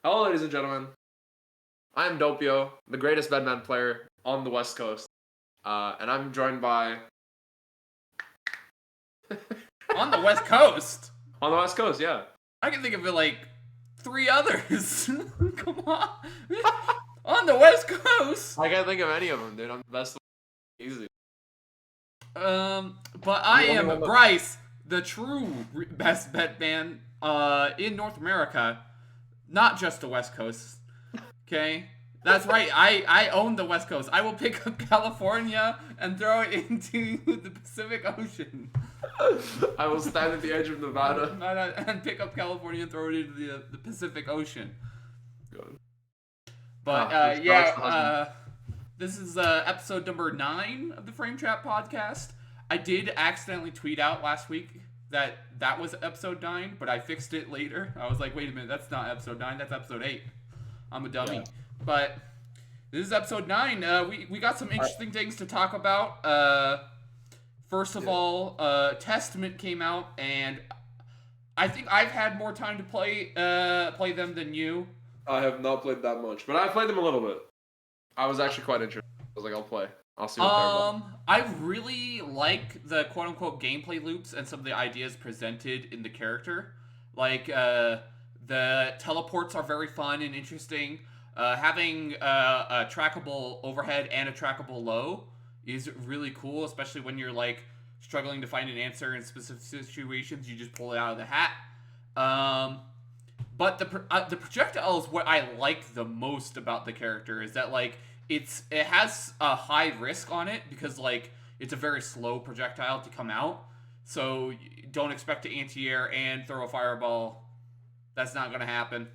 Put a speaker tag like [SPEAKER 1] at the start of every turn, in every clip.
[SPEAKER 1] Hello, ladies and gentlemen. I am Doppio, the greatest Bedman player on the West Coast, and I'm joined by
[SPEAKER 2] On the West Coast?
[SPEAKER 1] on the West Coast. Yeah,
[SPEAKER 2] I can think of like 3 others. Come on. On the West Coast?
[SPEAKER 1] I can't think of any of them, dude. I'm the best. Easy.
[SPEAKER 2] But I
[SPEAKER 1] The only
[SPEAKER 2] am
[SPEAKER 1] one that-
[SPEAKER 2] Bryce, the true best bet man in North America, not just the West Coast. Okay? That's right. I own the West Coast. I will pick up California and throw it into the Pacific Ocean.
[SPEAKER 1] I will stand at the edge of Nevada.
[SPEAKER 2] And pick up California and throw it into the Pacific Ocean.
[SPEAKER 1] Good.
[SPEAKER 2] But this is episode number 9 of the Frame Trap podcast. I did accidentally tweet out last week that was episode 9, but I fixed it later. I was like, wait a minute, that's not episode 9, that's episode 8. I'm a dummy. Yeah. But this is episode 9. We got some interesting things to talk about. First of all, Testament came out, and I think I've had more time to play them than you.
[SPEAKER 1] I have not played that much, but I played them a little bit. I was actually quite interested. I was like, I'll play. I'll see what they're about.
[SPEAKER 2] I really like the quote-unquote gameplay loops and some of the ideas presented in the character. Like, the teleports are very fun and interesting. Having a trackable overhead and a trackable low is really cool, especially when you're, like, struggling to find an answer in specific situations. You just pull it out of the hat. But the projectile is what I like the most about the character, is that, like, it has a high risk on it because, like, it's a very slow projectile to come out. So don't expect to anti-air and throw a fireball. That's not going to happen.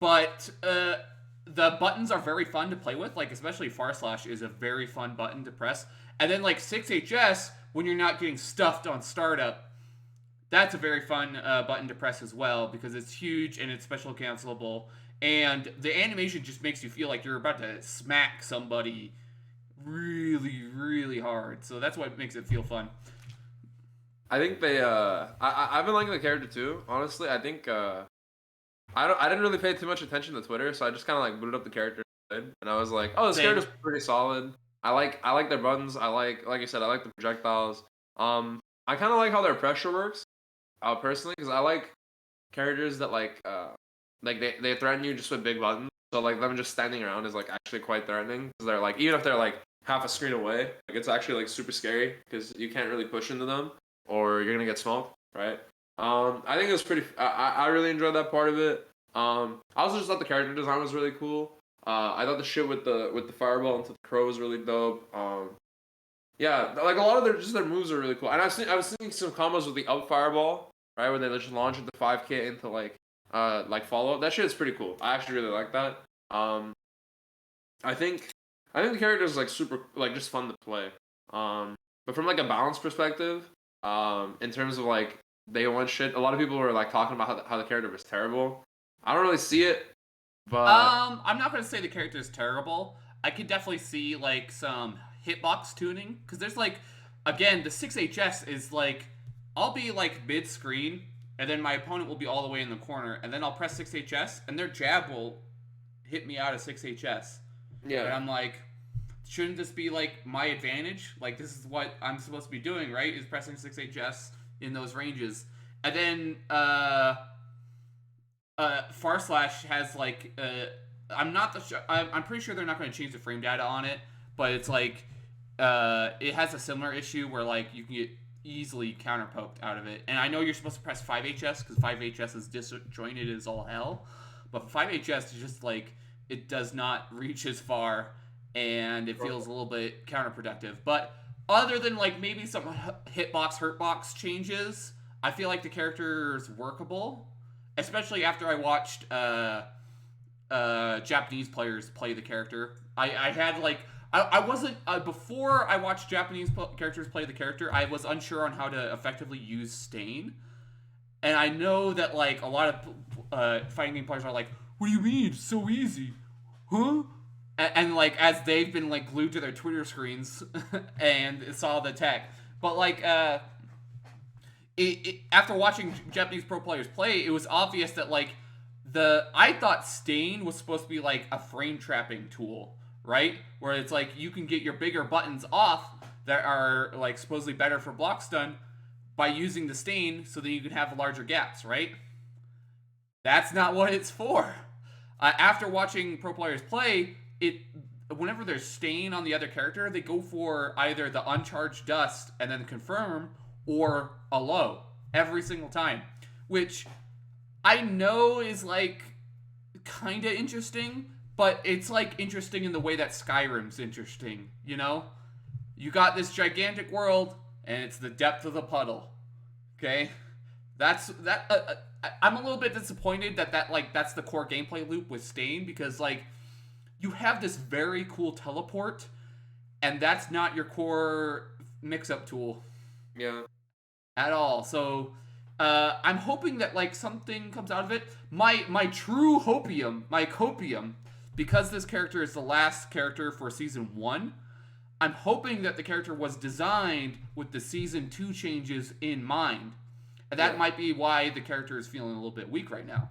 [SPEAKER 2] But the buttons are very fun to play with. Like, especially Far Slash is a very fun button to press. And then, like, 6HS, when you're not getting stuffed on startup, that's a very fun button to press as well, because it's huge and it's special cancelable. And the animation just makes you feel like you're about to smack somebody really, really hard. So that's what makes it feel fun.
[SPEAKER 1] I think they I've been liking the character too. Honestly, I think I didn't really pay too much attention to Twitter, so I just kind of like booted up the character and I was like, oh, this character's pretty solid. I like their buttons. I like you said, I like the projectiles. I kind of like how their pressure works. Personally, because I like characters that like they threaten you just with big buttons. So like them just standing around is like actually quite threatening, because they're like, even if they're like half a screen away, like it's actually like super scary because you can't really push into them or you're gonna get smoked, right? I think it was pretty. I really enjoyed that part of it. I also just thought the character design was really cool. I thought the shit with the fireball into the crow was really dope. Yeah, like a lot of their moves are really cool. And I was seeing some combos with the up fireball, right, where they just launch into 5K into like follow up. That shit is pretty cool. I actually really like that. I think the character is like super, like, just fun to play. But from like a balance perspective, in terms of like day one shit, a lot of people were like talking about how the character was terrible. I don't really see it, but
[SPEAKER 2] I'm not gonna say the character is terrible. I could definitely see like some hitbox tuning, because there's like, again, the 6HS is like, I'll be like mid screen and then my opponent will be all the way in the corner, and then I'll press 6HS and their jab will hit me out of 6HS.
[SPEAKER 1] yeah,
[SPEAKER 2] and I'm like, shouldn't this be like my advantage? Like, this is what I'm supposed to be doing, right? Is pressing 6HS in those ranges. And then Far Slash has like I'm pretty sure they're not going to change the frame data on it, but it's like it has a similar issue where like you can get easily counter poked out of it. And I know you're supposed to press 5HS because 5HS is disjointed as all hell, but 5HS is just like, it does not reach as far and it feels a little bit counterproductive. But other than like maybe some hitbox hurtbox changes, I feel like the character is workable, especially after I watched Japanese players play the character. I had like, I wasn't before I watched Japanese characters play the character, I was unsure on how to effectively use Stain. And I know that like a lot of fighting game players are like, what do you mean, it's so easy, huh? And like, as they've been like glued to their Twitter screens and saw the tech. But like after watching Japanese pro players play, it was obvious that like I thought Stain was supposed to be like a frame trapping tool, right? Where it's like you can get your bigger buttons off that are like supposedly better for block stun by using the Stain, so that you can have larger gaps, right? That's not what it's for. After watching pro players play, whenever there's Stain on the other character, they go for either the uncharged dust and then confirm, or a low every single time, which I know is like kind of interesting, but it's like interesting in the way that Skyrim's interesting, you know? You got this gigantic world, and it's the depth of the puddle. Okay? I'm a little bit disappointed that's the core gameplay loop with Stain, because like you have this very cool teleport, and that's not your core mix-up tool.
[SPEAKER 1] Yeah.
[SPEAKER 2] At all. So I'm hoping that like something comes out of it. My true hopium, my copium, because this character is the last character for season 1, I'm hoping that the character was designed with the season 2 changes in mind. And that might be why the character is feeling a little bit weak right now.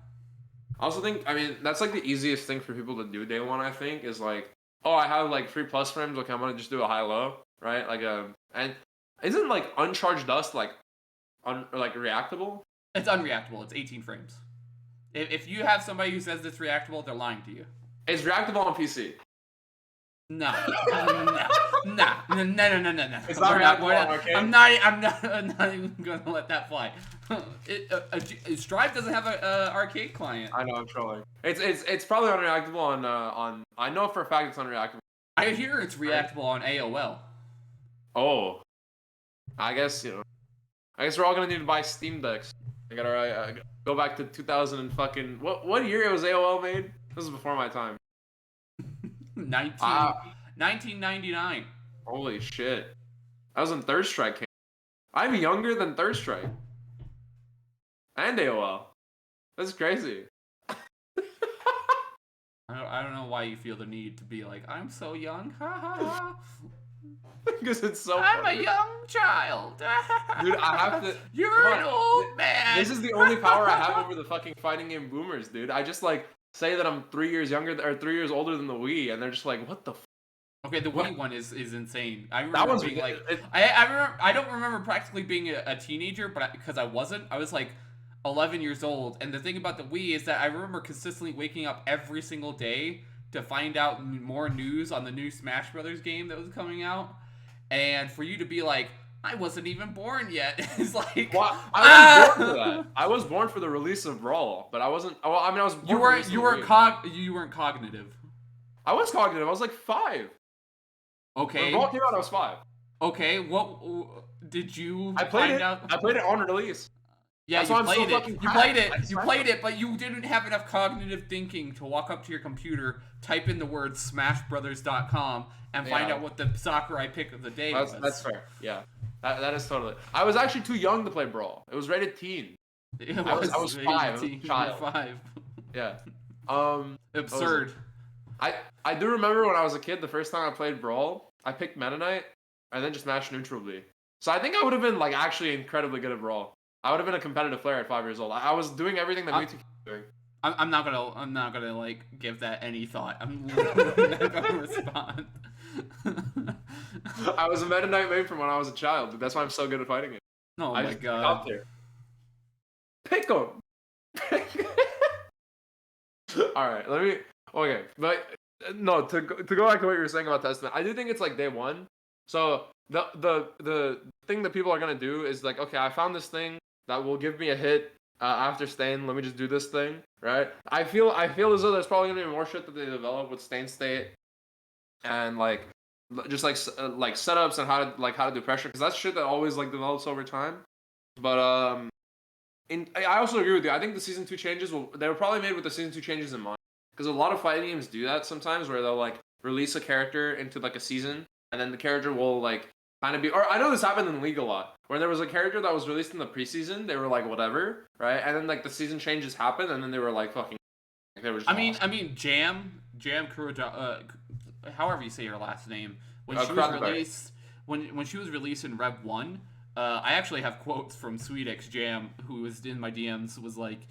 [SPEAKER 1] I also think, I mean, that's like the easiest thing for people to do day one, I think, is like, oh, I have like 3 plus frames, okay, I'm gonna just do a high-low, right? Like, and isn't like uncharged dust like reactable?
[SPEAKER 2] It's unreactable. It's 18 frames. If you have somebody who says it's reactable, they're lying to you.
[SPEAKER 1] It's reactable on PC.
[SPEAKER 2] No. No.
[SPEAKER 1] It's not reactable, okay?
[SPEAKER 2] I'm not even gonna let that fly. Strive doesn't have a arcade client.
[SPEAKER 1] I know, I'm trolling. It's probably unreactable on. I know for a fact it's unreactable.
[SPEAKER 2] I hear it's reactable on AOL.
[SPEAKER 1] Oh, I guess we're all gonna need to buy Steam Decks. I gotta go back to 2000 and fucking what year was AOL made? This is before my time.
[SPEAKER 2] 1999.
[SPEAKER 1] Holy shit. That was when Third Strike came. I'm younger than Third Strike. And AOL. That's crazy.
[SPEAKER 2] I don't know why you feel the need to be like, I'm so young. Ha ha ha.
[SPEAKER 1] Because it's so
[SPEAKER 2] I'm
[SPEAKER 1] funny.
[SPEAKER 2] a young child.
[SPEAKER 1] Dude, I have to.
[SPEAKER 2] You're an old man.
[SPEAKER 1] This is the only power I have over the fucking fighting game boomers, dude. I just like say that I'm 3 years younger or 3 years older than the Wii, and they're just like, what the
[SPEAKER 2] Okay, the Wii one is insane. I remember
[SPEAKER 1] that one's
[SPEAKER 2] being like, I don't remember practically being a teenager, but because I wasn't, I was like 11 years old. And the thing about the Wii is that I remember consistently waking up every single day to find out more news on the new Smash Brothers game that was coming out. And for you to be like, I wasn't even born yet. It's like,
[SPEAKER 1] well, I was born for that. I was born for the release of Brawl, but I wasn't. Well, I mean, I was. Born
[SPEAKER 2] you weren't cognitive.
[SPEAKER 1] I was cognitive. I was like 5.
[SPEAKER 2] Okay.
[SPEAKER 1] When Brawl came out, I was 5.
[SPEAKER 2] Okay. What did you?
[SPEAKER 1] I played
[SPEAKER 2] find
[SPEAKER 1] it.
[SPEAKER 2] out?
[SPEAKER 1] I played it on release.
[SPEAKER 2] Yeah,
[SPEAKER 1] That's
[SPEAKER 2] you
[SPEAKER 1] why I'm
[SPEAKER 2] played
[SPEAKER 1] so
[SPEAKER 2] it.
[SPEAKER 1] fucking
[SPEAKER 2] You
[SPEAKER 1] hyped.
[SPEAKER 2] played it.
[SPEAKER 1] I just
[SPEAKER 2] You played it, but you didn't have enough cognitive thinking to walk up to your computer, type in the word SmashBrothers.com, and find out what the Sakurai pick of the day was.
[SPEAKER 1] That's fair. Yeah, that is totally. I was actually too young to play Brawl. It was rated teen. I was 5. I was a child.
[SPEAKER 2] 5.
[SPEAKER 1] Yeah.
[SPEAKER 2] Absurd.
[SPEAKER 1] I do remember when I was a kid, the first time I played Brawl, I picked Meta Knight and then just mashed neutral B. So I think I would have been like actually incredibly good at Brawl. I would have been a competitive player at 5 years old. I was doing everything that Mewtwo was doing.
[SPEAKER 2] I'm not gonna like give that any thought. I'm literally not gonna respond.
[SPEAKER 1] I was a Meta Knight main from when I was a child. That's why I'm so good at fighting it.
[SPEAKER 2] Oh my god.
[SPEAKER 1] Out there. Pick 'em. All right, let me. Okay, but no. To go back to what you were saying about Testament, I do think it's like day one. So the thing that people are gonna do is like, okay, I found this thing that will give me a hit after Stain. Let me just do this thing, right? I feel as though there's probably gonna be more shit that they develop with Stain State, and like just like setups and how to do pressure, because that's shit that always like develops over time. But I also agree with you. I think the season 2 changes they were probably made with the season 2 changes in mind, because a lot of fighting games do that sometimes, where they'll like release a character into like a season, and then the character will like kind of be. Or I know this happened in League a lot, where there was a character that was released in the preseason. They were like whatever, right? And then like the season changes happened, and then they were like fucking. Like, they were just
[SPEAKER 2] I mean, Jam Kuroda, however you say your last name, when she was released, when she was released in Rev 1, I actually have quotes from SweetXJam, who was in my DMs, was like,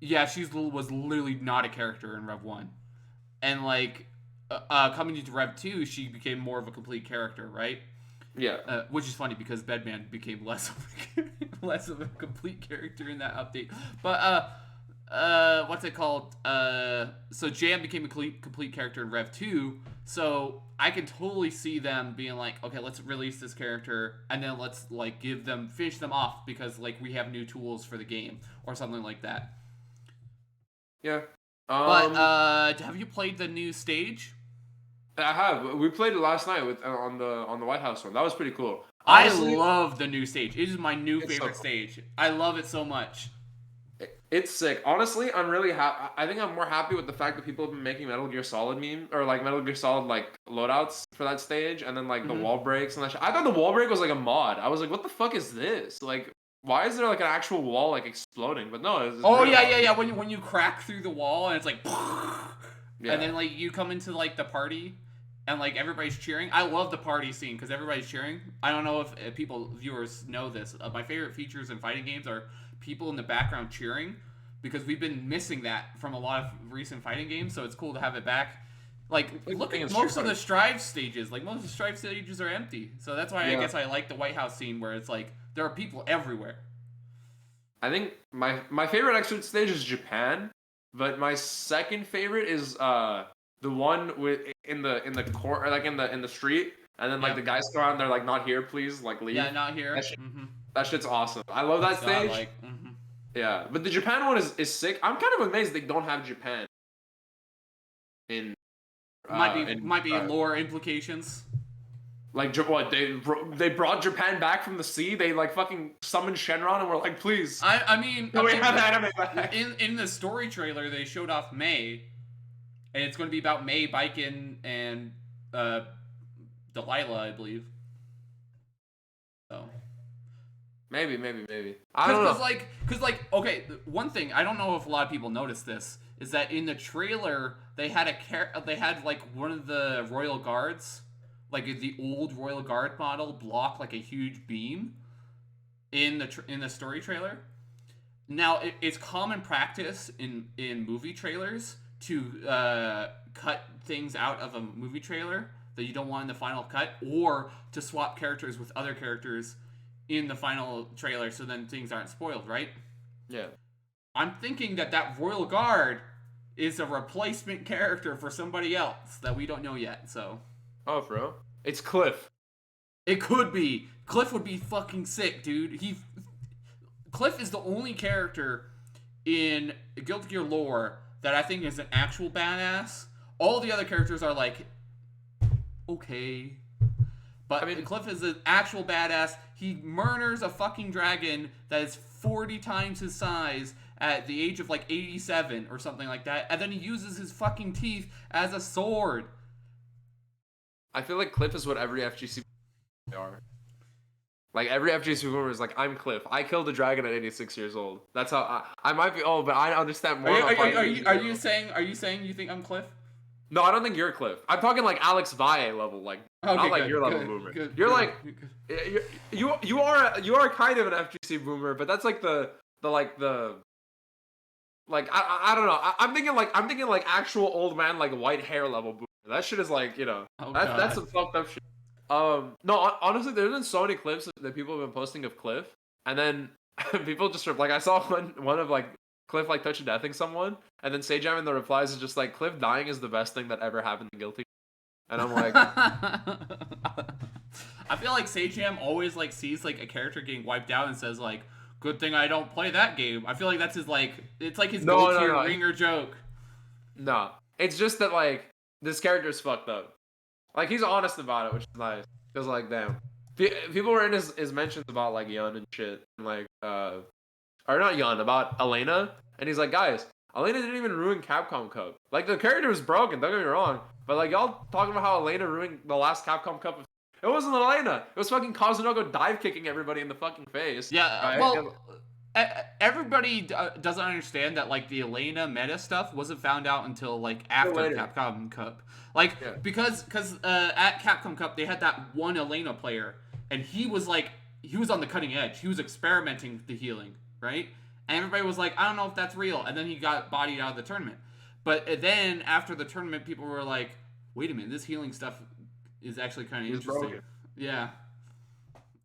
[SPEAKER 2] yeah, was literally not a character in Rev 1. And, like, coming into Rev 2, she became more of a complete character, right?
[SPEAKER 1] Yeah.
[SPEAKER 2] Which is funny because Bedman became less of a complete character in that update. But, what's it called? So Jam became a complete character in Rev 2, so I can totally see them being like, okay, let's release this character, and then let's, like, finish them off, because, like, we have new tools for the game, or something like that.
[SPEAKER 1] Yeah.
[SPEAKER 2] But, have you played the new stage?
[SPEAKER 1] I have. We played it last night on the White House one. That was pretty cool. Honestly,
[SPEAKER 2] I love the new stage. It is my new favorite
[SPEAKER 1] so cool.
[SPEAKER 2] stage. I love it so much.
[SPEAKER 1] It's sick. Honestly, I'm really happy. I think I'm more happy with the fact that people have been making Metal Gear Solid meme, or like Metal Gear Solid like loadouts for that stage, and then like the wall breaks and that shit. I thought the wall break was like a mod. I was like, what the fuck is this? Like, why is there like an actual wall like exploding? But no, it's
[SPEAKER 2] Oh
[SPEAKER 1] real.
[SPEAKER 2] yeah. When you crack through the wall and it's like,
[SPEAKER 1] Yeah.
[SPEAKER 2] and then like you come into like the party, and like everybody's cheering. I love the party scene because everybody's cheering. I don't know if viewers know this. My favorite features in fighting games are people in the background cheering, because we've been missing that from a lot of recent fighting games. So it's cool to have it back. Like look at most of the Strive stages. Like most of the Strive stages are empty. So that's why I guess I like the White House scene where it's like there are people everywhere.
[SPEAKER 1] I think my favorite exit stage is Japan, but my second favorite is the one in the court, or like in the street, and then like the guys come out and they're like, not here, please, like leave.
[SPEAKER 2] Yeah, not here.
[SPEAKER 1] That shit's awesome. I love that stage. Yeah, but the Japan one is sick. I'm kind of amazed they don't have Japan in.
[SPEAKER 2] Might be lore implications.
[SPEAKER 1] Like what they brought Japan back from the sea. They like fucking summoned Shenron and were like, please.
[SPEAKER 2] I mean,
[SPEAKER 1] we have anime back.
[SPEAKER 2] In the story trailer they showed off May, and it's going to be about May, Baiken, and Delilah, I believe. So.
[SPEAKER 1] Maybe. I don't know.
[SPEAKER 2] Cause okay, one thing I don't know if a lot of people noticed this is that in the trailer they had like one of the royal guards, like the old royal guard model, block like a huge beam in the story trailer. Now it's common practice in movie trailers to cut things out of a movie trailer that you don't want in the final cut, or to swap characters with other characters in the final trailer, so then things aren't spoiled, right?
[SPEAKER 1] Yeah.
[SPEAKER 2] I'm thinking that royal guard is a replacement character for somebody else that we don't know yet. So.
[SPEAKER 1] Oh, bro, it's Cliff.
[SPEAKER 2] It could be. Cliff would be fucking sick, dude. Cliff is the only character in Guilty Gear lore that I think is an actual badass. All the other characters are like, okay. But I mean, Cliff is an actual badass. He murders a fucking dragon that is 40 times his size at the age of like 87 or something like that. And then he uses his fucking teeth as a sword.
[SPEAKER 1] I feel like Cliff is what every FGC are. Like every FGC boomer is like, I'm Cliff. I killed a dragon at 86 years old. That's how I might be old, but I understand more.
[SPEAKER 2] Are you saying you think I'm Cliff?
[SPEAKER 1] No, I don't think you're Cliff. I'm talking like Alex Valle level, like not like your level boomer. You're like you are kind of an FGC boomer, but that's like the I don't know. I'm thinking like actual old man, like white hair level boomer. That shit is like, you know, that's some fucked up shit. No, honestly, there's been so many clips that people have been posting of Cliff, and then people just like, I saw one of like Cliff like touching deathing someone, and then Sajam in the replies is just like, Cliff dying is the best thing that ever happened to Guilty. And I'm like,
[SPEAKER 2] I feel like Sajam always like sees like a character getting wiped out and says like, good thing I don't play that game. I feel like that's his like, it's like his go-to ringer joke.
[SPEAKER 1] No, it's just that like this character's fucked up. Like he's honest about it, which is nice. Cause like, damn, people were in his mentions about like Yun and shit, and like or not Yun, about Elena, and he's like, guys, Elena didn't even ruin Capcom Cup. Like the character was broken, don't get me wrong, but like y'all talking about how Elena ruined the last Capcom Cup. It wasn't Elena. It was fucking Kazunoko dive kicking everybody in the fucking face.
[SPEAKER 2] Yeah, right? Well, everybody doesn't understand that like the Elena meta stuff wasn't found out until like after Capcom Cup. Like because at Capcom Cup they had that one Elena player, and he was like he was on the cutting edge. He was experimenting with the healing, right? And everybody was like, I don't know if that's real. And then he got bodied out of the tournament. But then after the tournament, people were like, wait a minute, this healing stuff is actually kind of interesting.
[SPEAKER 1] Broken.
[SPEAKER 2] Yeah.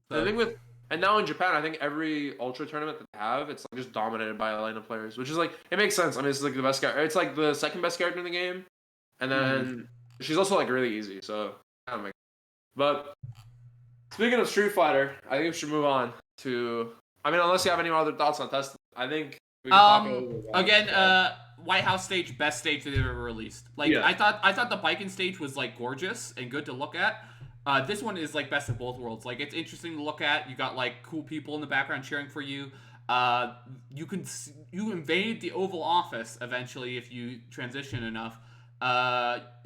[SPEAKER 1] The thing with, and now in Japan, I think every Ultra tournament that they have, it's like just dominated by Elena players, which is like, it makes sense. I mean, it's like the best character. It's like the second best character in the game, and then she's also like really easy. So kind of makes. But speaking of Street Fighter, I think we should move on to. I mean, unless you have any other thoughts on Test, I think we can talk about
[SPEAKER 2] again. White House stage, best stage that they've ever released. Like I thought the Biken stage was like gorgeous and good to look at. This one is like best of both worlds. Like it's interesting to look at. You got like cool people in the background cheering for you. You invade the Oval Office eventually if you transition enough.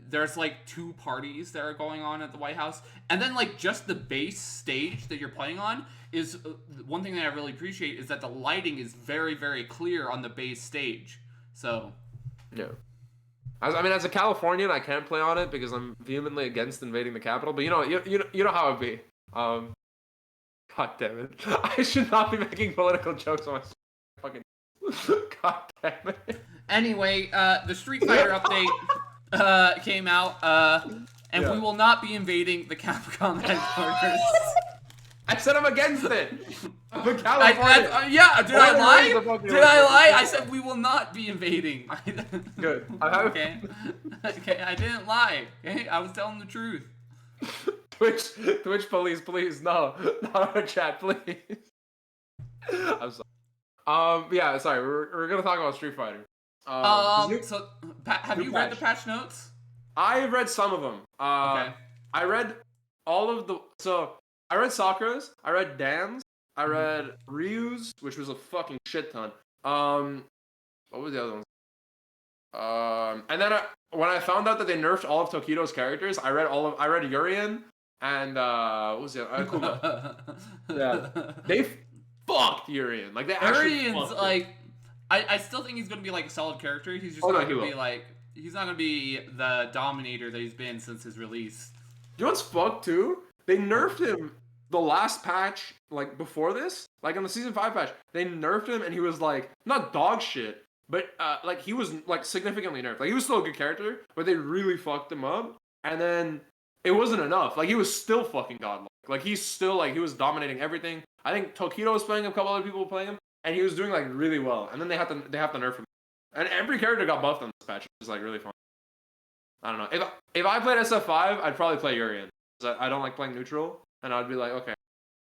[SPEAKER 2] There's like 2 parties that are going on at the White House, and then like just the base stage that you're playing on is one thing that I really appreciate is that the lighting is very, very clear on the base stage. So,
[SPEAKER 1] yeah. I mean, as a Californian, I can't play on it because I'm vehemently against invading the Capitol. But you know how it be. God damn it! I should not be making political jokes on my fucking. God damn it.
[SPEAKER 2] Anyway, the Street Fighter update came out, and we will not be invading the Capcom headquarters.
[SPEAKER 1] I said I'm against it. I'm a Californian.
[SPEAKER 2] Did I lie? Did I lie? I said we will not be invading.
[SPEAKER 1] Good.
[SPEAKER 2] Okay, I didn't lie. Okay, I was telling the truth.
[SPEAKER 1] Twitch police, please, no, not our chat, please. I'm sorry. Yeah, sorry. We're gonna talk about Street Fighter.
[SPEAKER 2] So have you read the patch notes?
[SPEAKER 1] I've read some of them.
[SPEAKER 2] Okay.
[SPEAKER 1] I read all of the. So I read Sakura's. I read Dan's. I read Ryu's, which was a fucking shit ton. What was the other one? And then when I found out that they nerfed all of Tokido's characters, I read Urien and what was the other? Akuma. Yeah, they fucked Urien. Like they actually.
[SPEAKER 2] Urien's like, I still think he's gonna be like a solid character. He's just not gonna be like, he's not gonna be the dominator that he's been since his release.
[SPEAKER 1] You know what's fucked too? They nerfed him the last patch, like before this, like on the season 5 patch. They nerfed him and he was like not dog shit, but like he was like significantly nerfed. Like he was still a good character, but they really fucked him up. And then it wasn't enough. Like he was still fucking godlike. Like he's still like he was dominating everything. I think Tokido was playing him, a couple other people were playing him, and he was doing like really well. And then they have to nerf him. And every character got buffed on this patch, which is like really fun. I don't know. If I played SF5, I'd probably play Urien. I don't like playing neutral, and I'd be like, okay,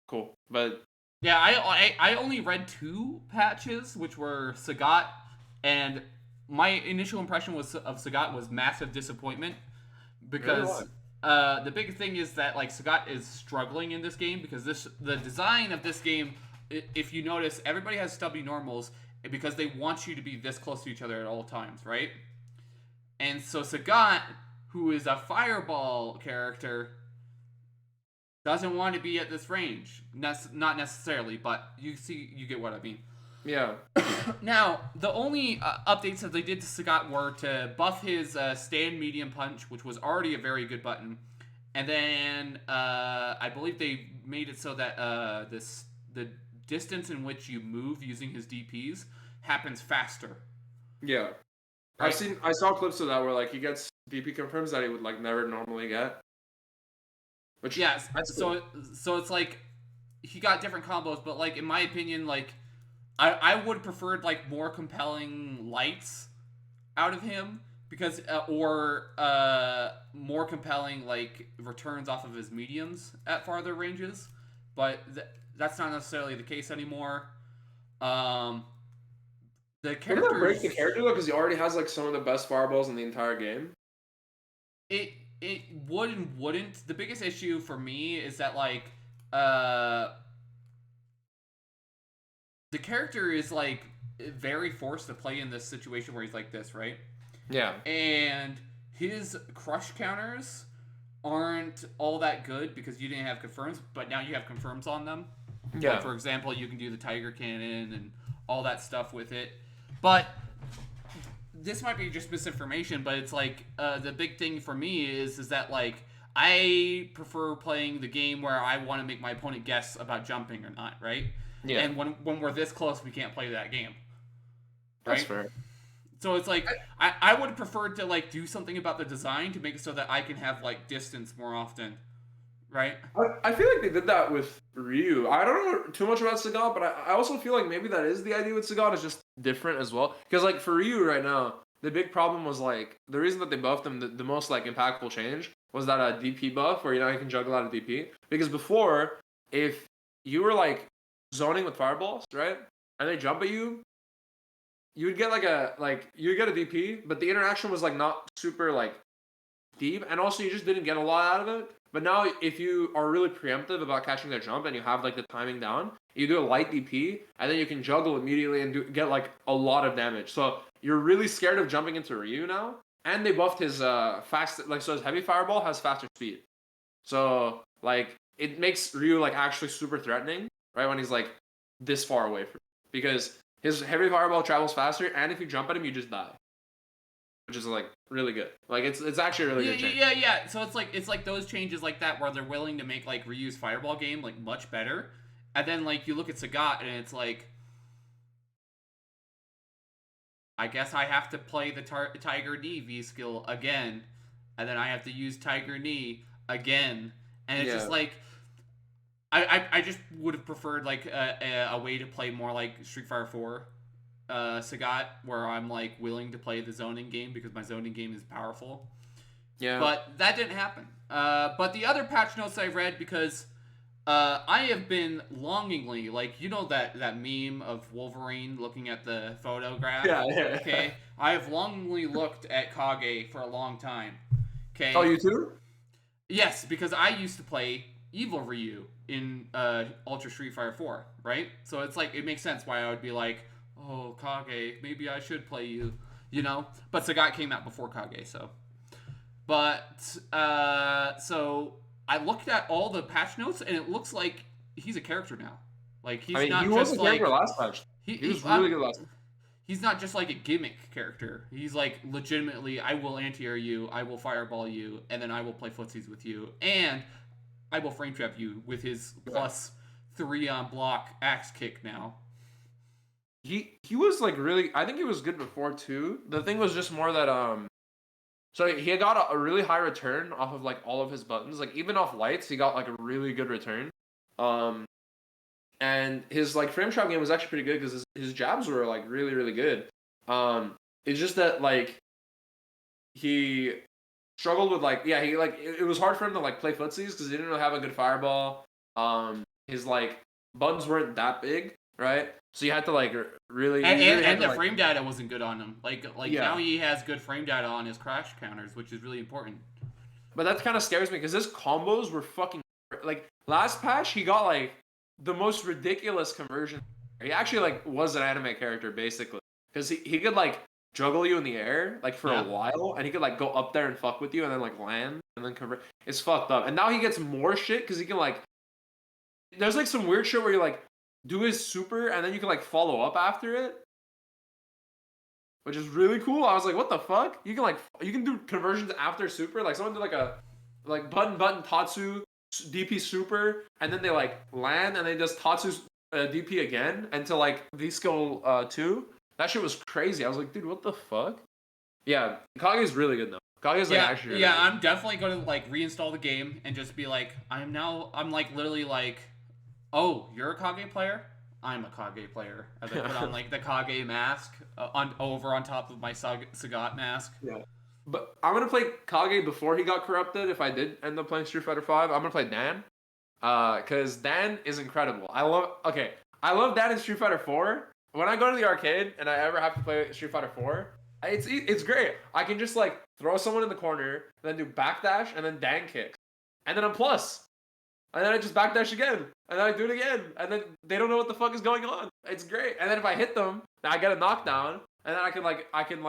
[SPEAKER 1] cool. But
[SPEAKER 2] yeah, I only read 2 patches, which were Sagat, and my initial impression of Sagat was massive disappointment because the big thing is that like Sagat is struggling in this game because the design of this game, if you notice, everybody has stubby normals because they want you to be this close to each other at all times, right? And so Sagat, who is a fireball character, doesn't want to be at this range. Not necessarily, but you get what I mean.
[SPEAKER 1] Yeah.
[SPEAKER 2] Now, the only updates that they did to Sagat were to buff his stand medium punch, which was already a very good button. And then I believe they made it so that the distance in which you move using his DPs happens faster.
[SPEAKER 1] Yeah. Right? I saw clips of that where like he gets DP confirms that he would like never normally get. Which
[SPEAKER 2] yes, so it's like he got different combos, but like in my opinion, like I would prefer like more compelling lights out of him because or more compelling like returns off of his mediums at farther ranges, but that's not necessarily the case anymore. The character
[SPEAKER 1] wouldn't that break the character though because he already has like some of the best fireballs in the entire game.
[SPEAKER 2] It would and wouldn't. The biggest issue for me is that like the character is like very forced to play in this situation where he's like this, right?
[SPEAKER 1] Yeah.
[SPEAKER 2] And his crush counters aren't all that good because you didn't have confirms, but now you have confirms on them.
[SPEAKER 1] Yeah.
[SPEAKER 2] Like, for example, you can do the Tiger Cannon and all that stuff with it. But this might be just misinformation, but it's like the big thing for me is that like I prefer playing the game where I want to make my opponent guess about jumping or not, right?
[SPEAKER 1] Yeah.
[SPEAKER 2] And when we're this close, we can't play that game. Right?
[SPEAKER 1] That's fair.
[SPEAKER 2] So it's like I would prefer to like do something about the design to make it so that I can have like distance more often. Right?
[SPEAKER 1] I feel like they did that with Ryu. I don't know too much about Sagat, but I also feel like maybe that is the idea with Sagat. It's just different as well. Because like for Ryu right now, the big problem was like the reason that they buffed him, the most like impactful change was that DP buff where you can juggle out of DP. Because before, if you were like zoning with fireballs, right, and they jump at you, you would get you get a DP, but the interaction was like not super like deep, and also you just didn't get a lot out of it. But now, if you are really preemptive about catching their jump and you have like the timing down, you do a light DP, and then you can juggle immediately and get like a lot of damage. So you're really scared of jumping into Ryu now, and they buffed his so his heavy fireball has faster speed. So like it makes Ryu like actually super threatening, right, when he's like this far away from you. Because his heavy fireball travels faster, and if you jump at him, you just die. Which is like really good. Like it's actually a really good change.
[SPEAKER 2] Yeah. So it's like those changes like that where they're willing to make like Ryu's fireball game like much better, and then like you look at Sagat and it's like, I guess I have to play the Tiger Knee V skill again, and then I have to use Tiger Knee again, and it's just like I just would have preferred like a way to play more like Street Fighter 4. Sagat, where I'm like willing to play the zoning game because my zoning game is powerful.
[SPEAKER 1] Yeah.
[SPEAKER 2] But that didn't happen. But the other patch notes I read, because I have been longingly, like, you know that meme of Wolverine looking at the photograph?
[SPEAKER 1] Yeah.
[SPEAKER 2] Okay. I have longingly looked at Kage for a long time. Okay.
[SPEAKER 1] Oh, you too?
[SPEAKER 2] Yes, because I used to play Evil Ryu in Ultra Street Fighter 4, right? So it's like, it makes sense why I would be like, oh, Kage, maybe I should play you, you know? But Sagat came out before Kage, so. But, so I looked at all the patch notes, and it looks like he's a character now. Like, he's not
[SPEAKER 1] he
[SPEAKER 2] just
[SPEAKER 1] was a character
[SPEAKER 2] like...
[SPEAKER 1] last patch. He was really good last patch.
[SPEAKER 2] He's not just like a gimmick character. He's like, legitimately, I will anti-air you, I will fireball you, and then I will play footsies with you, and I will frame trap you with his plus 3 on block axe kick now.
[SPEAKER 1] He was like really, I think he was good before too. The thing was just more that so he got a really high return off of like all of his buttons. Like even off lights, he got like a really good return. And his like frame trap game was actually pretty good because his jabs were like really, really good. It's just that like he struggled with like he like it was hard for him to like play footsies because he didn't really have a good fireball. His like buttons weren't that big, right? So you had to like really
[SPEAKER 2] and the frame data wasn't good on him. Like now he has good frame data on his crash counters, which is really important.
[SPEAKER 1] But that kind of scares me because his combos were fucking like last patch he got like the most ridiculous conversion. He actually like was an anime character basically because he could like juggle you in the air like for a while, and he could like go up there and fuck with you and then like land and then convert. It's fucked up. And now he gets more shit because he can like there's like some weird shit where you like do his super and then you can like follow up after it, which is really cool. I was like, what the fuck? You can do conversions after super. Like someone did like a like button Tatsu DP super, and then they like land and they just Tatsu DP again until like V skill 2. That shit was crazy. I was like, dude, what the fuck? Yeah, Kage's really good though. Kage's like actually really good.
[SPEAKER 2] I'm definitely going to like reinstall the game and just be like, I'm like literally like, oh, you're a Kage player? I'm a Kage player. As I put on like the Kage mask over on top of my Sagat mask.
[SPEAKER 1] Yeah. But I'm gonna play Kage before he got corrupted. If I did end up playing Street Fighter 5, I'm gonna play Dan, because Dan is incredible. I love Dan in Street Fighter 4. When I go to the arcade and I ever have to play Street Fighter 4, it's great. I can just like throw someone in the corner, then do backdash, and then Dan kicks, and then I'm plus, and then I just backdash again, and then I do it again, and then they don't know what the fuck is going on. It's great. And then if I hit them, then I get a knockdown, and then I can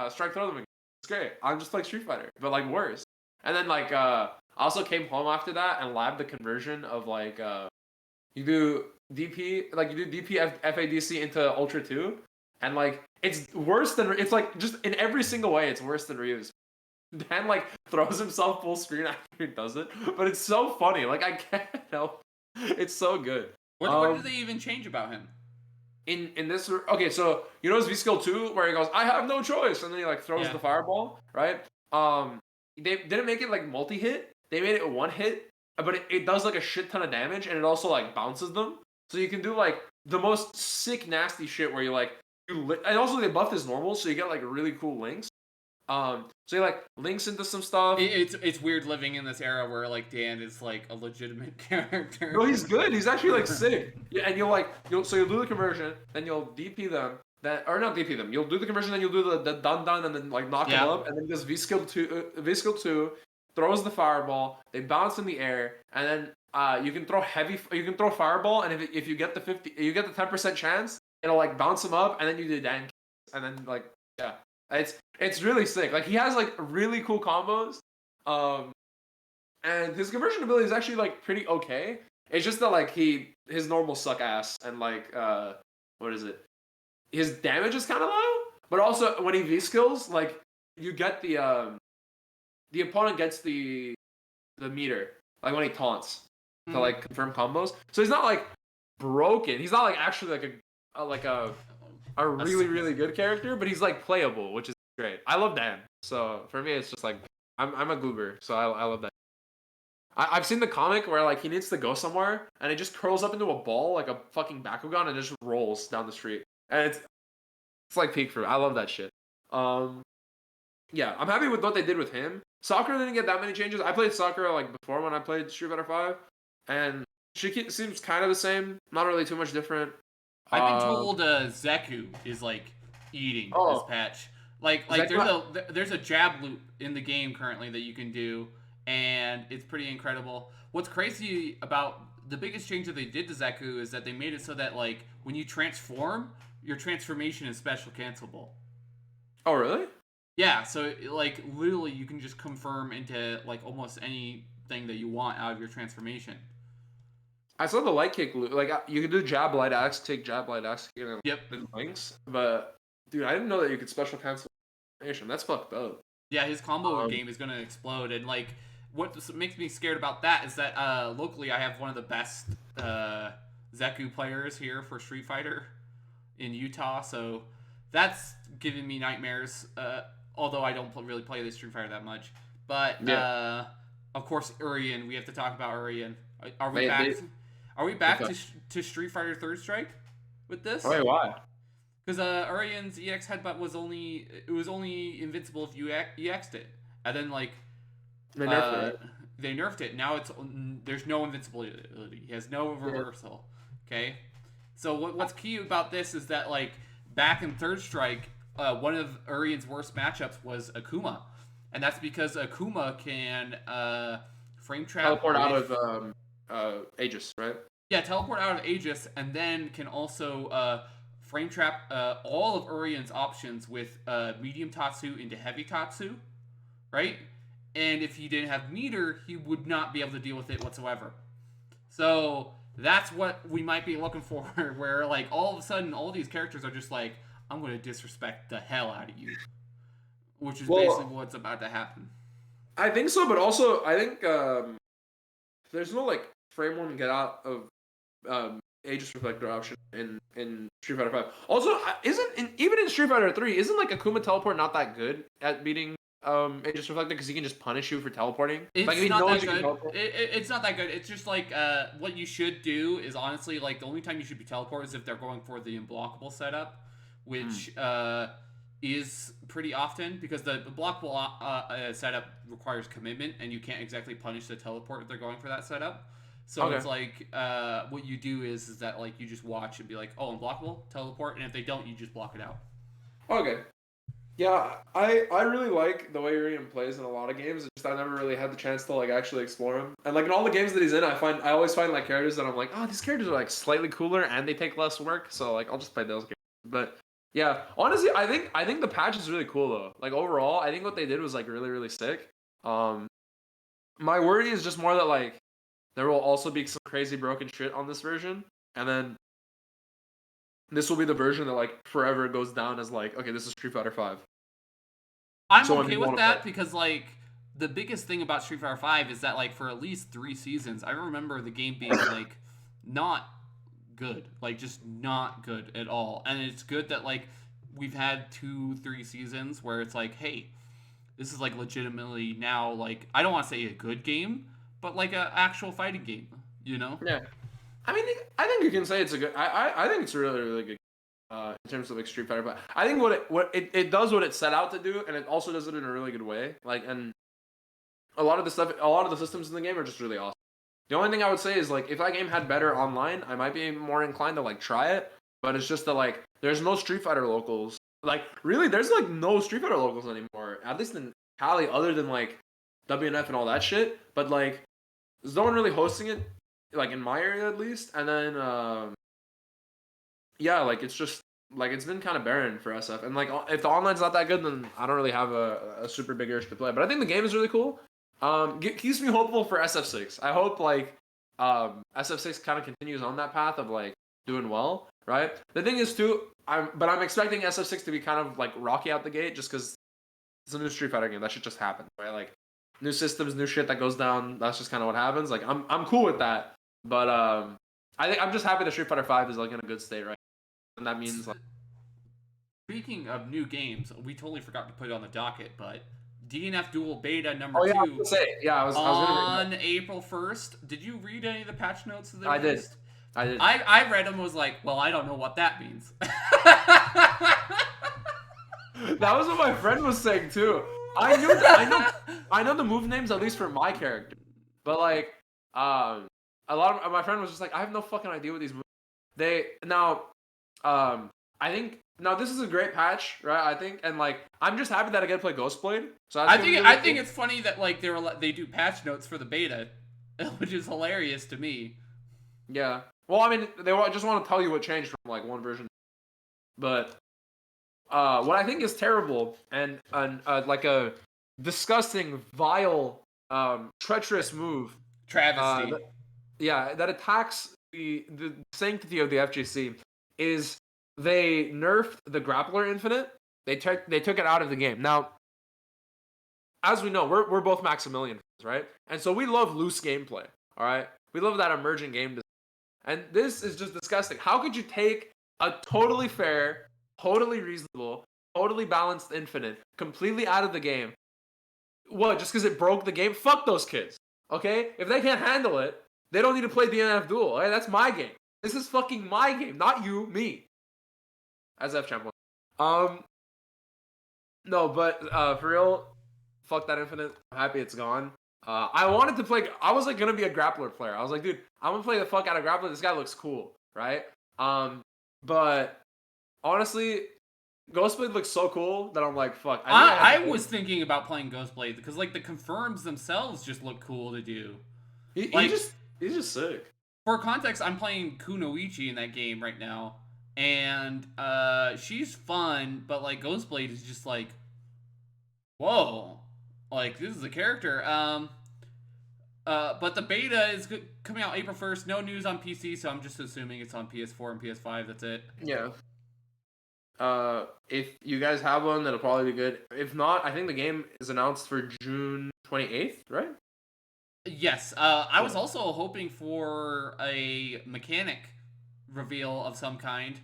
[SPEAKER 1] strike throw them again. It's great. I'm just like Street Fighter, but like worse. And then like I also came home after that and labbed the conversion of like you do DP FADC into Ultra 2, and like it's worse than, it's like just in every single way it's worse than Ryu's. Dan like throws himself full screen after he does it. But it's so funny. Like I can't help. It's so good.
[SPEAKER 2] What did they even change about him?
[SPEAKER 1] In this, okay, so you know his V skill 2 where he goes, I have no choice, and then he like throws the fireball, right? They didn't make it like multi-hit. They made it one hit, but it does like a shit ton of damage, and it also like bounces them. So you can do like the most sick, nasty shit where you like and also they buffed his normal, so you get like really cool links. So he like links into some stuff.
[SPEAKER 2] It's weird living in this era where like Dan is like a legitimate character.
[SPEAKER 1] No, he's good. He's actually like sick. Yeah, and you'll do the conversion, then you'll DP them, or not DP them. You'll do the conversion, then you'll do the dun, and then like knock them up, and then this V skill two throws the fireball. They bounce in the air, and then you can throw fireball, and if you get the 10% chance, it'll like bounce him up, and then you do Dan, and then like yeah. It's really sick. Like he has like really cool combos, and his conversion ability is actually like pretty okay. It's just that like his normal suck ass and like what is it? His damage is kind of low, but also when he V skills, like you get the opponent gets the meter like when he taunts to like confirm combos. So he's not like broken. He's not like actually like a really, really good character, but he's like playable, which is great. I love Dan, so for me, it's just like I'm a goober, so I love that. I've seen the comic where like he needs to go somewhere, and it just curls up into a ball like a fucking Bakugan, and just rolls down the street, and it's like peak fruit. I love that shit. Yeah, I'm happy with what they did with him. Sakura didn't get that many changes. I played Sakura like before when I played Street Fighter 5, and she seems kind of the same, not really too much different.
[SPEAKER 2] I've been told Zeku is like eating this patch. Like there's a jab loop in the game currently that you can do, and it's pretty incredible. What's crazy about the biggest change that they did to Zeku is that they made it so that like when you transform, your transformation is special cancelable.
[SPEAKER 1] Oh really?
[SPEAKER 2] Yeah, so like literally you can just confirm into like almost anything that you want out of your transformation.
[SPEAKER 1] I saw the light kick loop. Like you could do jab light axe, take jab light axe,
[SPEAKER 2] yep,
[SPEAKER 1] links. But dude, I didn't know that you could special cancel. That's fucked up.
[SPEAKER 2] Yeah, his combo game is gonna explode, and like what makes me scared about that is that locally I have one of the best Zeku players here for Street Fighter in Utah, so that's giving me nightmares. Although I don't really play this Street Fighter that much, but of course Urien. We have to talk about Urien. Are we back? Are we back to Street Fighter Third Strike with this?
[SPEAKER 1] Wait, why?
[SPEAKER 2] Because Urien's EX headbutt was only invincible if you EX'd it, and then like
[SPEAKER 1] they nerfed it.
[SPEAKER 2] They nerfed it. Now there's no invincibility. He has no reversal. Okay, so what's key about this is that like back in Third Strike, one of Urien's worst matchups was Akuma, and that's because Akuma can frame trap
[SPEAKER 1] teleport out of Aegis, right?
[SPEAKER 2] Yeah, teleport out of Aegis, and then can also frame trap all of Urien's options with medium Tatsu into heavy Tatsu, right? And if he didn't have meter, he would not be able to deal with it whatsoever. So that's what we might be looking for, where like all of a sudden all these characters are just like, I'm going to disrespect the hell out of you, which is basically what's about to happen.
[SPEAKER 1] I think so, but also I think there's no like frame one get out of Aegis Reflector option in Street Fighter 5. Also, even in Street Fighter 3, isn't like Akuma teleport not that good at beating Aegis Reflector because he can just punish you for teleporting?
[SPEAKER 2] It's
[SPEAKER 1] like,
[SPEAKER 2] not that good. It's not that good. It's just like what you should do is honestly like the only time you should be teleported is if they're going for the unblockable setup, which is pretty often because the blockable setup requires commitment and you can't exactly punish the teleport if they're going for that setup. So it's like what you do is that like you just watch and be like, oh, unblockable, teleport, and if they don't, you just block it out.
[SPEAKER 1] Okay. Yeah, I really like the way Urien plays in a lot of games. It's just I never really had the chance to like actually explore him. And like in all the games that he's in, I always find like characters that I'm like, oh, these characters are like slightly cooler and they take less work. So like I'll just play those games. But yeah, honestly, I think the patch is really cool though. Like overall, I think what they did was like really, really sick. My worry is just more that like there will also be some crazy broken shit on this version, and then this will be the version that like forever goes down as like, okay, this is Street Fighter 5.
[SPEAKER 2] I'm okay with that because like the biggest thing about Street Fighter V is that like for at least 3 seasons, I remember the game being like not good, like just not good at all. And it's good that like we've had 2-3 seasons where it's like, hey, this is like legitimately now like I don't want to say a good game, but like a actual fighting game, you know?
[SPEAKER 1] Yeah. I mean, I think you can say it's a good. I think it's a really really good. In terms of like Street Fighter, but I think it does what it set out to do, and it also does it in a really good way. Like, and a lot of the systems in the game are just really awesome. The only thing I would say is like if that game had better online, I might be more inclined to like try it. But it's just that like there's no Street Fighter locals. Like really, there's like no Street Fighter locals anymore. At least in Cali, other than like WNF and all that shit. But like there's no one really hosting it, like in my area at least. And then yeah, like it's just like it's been kind of barren for SF. And like if the online's not that good, then I don't really have a super big urge to play. But I think the game is really cool. Keeps me hopeful for SF6. I hope like SF6 kind of continues on that path of like doing well, right? The thing is too, I'm expecting SF6 to be kind of like rocky out the gate just because it's a new Street Fighter game. That should just happen, right? Like new systems, new shit that goes down. That's just kind of what happens. Like I'm cool with that, but I think I'm just happy that Street Fighter 5 is like in a good state, right? And that means like.
[SPEAKER 2] Speaking of new games, we totally forgot to put it on the docket, but DNF Duel Beta number
[SPEAKER 1] Oh yeah,
[SPEAKER 2] 2
[SPEAKER 1] I was gonna say, yeah, I was
[SPEAKER 2] on April 1st. Did you read any of the patch notes that they released?
[SPEAKER 1] I did.
[SPEAKER 2] I read them and was like, well, I don't know what that means.
[SPEAKER 1] That was what my friend was saying too. I know the move names at least for my character, but like a lot of my friend was just like, I have no fucking idea what these moves. I think now this is a great patch, right? I think, and like I'm just happy that I get to play Ghostblade. So
[SPEAKER 2] I think it's funny that like they do patch notes for the beta, which is hilarious to me.
[SPEAKER 1] Yeah. Well, I mean, they just want to tell you what changed from like one version, but what I think is terrible and like a disgusting, vile, treacherous move.
[SPEAKER 2] Travesty.
[SPEAKER 1] That attacks the sanctity of the FGC is they nerfed the grappler infinite. They took it out of the game. Now, as we know, we're both Maximilian fans, right? And so we love loose gameplay. All right, we love that emergent game design. And this is just disgusting. How could you take a totally fair, totally reasonable, totally balanced infinite completely out of the game? What? Just because it broke the game? Fuck those kids. Okay, if they can't handle it, they don't need to play DNF Duel. Okay? That's my game. This is fucking my game, not you, me. As F champ. No, but for real, fuck that infinite. I'm happy it's gone. I wanted to play. I was like gonna be a grappler player. I was like, dude, I'm gonna play the fuck out of grappler. This guy looks cool, right? But honestly, Ghostblade looks so cool that I'm like, fuck.
[SPEAKER 2] I was thinking about playing Ghostblade because like the confirms themselves just look cool to do.
[SPEAKER 1] He's just sick.
[SPEAKER 2] For context, I'm playing Kunoichi in that game right now, and she's fun, but like Ghostblade is just like, whoa, like this is a character. But the beta is coming out April 1st. No news on PC, so I'm just assuming it's on PS4 and PS5. That's it.
[SPEAKER 1] Yeah. If you guys have one, that'll probably be good. If not, I think the game is announced for June 28th, right?
[SPEAKER 2] Yes. I was also hoping for a mechanic reveal of some kind.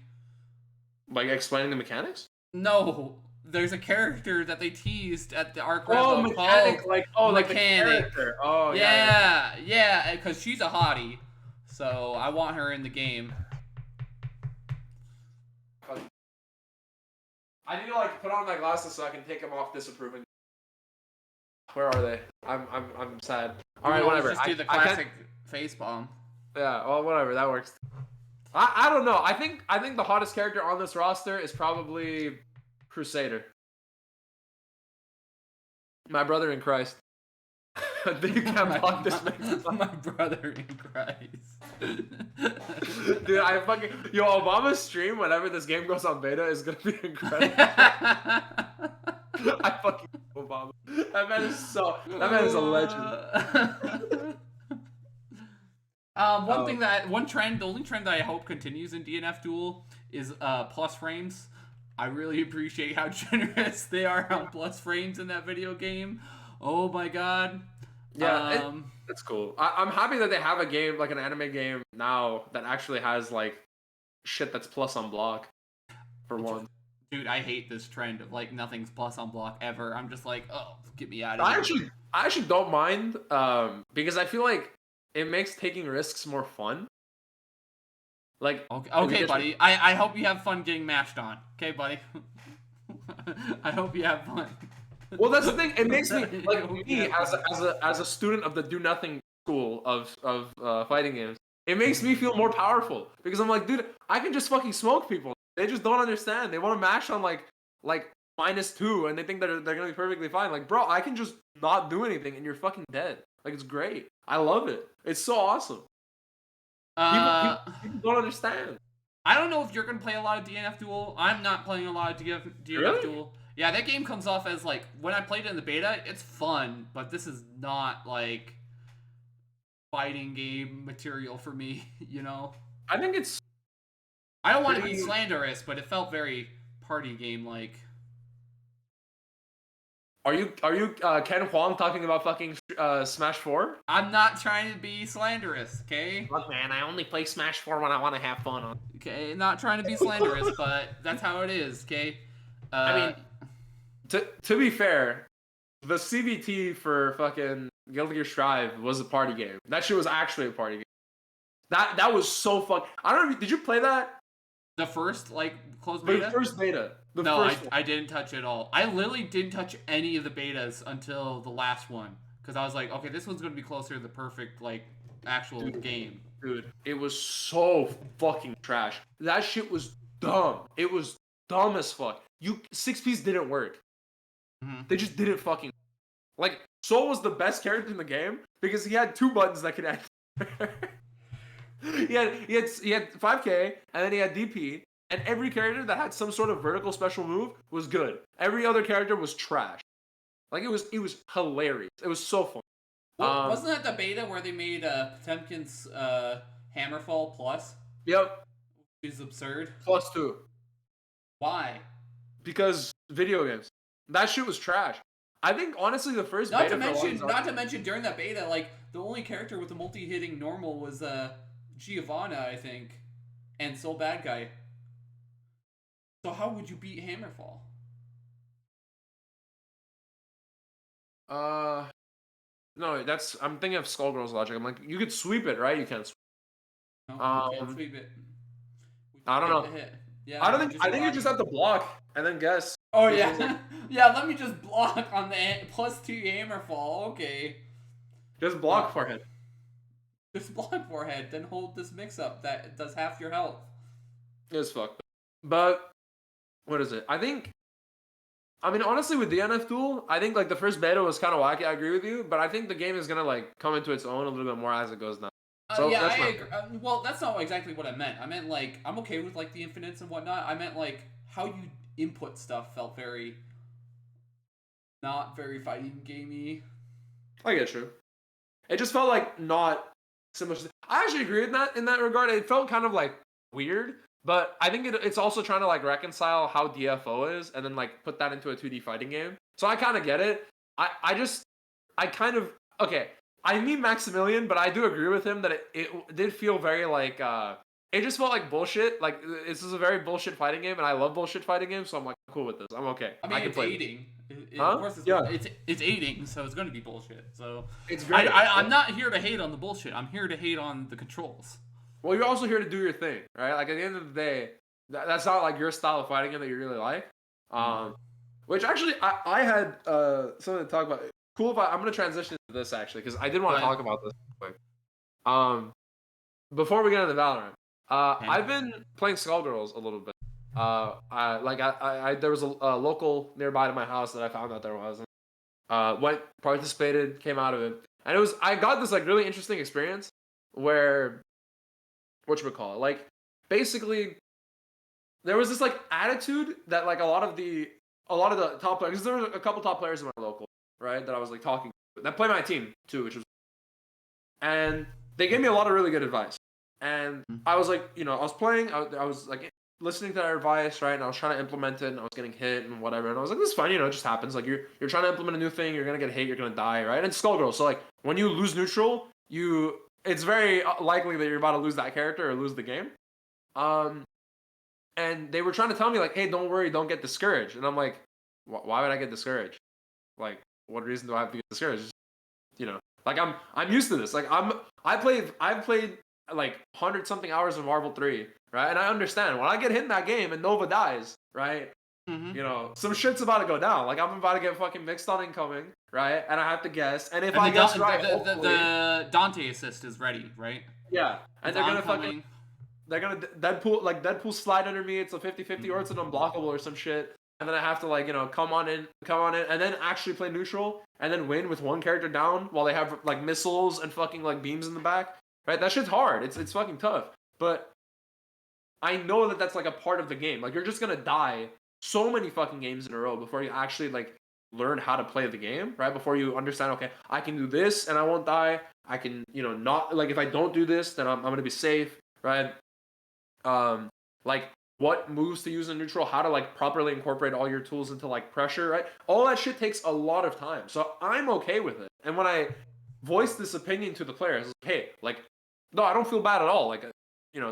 [SPEAKER 1] Like explaining the mechanics?
[SPEAKER 2] No. There's a character that they teased at the Arc
[SPEAKER 1] Revo mechanic,
[SPEAKER 2] called
[SPEAKER 1] like
[SPEAKER 2] Mechanic.
[SPEAKER 1] The oh,
[SPEAKER 2] yeah, because she's a hottie. So I want her in the game.
[SPEAKER 1] I need to like put on my glasses so I can take them off disapproving. Where are they? I'm sad. All right, whatever.
[SPEAKER 2] Just do the classic face bomb.
[SPEAKER 1] Yeah, well, whatever. That works. I don't know. I think the hottest character on this roster is probably Crusader. My brother in Christ. You can't block this man.
[SPEAKER 2] My brother in Christ.
[SPEAKER 1] Dude, Obama's stream whenever this game goes on beta is gonna be incredible. I fucking love Obama. That man is a legend.
[SPEAKER 2] The only trend that I hope continues in DNF Duel is plus frames. I really appreciate how generous they are on plus frames in that video game. Oh my god.
[SPEAKER 1] Yeah, it's cool. I'm happy that they have a game like an anime game now that actually has like shit that's plus on block for one.
[SPEAKER 2] Dude, I hate this trend of like nothing's plus on block ever. I'm just like, oh, get me out of
[SPEAKER 1] I
[SPEAKER 2] here.
[SPEAKER 1] actually I actually don't mind because I feel like it makes taking risks more fun. Like
[SPEAKER 2] Okay, buddy. I hope you have fun getting mashed on. Okay, buddy. I hope you have fun.
[SPEAKER 1] Well, that's the thing. It makes me like me as a student of the do nothing school of fighting games. It makes me feel more powerful because I'm like, dude, I can just fucking smoke people. They just don't understand. They want to mash on like -2, and they think that they're gonna be perfectly fine. Like, bro, I can just not do anything, and you're fucking dead. Like, it's great. I love it. It's so awesome. People don't understand.
[SPEAKER 2] I don't know if you're gonna play a lot of DNF Duel. I'm not playing a lot of DNF
[SPEAKER 1] Really?
[SPEAKER 2] Duel. Yeah, that game comes off as like when I played it in the beta, it's fun, but this is not like fighting game material for me. You know,
[SPEAKER 1] I think it's.
[SPEAKER 2] I don't want to be slanderous, but it felt very party game like.
[SPEAKER 1] Are you Ken Huang talking about fucking Smash 4?
[SPEAKER 2] I'm not trying to be slanderous, okay?
[SPEAKER 1] Look, man, I only play Smash 4 when I want to have fun on.
[SPEAKER 2] Okay, not trying to be slanderous, but that's how it is, okay?
[SPEAKER 1] I mean, to be fair, the CBT for fucking Guilty Gear Strive was a party game. That shit was actually a party game. That was so fun. I don't know. Did you play that?
[SPEAKER 2] The first like closed beta.
[SPEAKER 1] The first beta.
[SPEAKER 2] No, I didn't touch it at all. I literally didn't touch any of the betas until the last one because I was like, okay, this one's gonna be closer to the perfect like actual game.
[SPEAKER 1] Dude, it was so fucking trash. That shit was dumb. It was dumb as fuck. 6Ps didn't work.
[SPEAKER 2] Mm-hmm.
[SPEAKER 1] They just didn't fucking like. Soul was the best character in the game because he had 2 buttons that could act. he had 5K and then he had DP, and every character that had some sort of vertical special move was good. Every other character was trash. Like it was hilarious. It was so fun.
[SPEAKER 2] Well, wasn't that the beta where they made Potemkin's Hammerfall Plus?
[SPEAKER 1] Yep.
[SPEAKER 2] Which is absurd.
[SPEAKER 1] +2.
[SPEAKER 2] Why?
[SPEAKER 1] Because video games. That shit was trash. I think honestly the first
[SPEAKER 2] not
[SPEAKER 1] beta
[SPEAKER 2] to mention during that beta, like the only character with the multi-hitting normal was Giovanna, I think, and Soul Bad Guy. So how would you beat Hammerfall?
[SPEAKER 1] No, I'm thinking of Skullgirl's logic. I'm like, you could sweep it, right? You can't sweep.
[SPEAKER 2] No, you can't sweep it.
[SPEAKER 1] I don't know. Yeah, I think you just have to block and then guess.
[SPEAKER 2] Oh yeah, yeah. Let me just block on the +2 Hammerfall. Okay.
[SPEAKER 1] Just block forehead.
[SPEAKER 2] Just block forehead, then hold this mix-up that does half your health.
[SPEAKER 1] It's fucked. But what is it? I mean, honestly, with DNF Duel, I think like the first beta was kind of wacky. I agree with you, but I think the game is gonna like come into its own a little bit more as it goes now. So
[SPEAKER 2] yeah, I agree. Well, that's not exactly what I meant. I meant like I'm okay with like the infinites and whatnot. I meant like how you input stuff felt very not very fighting gamey.
[SPEAKER 1] I get you. It just felt like not so much. I actually agree with that in that regard. It felt kind of like weird, but I think it's also trying to like reconcile how DFO is and then like put that into a 2D fighting game. So I kind of get it. Okay. I mean Maximilian, but I do agree with him that it did feel very like it just felt like bullshit. Like this is a very bullshit fighting game, and I love bullshit fighting games, so I'm like cool with this. I'm okay.
[SPEAKER 2] I mean,
[SPEAKER 1] I can
[SPEAKER 2] it's
[SPEAKER 1] play
[SPEAKER 2] aiding.
[SPEAKER 1] Huh?
[SPEAKER 2] Of course, it's aiding, so it's going to be bullshit. So
[SPEAKER 1] it's great.
[SPEAKER 2] I'm not here to hate on the bullshit. I'm here to hate on the controls.
[SPEAKER 1] Well, you're also here to do your thing, right? Like at the end of the day, that's not like your style of fighting game that you really like. Which actually, I had something to talk about. Cool if I'm gonna transition to this actually because I did want to talk about this real quick. Before we get into Valorant, I've been playing Skullgirls a little bit. There was a local nearby to my house that I found out there was. Went, participated, came out of it, and I got this like really interesting experience where, whatchamacallit, like basically, there was this like attitude that like a lot of the top players, because there were a couple top players in my local, right, that I was like talking to, that play my team too, which was, and they gave me a lot of really good advice, and I was like, I was playing, I was like listening to that advice, right? And I was trying to implement it, and I was getting hit and whatever. And I was like, this is fine, it just happens. Like you're trying to implement a new thing, you're gonna get hit, you're gonna die, right? And Skullgirl. So like when you lose neutral, it's very likely that you're about to lose that character or lose the game. And they were trying to tell me like, hey, don't worry, don't get discouraged. And I'm like, why would I get discouraged? Like, what reason do I have to get discouraged? Like I'm used to this. Like I've played like 100 something hours of Marvel 3, right? And I understand when I get hit in that game and Nova dies, right?
[SPEAKER 2] Mm-hmm.
[SPEAKER 1] Some shit's about to go down. Like I'm about to get fucking mixed on incoming, right? And I have to guess. And if I guess right,
[SPEAKER 2] the Dante assist is ready, right?
[SPEAKER 1] Yeah, and they're gonna Deadpool slide under me. It's a 50-50 or it's an unblockable or some shit. And then I have to like come on in, and then actually play neutral, and then win with one character down while they have like missiles and fucking like beams in the back. Right? That shit's hard. It's fucking tough. But I know that that's like a part of the game. Like you're just gonna die so many fucking games in a row before you actually like learn how to play the game, right? Before you understand, okay, I can do this and I won't die. I can, not like if I don't do this, then I'm gonna be safe, right? Like what moves to use in neutral, how to like properly incorporate all your tools into like pressure, right? All that shit takes a lot of time. So I'm okay with it. And when I voice this opinion to the players, like, hey, like, no, I don't feel bad at all. Like, this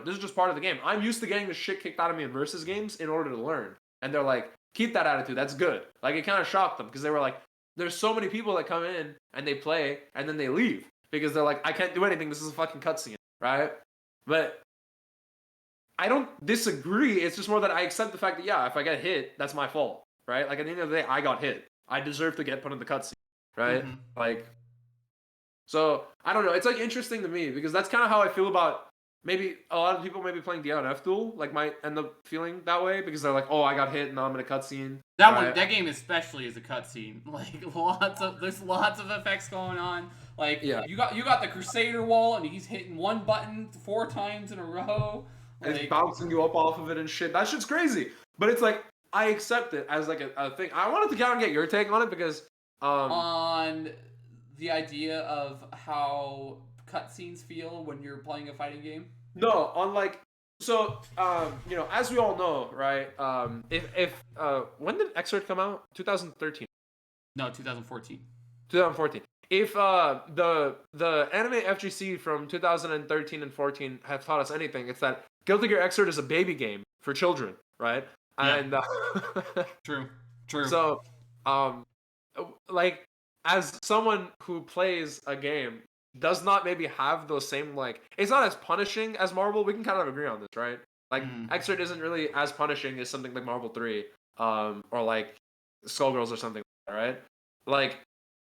[SPEAKER 1] is just part of the game. I'm used to getting the shit kicked out of me in versus games in order to learn. And they're like, keep that attitude. That's good. Like, it kind of shocked them because they were like, there's so many people that come in and they play and then they leave because they're like, I can't do anything. This is a fucking cutscene, right? But I don't disagree. It's just more that I accept the fact that, yeah, if I get hit, that's my fault, right? Like, at the end of the day, I got hit. I deserve to get put in the cutscene, right?
[SPEAKER 2] Mm-hmm.
[SPEAKER 1] Like, so, I don't know. It's, like, interesting to me because that's kind of how I feel about maybe a lot of people maybe playing DNF Duel, like, might end up feeling that way because they're like, oh, I got hit and now I'm in a cutscene.
[SPEAKER 2] That game especially is a cutscene. Like, there's lots of effects going on. Like, yeah. you got the Crusader wall and he's hitting one button 4 times in a row.
[SPEAKER 1] And it's bouncing you up off of it and shit. That shit's crazy. But it's like, I accept it as like a thing. I wanted to kind of get your take on it because...
[SPEAKER 2] on the idea of how cutscenes feel when you're playing a fighting game?
[SPEAKER 1] No, on like... So, as we all know, right? When did Xrd come out? 2013.
[SPEAKER 2] No, 2014.
[SPEAKER 1] 2014. If the anime FGC from 2013 and 14 have taught us anything, it's that Guilty Gear Xrd is a baby game for children, right?
[SPEAKER 2] Yeah.
[SPEAKER 1] And
[SPEAKER 2] True.
[SPEAKER 1] So, like, as someone who plays a game does not maybe have those same like, it's not as punishing as Marvel. We can kind of agree on this, right? Like, Xrd isn't really as punishing as something like Marvel 3, or like Skullgirls or something like that, right? Like,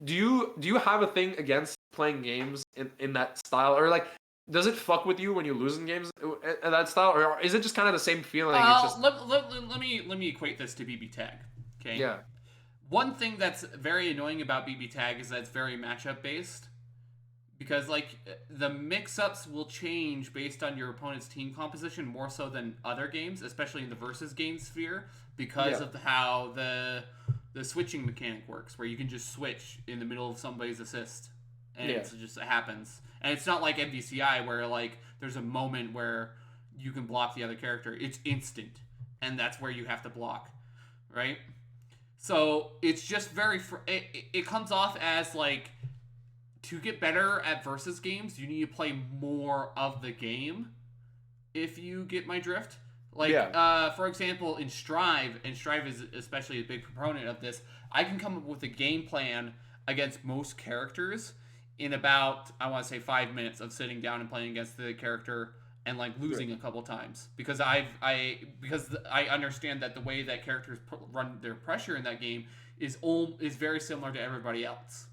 [SPEAKER 1] do you have a thing against playing games in that style, or like does it fuck with you when you lose in games in that style, or is it just kind of the same feeling?
[SPEAKER 2] Let me equate this to BB Tag. Okay.
[SPEAKER 1] Yeah.
[SPEAKER 2] One thing that's very annoying about BB Tag is that it's very matchup based, because like the mix-ups will change based on your opponent's team composition more so than other games, especially in the versus game sphere, because of how the switching mechanic works, where you can just switch in the middle of somebody's assist, and it just happens. And it's not like MVCI where like there's a moment where you can block the other character. It's instant, and that's where you have to block, right? So it's just very it comes off as like, to get better at versus games, you need to play more of the game, if you get my drift. Like, for example, in Strive, and Strive is especially a big proponent of this, I can come up with a game plan against most characters in about, I want to say 5 minutes of sitting down and playing against the character and like losing a couple times, because I understand that the way that characters run their pressure in that game is very similar to everybody else.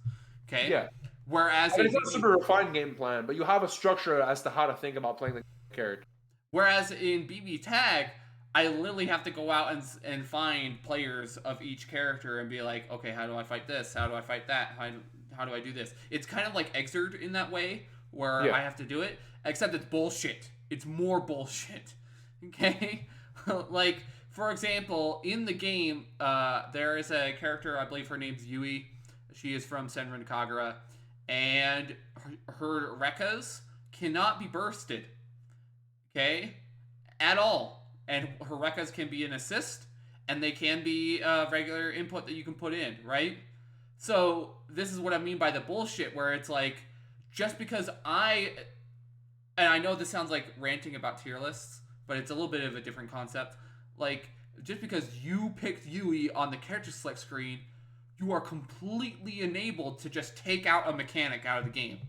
[SPEAKER 2] Okay.
[SPEAKER 1] Yeah.
[SPEAKER 2] Whereas
[SPEAKER 1] it's not a super refined game plan, but you have a structure as to how to think about playing the character.
[SPEAKER 2] Whereas in BB Tag, I literally have to go out and find players of each character and be like, okay, how do I fight this? How do I fight that? How do I do this? It's kind of like Xrd in that way, where I have to do it, except it's bullshit. It's more bullshit. Okay? Like, for example, in the game, there is a character, I believe her name's Yui. She is from Senran Kagura. And her Rekkas cannot be bursted. Okay? At all. and Horekas can be an assist, and they can be regular input that you can put in, right? So this is what I mean by the bullshit, where it's like, just because and I know this sounds like ranting about tier lists, but it's a little bit of a different concept. Like, just because you picked Yui on the character select screen, you are completely enabled to just take out a mechanic out of the game.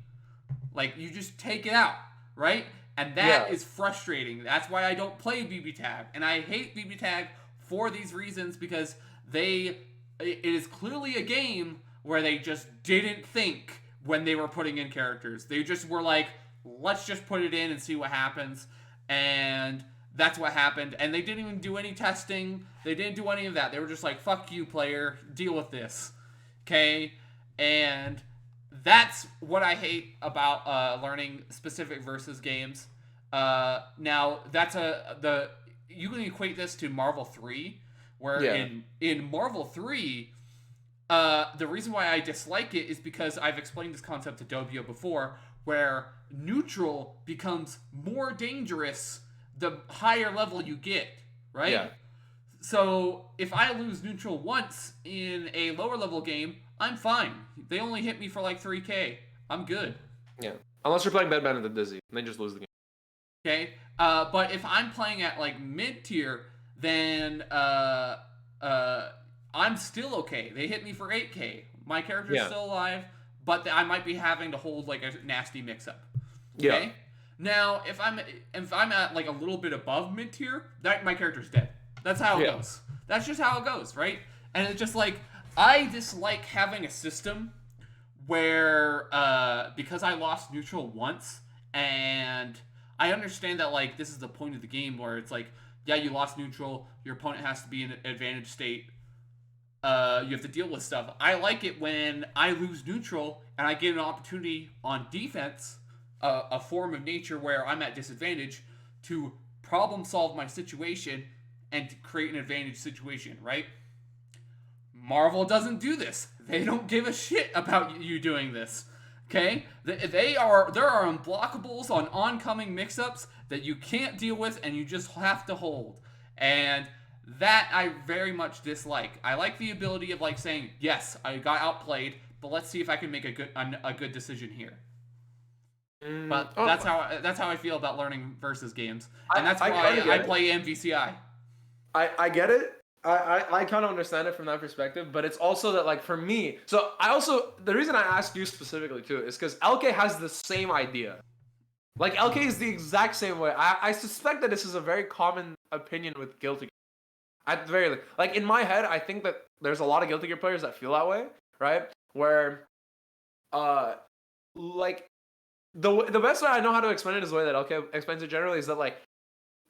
[SPEAKER 2] Like, you just take it out, right? And that is frustrating. That's why I don't play BB Tag. And I hate BB Tag for these reasons, because it is clearly a game where they just didn't think when they were putting in characters. They just were like, let's just put it in and see what happens. And that's what happened. And they didn't even do any testing. They didn't do any of that. They were just like, fuck you, player. Deal with this. Okay? And that's what I hate about learning specific versus games. Now, you can equate this to Marvel 3, where in Marvel 3, the reason why I dislike it is because I've explained this concept to Dobio before, where neutral becomes more dangerous the higher level you get, right?
[SPEAKER 1] Yeah.
[SPEAKER 2] So if I lose neutral once in a lower level game, I'm fine. They only hit me for like 3k. I'm good.
[SPEAKER 1] Yeah. Unless you're playing Batman and the Dizzy, and then just lose the game.
[SPEAKER 2] Okay. But if I'm playing at like mid tier, then I'm still okay. They hit me for 8k. My character's still alive, but I might be having to hold like a nasty mix up. Okay?
[SPEAKER 1] Yeah.
[SPEAKER 2] Now, if I'm at like a little bit above mid tier, my character's dead. That's how it goes. That's just how it goes, right? And it's just like, I dislike having a system where because I lost neutral once, and I understand that like this is the point of the game where it's like, yeah, you lost neutral, your opponent has to be in an advantage state. You have to deal with stuff. I like it when I lose neutral and I get an opportunity on defense, a form of nature where I'm at disadvantage, to problem solve my situation and to create an advantage situation, right? Marvel doesn't do this. They don't give a shit about you doing this. Okay? There are unblockables on oncoming mix-ups that you can't deal with and you just have to hold. And that I very much dislike. I like the ability of like saying, yes, I got outplayed, but let's see if I can make a good decision here. But that's how I feel about learning versus games, and that's why I play MVCI.
[SPEAKER 1] I get it. I kind of understand it from that perspective, but it's also that like for me, so the reason I asked you specifically too is because LK has the same idea. Like LK is the exact same way. I suspect that this is a very common opinion with Guilty Gear. At the very least, like in my head, I think that there's a lot of Guilty Gear players that feel that way, right? Where, like. The best way I know how to explain it is the way that LK explains it generally is that like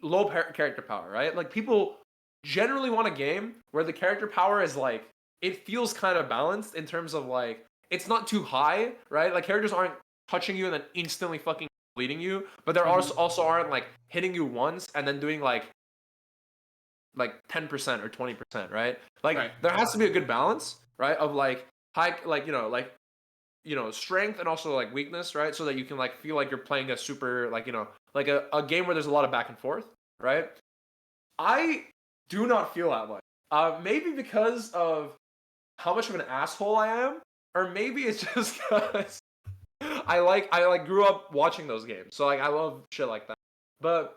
[SPEAKER 1] low character power, right? Like people generally want a game where the character power is like, it feels kind of balanced in terms of like, it's not too high, right? Like characters aren't touching you and then instantly fucking bleeding you, but they're also aren't like hitting you once and then doing like 10% or 20%, right? Like there has to be a good balance, right? Of like high, like, strength and also like weakness, right? So that you can like feel like you're playing a super like a game where there's a lot of back and forth, right? I do not feel that way. Maybe because of how much of an asshole I am, or maybe it's just because I grew up watching those games, so like I love shit like that. But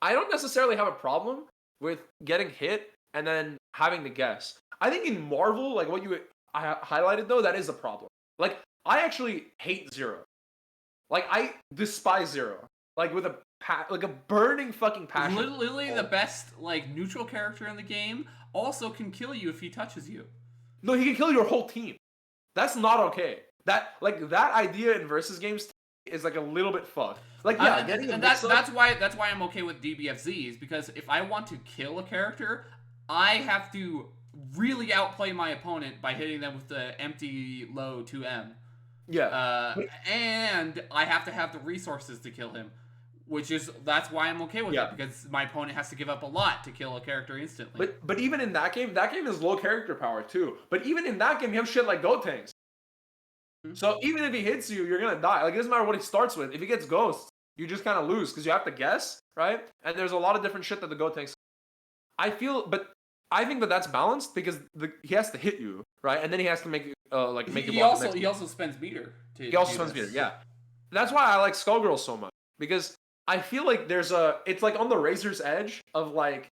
[SPEAKER 1] I don't necessarily have a problem with getting hit and then having to guess. I think in Marvel, like what you highlighted though, that is a problem. Like, I actually hate Zero. Like, I despise Zero. Like, with a burning fucking passion.
[SPEAKER 2] Literally the best, like, neutral character in the game also can kill you if he touches you.
[SPEAKER 1] No, he can kill your whole team. That's not okay. That idea in versus games is, like, a little bit fucked. Like, yeah,
[SPEAKER 2] that's why I'm okay with DBFZs, because if I want to kill a character, I have to really outplay my opponent by hitting them with the empty low 2M.
[SPEAKER 1] Yeah.
[SPEAKER 2] And I have to have the resources to kill him, that's why I'm okay with it, because my opponent has to give up a lot to kill a character instantly.
[SPEAKER 1] But even in that game is low character power too. But even in that game, you have shit like Gotenks. So even if he hits you, you're gonna die. Like it doesn't matter what he starts with. If he gets Ghosts, you just kind of lose because you have to guess, right? And there's a lot of different shit that the Gotenks. But I think that that's balanced because he has to hit you, right? And then he has to make you
[SPEAKER 2] He also spends meter.
[SPEAKER 1] He also spends meter, yeah. That's why I like Skullgirls so much because I feel like it's like on the razor's edge of like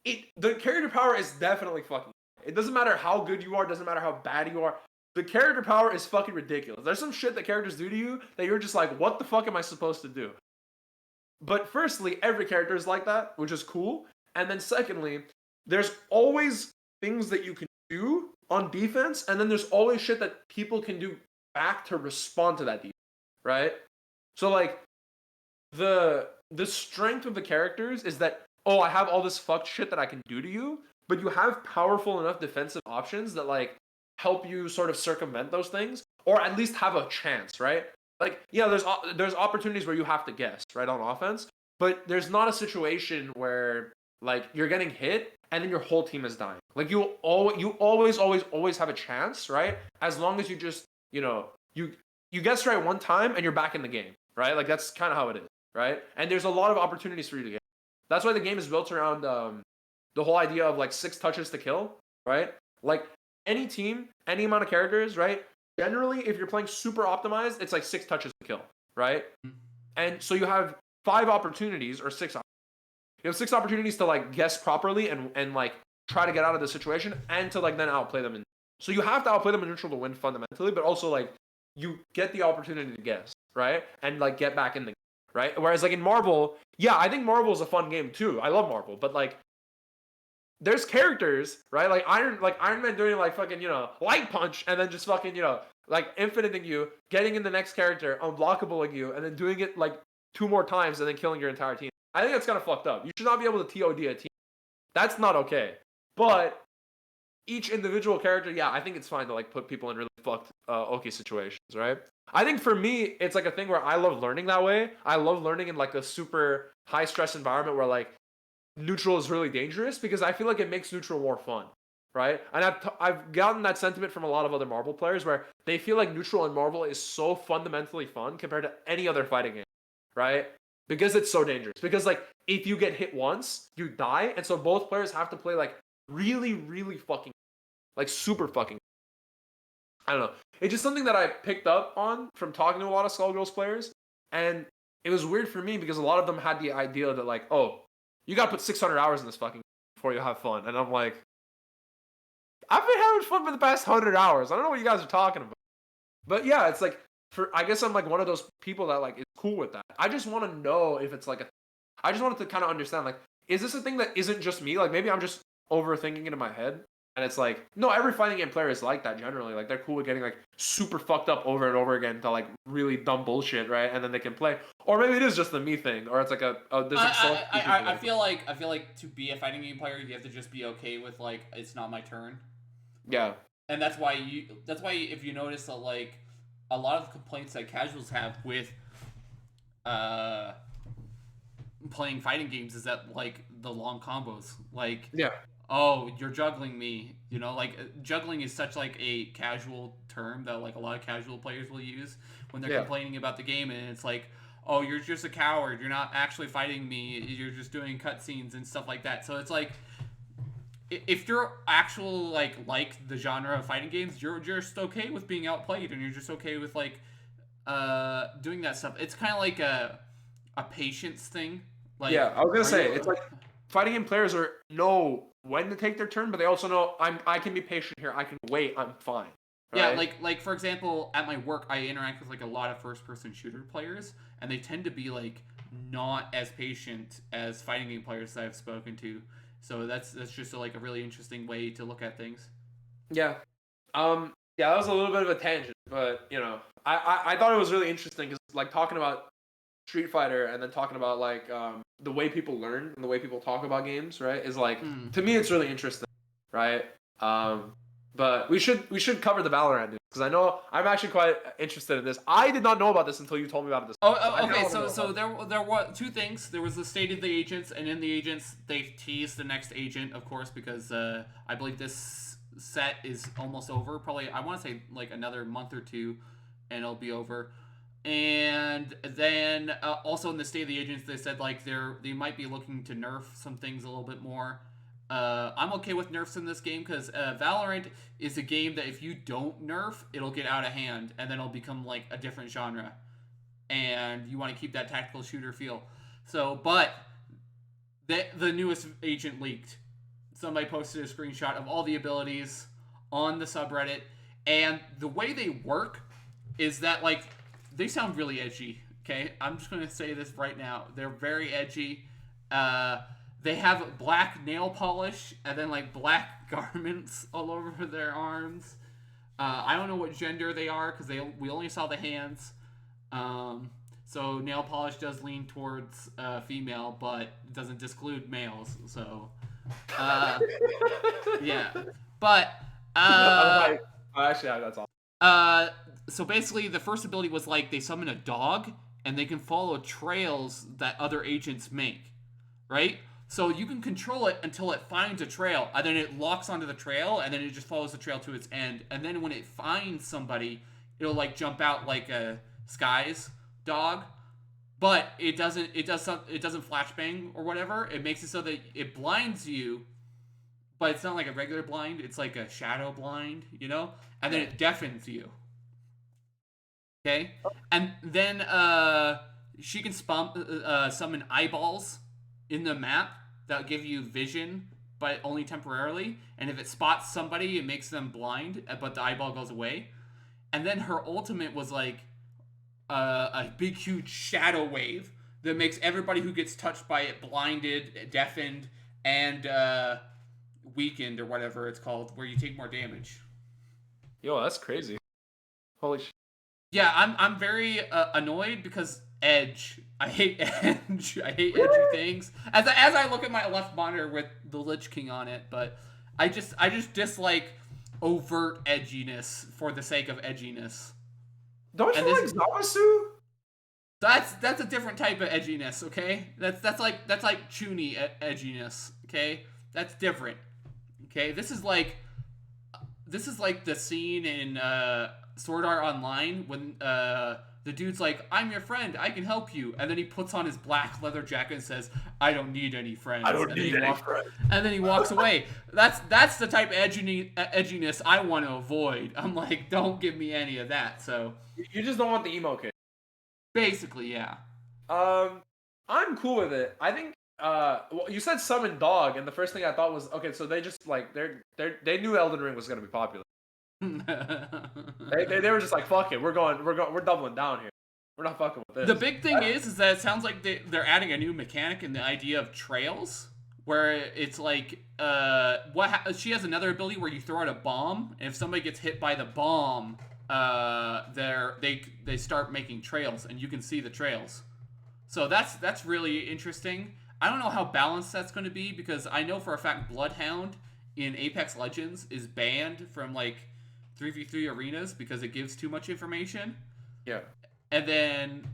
[SPEAKER 1] the character power is definitely fucking. It doesn't matter how good you are, doesn't matter how bad you are. The character power is fucking ridiculous. There's some shit that characters do to you that you're just like, what the fuck am I supposed to do? But firstly, every character is like that, which is cool. And then secondly, there's always things that you can do on defense, and then there's always shit that people can do back to respond to that defense, right? So like the strength of the characters is that, oh, I have all this fucked shit that I can do to you, but you have powerful enough defensive options that like help you sort of circumvent those things, or at least have a chance, right? Like, yeah, there's opportunities where you have to guess, right, on offense, but there's not a situation where like you're getting hit and then your whole team is dying. Like you always have a chance, right? As long as you just, you guess right one time and you're back in the game, right? Like that's kind of how it is, right? And there's a lot of opportunities for you to get. That's why the game is built around the whole idea of like 6 touches to kill, right? Like any team, any amount of characters, right? Generally, if you're playing super optimized, it's like 6 touches to kill, right? And so you have 5 opportunities or 6. You have 6 opportunities to like guess properly and like try to get out of the situation and to like then outplay them. So you have to outplay them in neutral to win fundamentally, but also like you get the opportunity to guess, right? And like get back in the game, right? Whereas like in Marvel, yeah, I think Marvel is a fun game too. I love Marvel, but like there's characters, right? Like Iron Man doing like fucking, light punch and then just fucking, like infiniting you, getting in the next character, unblockabling you, and then doing it like 2 more times and then killing your entire team. I think that's kind of fucked up. You should not be able to TOD a team. That's not okay. But each individual character, yeah, I think it's fine to like put people in really fucked okay situations, right? I think for me, it's like a thing where I love learning that way. I love learning in like a super high stress environment where like neutral is really dangerous because I feel like it makes neutral more fun, right? And I've gotten that sentiment from a lot of other Marvel players where they feel like neutral in Marvel is so fundamentally fun compared to any other fighting game, right? Because it's so dangerous. Because like if you get hit once, you die, and so both players have to play like really, really fucking, like super fucking. I don't know. It's just something that I picked up on from talking to a lot of Skullgirls players, and it was weird for me because a lot of them had the idea that like, oh, you gotta put 600 hours in this fucking before you have fun, and I'm like, I've been having fun for the past 100 hours. I don't know what you guys are talking about, but yeah, it's like I guess I'm like one of those people that like is cool with that. I just want to know if it's like I just wanted to kind of understand like, is this a thing that isn't just me? Like maybe I'm just overthinking it in my head. And it's like, no, every fighting game player is like that generally. Like, they're cool with getting, like, super fucked up over and over again to, like, really dumb bullshit, right? And then they can play. Or maybe it is just the me thing. Or it's like
[SPEAKER 2] I feel like to be a fighting game player, you have to just be okay with, like, it's not my turn.
[SPEAKER 1] Yeah.
[SPEAKER 2] And that's why if you notice that, like, a lot of complaints that casuals have with playing fighting games is that, like, the long combos. Like...
[SPEAKER 1] Yeah.
[SPEAKER 2] Oh, you're juggling me. Like, juggling is such, like, a casual term that, like, a lot of casual players will use when they're complaining about the game, and it's like, oh, you're just a coward. You're not actually fighting me. You're just doing cutscenes and stuff like that. So it's like, if you're actual, like the genre of fighting games, you're just okay with being outplayed, and you're just okay with, like, doing that stuff. It's kind of like a patience thing. Like,
[SPEAKER 1] yeah, I was going to say, it's like, fighting game players know when to take their turn, but they also know I can be patient here. I can wait. I'm fine.
[SPEAKER 2] Right? Yeah, like for example, at my work, I interact with like a lot of first-person shooter players, and they tend to be like not as patient as fighting game players that I've spoken to. So that's just like a really interesting way to look at things.
[SPEAKER 1] Yeah, yeah, that was a little bit of a tangent, but I thought it was really interesting because like talking about Street Fighter and then talking about like the way people learn and the way people talk about games, right, is like to me it's really interesting, right? But we should cover the Valorant because I know I'm actually quite interested in this. I did not know about this until you told me about this.
[SPEAKER 2] Okay. So there were 2 things. There was the state of the agents, and in the agents they teased the next agent, of course, because I believe this set is almost over. Probably I want to say like another month or 2, and it'll be over. And then also in the State of the Agents, they said like they might be looking to nerf some things a little bit more. I'm okay with nerfs in this game because Valorant is a game that if you don't nerf, it'll get out of hand and then it'll become like a different genre. And you want to keep that tactical shooter feel. So, but the newest agent leaked. Somebody posted a screenshot of all the abilities on the subreddit, and the way they work is that like they sound really edgy. Okay, I'm just gonna say this right now. They're very edgy. They have black nail polish and then like black garments all over their arms. I don't know what gender they are because we only saw the hands. So nail polish does lean towards female, but it doesn't disclude males. So, yeah. But
[SPEAKER 1] actually, that's all.
[SPEAKER 2] So basically, the first ability was like they summon a dog and they can follow trails that other agents make, right? So you can control it until it finds a trail, and then it locks onto the trail, and then it just follows the trail to its end. And then when it finds somebody, it'll like jump out like a Skies dog, but it doesn't flashbang or whatever. It makes it so that it blinds you, but it's not like a regular blind. It's like a shadow blind, you know? And then it deafens you. Okay? And then she can summon eyeballs in the map that give you vision, but only temporarily. And if it spots somebody, it makes them blind, but the eyeball goes away. And then her ultimate was like a big, huge shadow wave that makes everybody who gets touched by it blinded, deafened, and weakened, or whatever it's called, where you take more damage.
[SPEAKER 1] Yo, that's crazy. Holy shit.
[SPEAKER 2] Yeah, I'm very annoyed because Edge. I hate Edge. I hate edgy things. As I look at my left monitor with the Lich King on it, but I just dislike overt edginess for the sake of edginess.
[SPEAKER 1] Don't you like Zamasu?
[SPEAKER 2] That's a different type of edginess, okay? That's like Chuny edginess, okay? That's different. Okay? This is like the scene in Sword Art Online when the dude's like, "I'm your friend, I can help you," and then he puts on his black leather jacket and says, "I don't need any friends."
[SPEAKER 1] I don't need any friends.
[SPEAKER 2] And then he walks away. That's the type of edginess I want to avoid. I'm like, don't give me any of that. So
[SPEAKER 1] you just don't want the emo kid.
[SPEAKER 2] Basically, yeah.
[SPEAKER 1] I'm cool with it. I think well, you said summon dog, and the first thing I thought was, okay, so they just like they knew Elden Ring was gonna be popular. they were just like, fuck it, we're doubling down here. We're not fucking with this.
[SPEAKER 2] The big thing is that it sounds like they're adding a new mechanic in the idea of trails, where it's like she has another ability where you throw out a bomb, and if somebody gets hit by the bomb, they start making trails, and you can see the trails. So that's really interesting. I don't know how balanced that's going to be, because I know for a fact Bloodhound in Apex Legends is banned from like 3v3 arenas because it gives too much information.
[SPEAKER 1] Yeah.
[SPEAKER 2] And then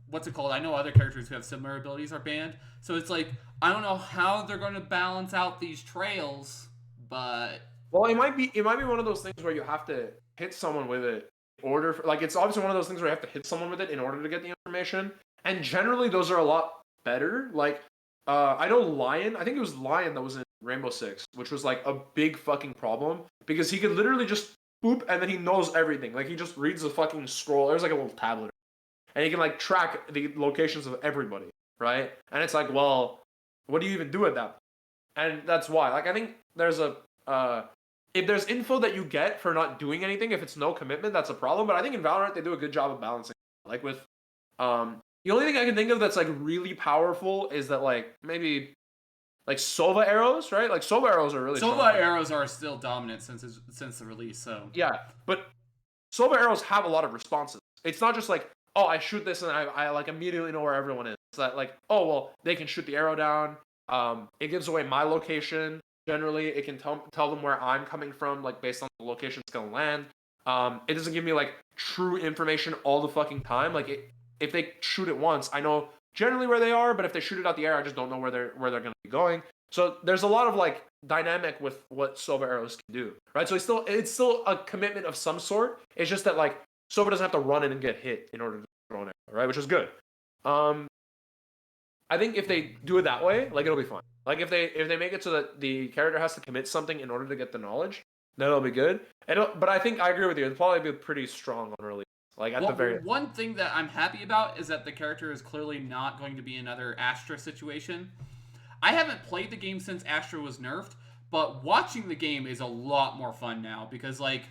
[SPEAKER 2] what's it called? I know other characters who have similar abilities are banned. So it's like, I don't know how they're going to balance out these trails, but
[SPEAKER 1] well, it might be one of those things where you have to hit someone with it it's obviously one of those things where you have to hit someone with it in order to get the information. And generally those are a lot better. Like I know Lion, I think it was Lion that was in Rainbow Six, which was like a big fucking problem because he could literally just boop and then he knows everything. Like he just reads the fucking scroll. There's like a little tablet, and he can like track the locations of everybody, right? And it's like, well, what do you even do with that? And that's why, like, I think there's if there's info that you get for not doing anything, if it's no commitment, that's a problem. But I think in Valorant they do a good job of balancing. Like with the only thing I can think of that's like really powerful is that like maybe like Sova arrows, right? Like Sova arrows are really
[SPEAKER 2] Sova arrows are still dominant since the release. So
[SPEAKER 1] yeah, but Sova arrows have a lot of responses. It's not just like, oh, I shoot this and I like immediately know where everyone is. It's that like, oh well, they can shoot the arrow down. It gives away my location. Generally, it can tell them where I'm coming from, like based on the location it's gonna land. It doesn't give me like true information all the fucking time. Like if they shoot it once, I know generally where they are, but if they shoot it out the air, I just don't know where they're gonna be going. So there's a lot of like dynamic with what Sova arrows can do, right? So it's still a commitment of some sort. It's just that like Sova doesn't have to run in and get hit in order to throw an arrow, right? Which is good. I think if they do it that way, like it'll be fine. Like if they make it so that the character has to commit something in order to get the knowledge, then it'll be good. But I think I agree with you. It'll probably be pretty strong on release. Like at the very
[SPEAKER 2] one thing that I'm happy about is that the character is clearly not going to be another Astra situation. I haven't played the game since Astra was nerfed, but watching the game is a lot more fun now because like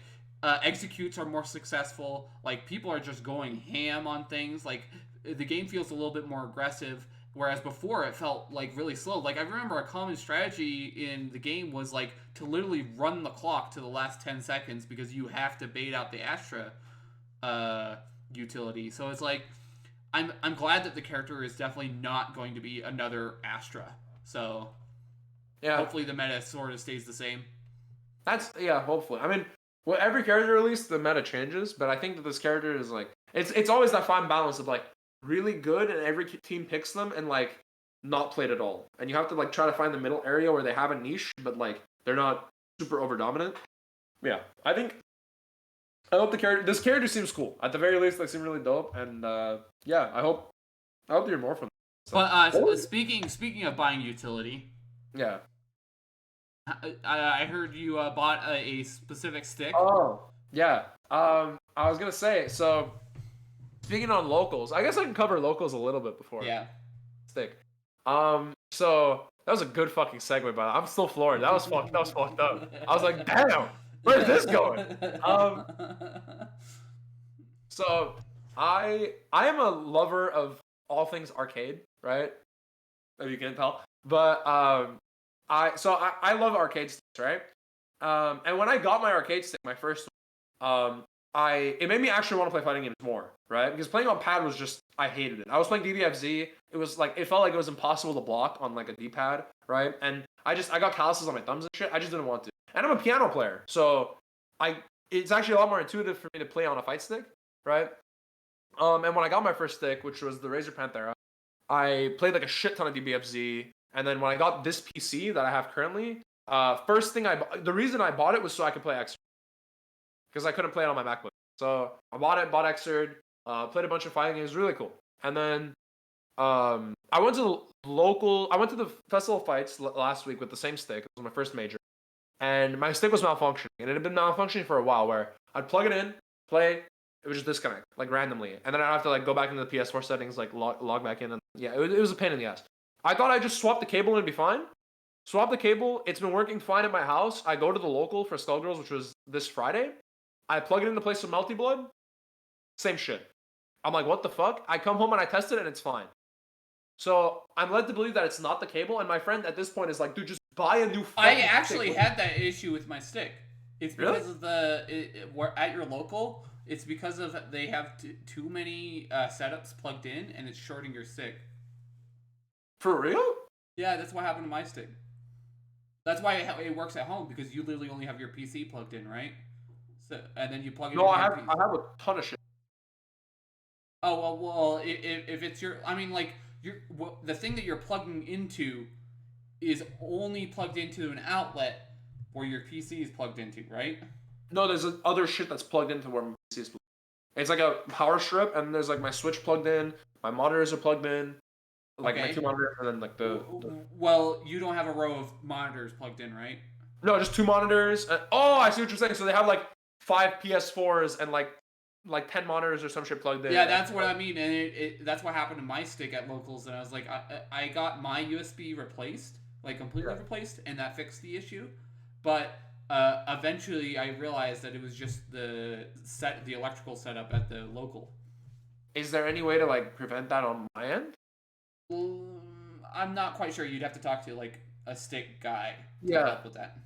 [SPEAKER 2] executes are more successful. Like people are just going ham on things. Like the game feels a little bit more aggressive. Whereas before it felt like really slow. Like I remember a common strategy in the game was like to literally run the clock to the last 10 seconds because you have to bait out the Astra utility. So it's like I'm glad that the character is definitely not going to be another Astra. So
[SPEAKER 1] yeah,
[SPEAKER 2] hopefully the meta sort of stays the same.
[SPEAKER 1] Hopefully. I mean, well, every character release the meta changes, but I think that this character is like it's always that fine balance of like really good and every team picks them and like not played at all. And you have to like try to find the middle area where they have a niche, but like they're not super over dominant. Yeah, I hope this character seems cool. At the very least, they seem really dope. And yeah, I hope to hear more from them.
[SPEAKER 2] So. But speaking of buying utility,
[SPEAKER 1] yeah,
[SPEAKER 2] I heard you bought a specific stick.
[SPEAKER 1] Oh yeah. I was gonna say so. Speaking on locals, I guess I can cover locals a little bit before.
[SPEAKER 2] Yeah.
[SPEAKER 1] Stick. So that was a good fucking segue, but I'm still floored. That was fucked up. I was like, damn, where's this going? So I am a lover of all things arcade, right? If you can tell. But I love arcade sticks, right? And when I got my arcade stick, my first one, it made me actually want to play fighting games more, right? Because playing on pad was just, I hated it. I was playing DBFZ. It was like, it felt like it was impossible to block on like a D-pad, right? And I got calluses on my thumbs and shit. I just didn't want to. And I'm a piano player, so it's actually a lot more intuitive for me to play on a fight stick, right? And when I got my first stick, which was the Razer Panthera, I played like a shit ton of DBFZ. And then when I got this PC that I have currently, the reason I bought it was so I could play Xrd. Because I couldn't play it on my MacBook. So I bought Xrd, played a bunch of fighting games, really cool. And then I went to the Festival of Fights last week with the same stick. It was my first major. And my stick was malfunctioning. And it had been malfunctioning for a while where I'd plug it in, play, it would just disconnect, like randomly. And then I'd have to like go back into the PS4 settings, like log back in. And yeah, it was a pain in the ass. I thought I'd just swap the cable and it'd be fine. Swap the cable. It's been working fine at my house. I go to the local for Skullgirls, which was this Friday. I plug it in to play some Melty Blood. Same shit. I'm like, what the fuck? I come home and I test it and it's fine. So I'm led to believe that it's not the cable. And my friend at this point is like, dude, just buy a new.
[SPEAKER 2] I actually had that issue with my stick. It's because
[SPEAKER 1] really?
[SPEAKER 2] of at your local. It's because of they have too many setups plugged in and it's shorting your stick.
[SPEAKER 1] For real?
[SPEAKER 2] Yeah, that's what happened to my stick. That's why it works at home because you literally only have your PC plugged in, right? So and then you plug it.
[SPEAKER 1] No, I have a ton of shit.
[SPEAKER 2] Oh well, if it's your, I mean, like the thing that you're plugging into is only plugged into an outlet where your PC is plugged into, right?
[SPEAKER 1] No, there's other shit that's plugged into where my PC is plugged in. It's like a power strip, and there's like my Switch plugged in, my monitors are plugged in, like my two monitors, and then like the.
[SPEAKER 2] Well, you don't have a row of monitors plugged in, right?
[SPEAKER 1] No, just two monitors. Oh, I see what you're saying. So they have like 5 PS4s and like 10 monitors or some shit plugged in.
[SPEAKER 2] Yeah, that's what I mean, and that's what happened to my stick at locals. And I was like, I got my USB replaced, like completely replaced, and that fixed the issue. But eventually, I realized that it was just the electrical setup at the local.
[SPEAKER 1] Is there any way to like prevent that on my end?
[SPEAKER 2] I'm not quite sure. You'd have to talk to like a stick guy to help with that.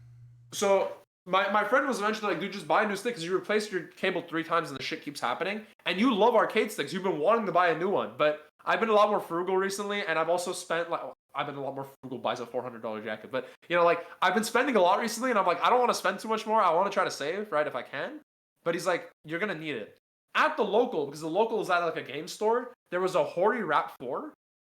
[SPEAKER 1] So my friend was eventually like, dude, just buy a new stick because you replaced your cable 3 times and the shit keeps happening. And you love arcade sticks. You've been wanting to buy a new one. But I've been a lot more frugal recently, and I've also spent I've been a lot more frugal, buys a $400 jacket. But you know, like I've been spending a lot recently, and I'm like, I don't want to spend too much more. I want to try to save, right, if I can. But he's like, you're gonna need it. At the local, because the local is at like a game store, there was a Hori Rap 4.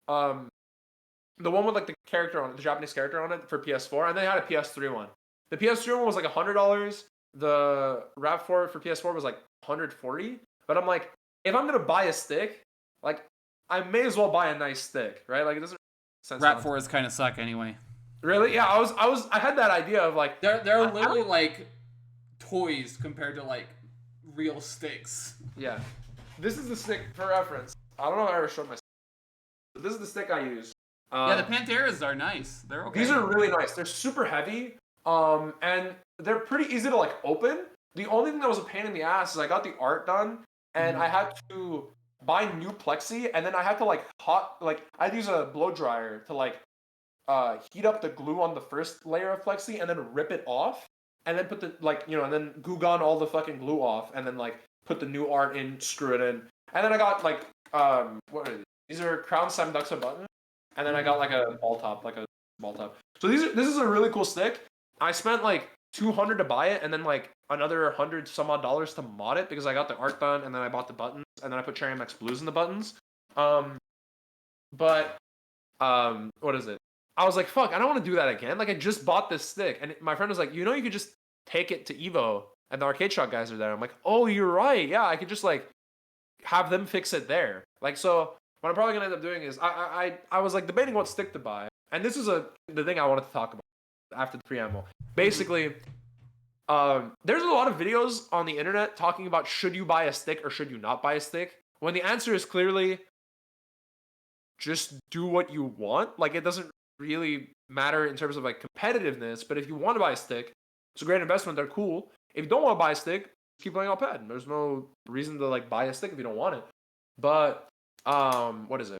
[SPEAKER 1] The one with like the Japanese character on it for PS4, and they had a PS3 one. The PS3 one was like $100. The Rap 4 for PS4 was like $140. But I'm like, if I'm gonna buy a stick, like I may as well buy a nice stick, right? Like it doesn't make sense.
[SPEAKER 2] Rat fours kind of suck anyway.
[SPEAKER 1] Really? Yeah, I had that idea of like
[SPEAKER 2] they're literally like toys compared to like real sticks.
[SPEAKER 1] Yeah, this is the stick for reference. I don't know if I ever showed my. This is the stick I use.
[SPEAKER 2] Yeah, the Panteras are nice. They're okay.
[SPEAKER 1] These are really nice. They're super heavy, and they're pretty easy to like open. The only thing that was a pain in the ass is I got the art done, and I had to buy new plexi, and then I had to like I had to use a blow dryer to like heat up the glue on the first layer of plexi, and then rip it off, and then put the and then glue gun all the fucking glue off, and then like put the new art in, screw it in, and then I got like what are these? These are Crown Samduxa buttons, and then I got like a ball top. So this is a really cool stick. I spent like $200 to buy it, and then like another 100 some odd dollars to mod it because I got the art done, and then I bought the buttons, and then I put Cherry MX blues in the buttons. What is it? I was like, fuck, I don't want to do that again. Like I just bought this stick, and my friend was like, you could just take it to Evo, and the Arcade Shop guys are there. I'm like, oh, you're right. Yeah, I could just like have them fix it there. Like so. What I'm probably gonna end up doing is I was like debating what stick to buy, and this is the thing I wanted to talk about after the preamble. Basically, there's a lot of videos on the internet talking about should you buy a stick or should you not buy a stick, when the answer is clearly just do what you want. Like it doesn't really matter in terms of like competitiveness, but if you want to buy a stick, it's a great investment. They're cool. If you don't want to buy a stick, keep playing on pad. There's no reason to like buy a stick if you don't want it. But what is it?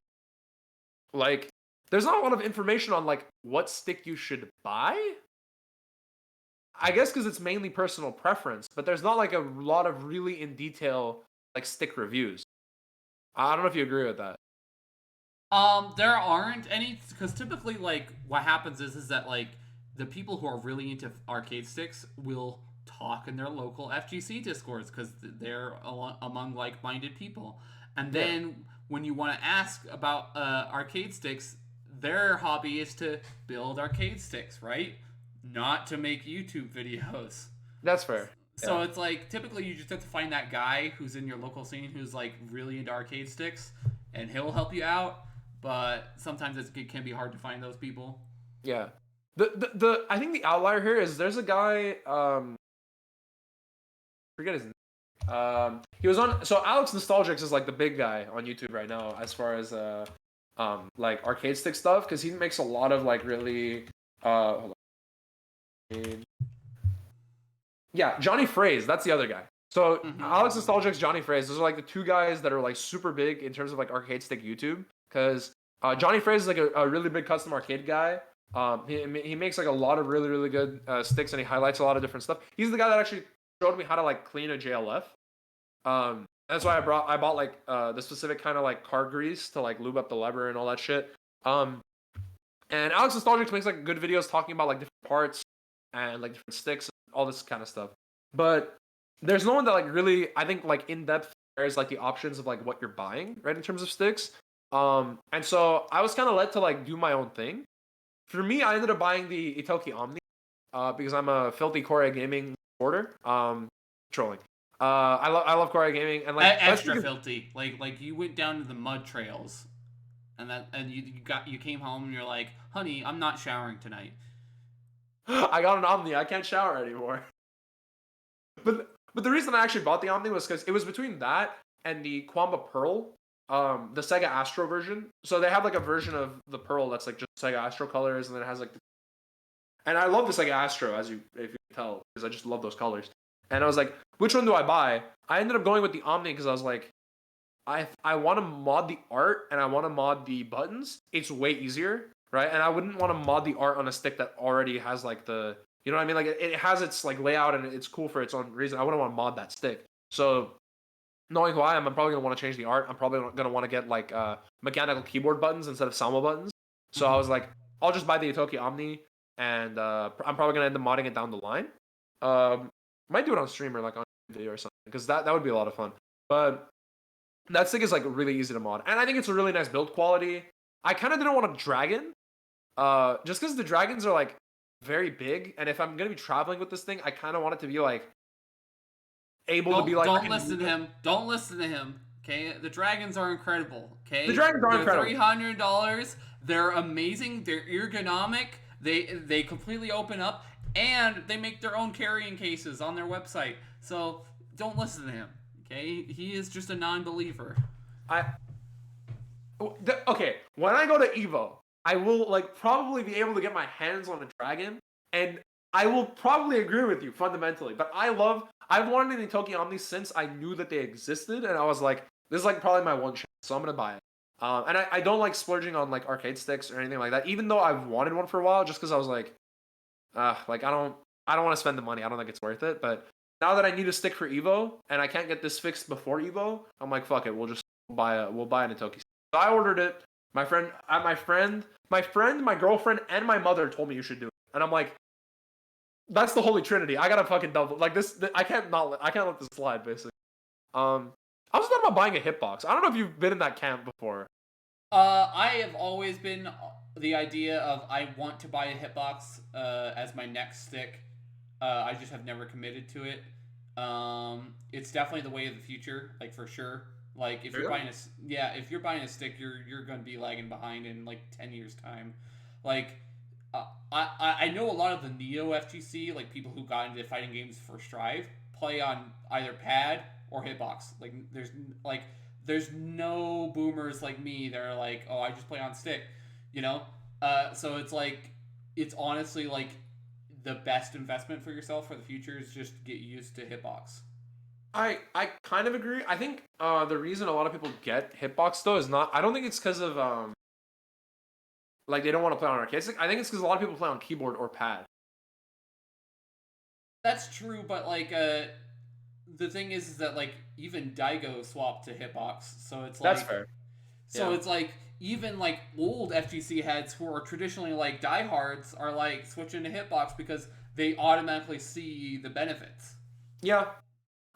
[SPEAKER 1] Like, there's not a lot of information on like what stick you should buy. I guess because it's mainly personal preference, but there's not like a lot of really in detail like stick reviews. I don't know if you agree with that.
[SPEAKER 2] There aren't any, because typically like what happens is that like the people who are really into arcade sticks will talk in their local FGC discords because they're among like-minded people, and then when you want to ask about arcade sticks, their hobby is to build arcade sticks, right? Not to make YouTube videos.
[SPEAKER 1] That's fair.
[SPEAKER 2] So it's like typically you just have to find that guy who's in your local scene who's like really into arcade sticks, and he'll help you out. But sometimes it can be hard to find those people.
[SPEAKER 1] Yeah. The I think the outlier here is there's a guy forget his name. He was on. So Alex Nostalgics is like the big guy on YouTube right now as far as like arcade stick stuff, because he makes a lot of like really hold on. Yeah, Johnny Fraze, that's the other guy. So Alex Nostalgics, Johnny Fraze, those are like the two guys that are like super big in terms of like arcade stick YouTube, because Johnny Fraze is like a really big custom arcade guy. He makes like a lot of really, really good sticks, and he highlights a lot of different stuff. He's the guy that actually showed me how to like clean a JLF. That's why I bought like the specific kind of like car grease to like lube up the lever and all that shit. And Alex Nostalgics makes like good videos talking about like different parts and like different sticks and all this kind of stuff. But there's no one that like really, I think, like in depth shares like the options of like what you're buying, right, in terms of sticks. And so I was kind of led to like do my own thing. For me, I ended up buying the Itoki Omni because I'm a filthy Korea gaming supporter. Trolling. I love Korea gaming, and like
[SPEAKER 2] extra filthy. Like you went down to the mud trails, and you came home and you're like, honey, I'm not showering tonight.
[SPEAKER 1] I got an Omni. I can't shower anymore. But the reason I actually bought the Omni was because it was between that and the Kwamba Pearl, the Sega Astro version. So they have like a version of the Pearl that's like just Sega Astro colors, and then it has like. And I love the Sega Astro, if you can tell, because I just love those colors. And I was like, which one do I buy? I ended up going with the Omni because I was like, I want to mod the art and I want to mod the buttons. It's way easier, right? And I wouldn't want to mod the art on a stick that already has like the, you know what I mean? Like it has its like layout and it's cool for its own reason. I wouldn't want to mod that stick. So knowing who I am, I'm probably going to want to change the art. I'm probably going to want to get like mechanical keyboard buttons instead of Salmo buttons. So I was like, I'll just buy the Itoki Omni, and I'm probably going to end up modding it down the line. Might do it on stream or like on video or something, because that would be a lot of fun. But that stick is like really easy to mod, and I think it's a really nice build quality. I kind of didn't want a dragon, just because the dragons are like very big, and if I'm gonna be traveling with this thing, I kind of want it to be like able to be like.
[SPEAKER 2] Don't listen to him. Don't listen to him. Okay, the dragons are incredible. Okay,
[SPEAKER 1] The dragons are incredible.
[SPEAKER 2] $300. They're amazing. They're ergonomic. They completely open up, and they make their own carrying cases on their website. So don't listen to him. Okay, he is just a non-believer.
[SPEAKER 1] Okay, when I go to Evo, I will like probably be able to get my hands on a dragon, and I will probably agree with you fundamentally. But I've wanted an Itoki Omni since I knew that they existed, and I was like, this is like probably my one chance, so I'm gonna buy it. And I don't like splurging on like arcade sticks or anything like that, even though I've wanted one for a while, just because I was like I don't want to spend the money. I don't think it's worth it. But now that I need a stick for Evo and I can't get this fixed before Evo, I'm like, fuck it, we'll buy an Itoki stick. So I ordered it. My friend, my girlfriend, and my mother told me you should do it, and I'm like, that's the holy trinity. I gotta fucking double like this. I can't let this slide basically. I was thinking about buying a hitbox. I don't know if you've been in that camp before.
[SPEAKER 2] I have always been the idea of I want to buy a hitbox as my next stick. I just have never committed to it. It's definitely the way of the future, like for sure. Like if you're buying if you're buying a stick, you're going to be lagging behind in like 10 years time. Like I know a lot of the Neo FGC, like people who got into fighting games for Strive, play on either pad or hitbox. Like there's no boomers like me that are like, oh, I just play on stick, you know. So it's like it's honestly like the best investment for yourself for the future is just get used to hitbox.
[SPEAKER 1] I kind of agree. I think the reason a lot of people get hitbox though is not. I don't think it's because of like they don't want to play on arcade stick. I think it's because a lot of people play on keyboard or pad.
[SPEAKER 2] That's true, but like the thing is that like even Daigo swapped to hitbox, so it's like
[SPEAKER 1] that's fair.
[SPEAKER 2] So it's like even like old FGC heads who are traditionally like diehards are like switching to hitbox because they automatically see the benefits.
[SPEAKER 1] Yeah.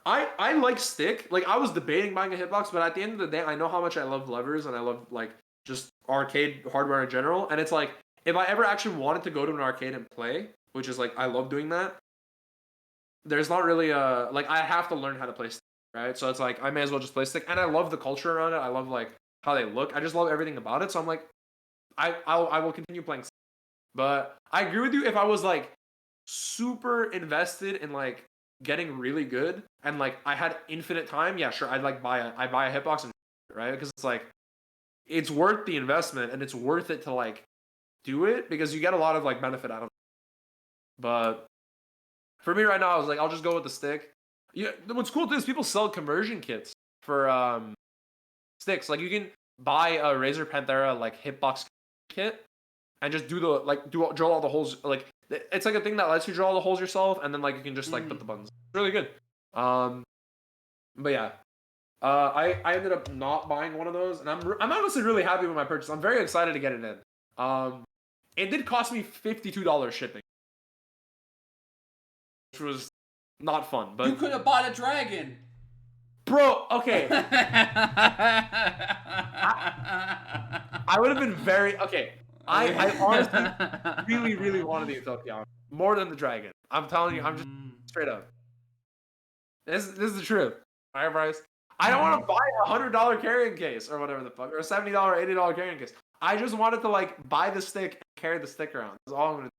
[SPEAKER 1] I like stick. Like I was debating buying a hitbox, but at the end of the day, I know how much I love levers and I love like just arcade hardware in general. And it's like if I ever actually wanted to go to an arcade and play, which is like I love doing that, there's not really a like I have to learn how to play stick, right? So it's like I may as well just play stick. And I love the culture around it. I love like how they look. I just love everything about it. So I'm like, I will continue playing stick. But I agree with you. If I was like super invested in like getting really good and like I had infinite time, yeah, sure, I'd like buy a hitbox and right, because it's like it's worth the investment and it's worth it to like do it because you get a lot of like benefit out of it. But for me right now, I was like, I'll just go with the stick. Yeah, what's cool too is people sell conversion kits for sticks. Like you can buy a Razer Panthera like hitbox kit and just drill all the holes. Like it's like a thing that lets you drill all the holes yourself, and then like you can just like put the buttons. It's really good. But yeah, I ended up not buying one of those, and I'm honestly really happy with my purchase. I'm very excited to get it in. It did cost me $52 shipping, which was not fun. But
[SPEAKER 2] you could have bought a dragon.
[SPEAKER 1] Bro, okay. I would have been very okay. I honestly really, really wanted the Itoki more than the dragon. I'm telling you, I'm just straight up. This is the truth. All right, Bryce. I don't want to buy a $100 carrying case or whatever the fuck, or a $70, $80 carrying case. I just wanted to like buy the stick and carry the stick around. That's all I'm gonna do.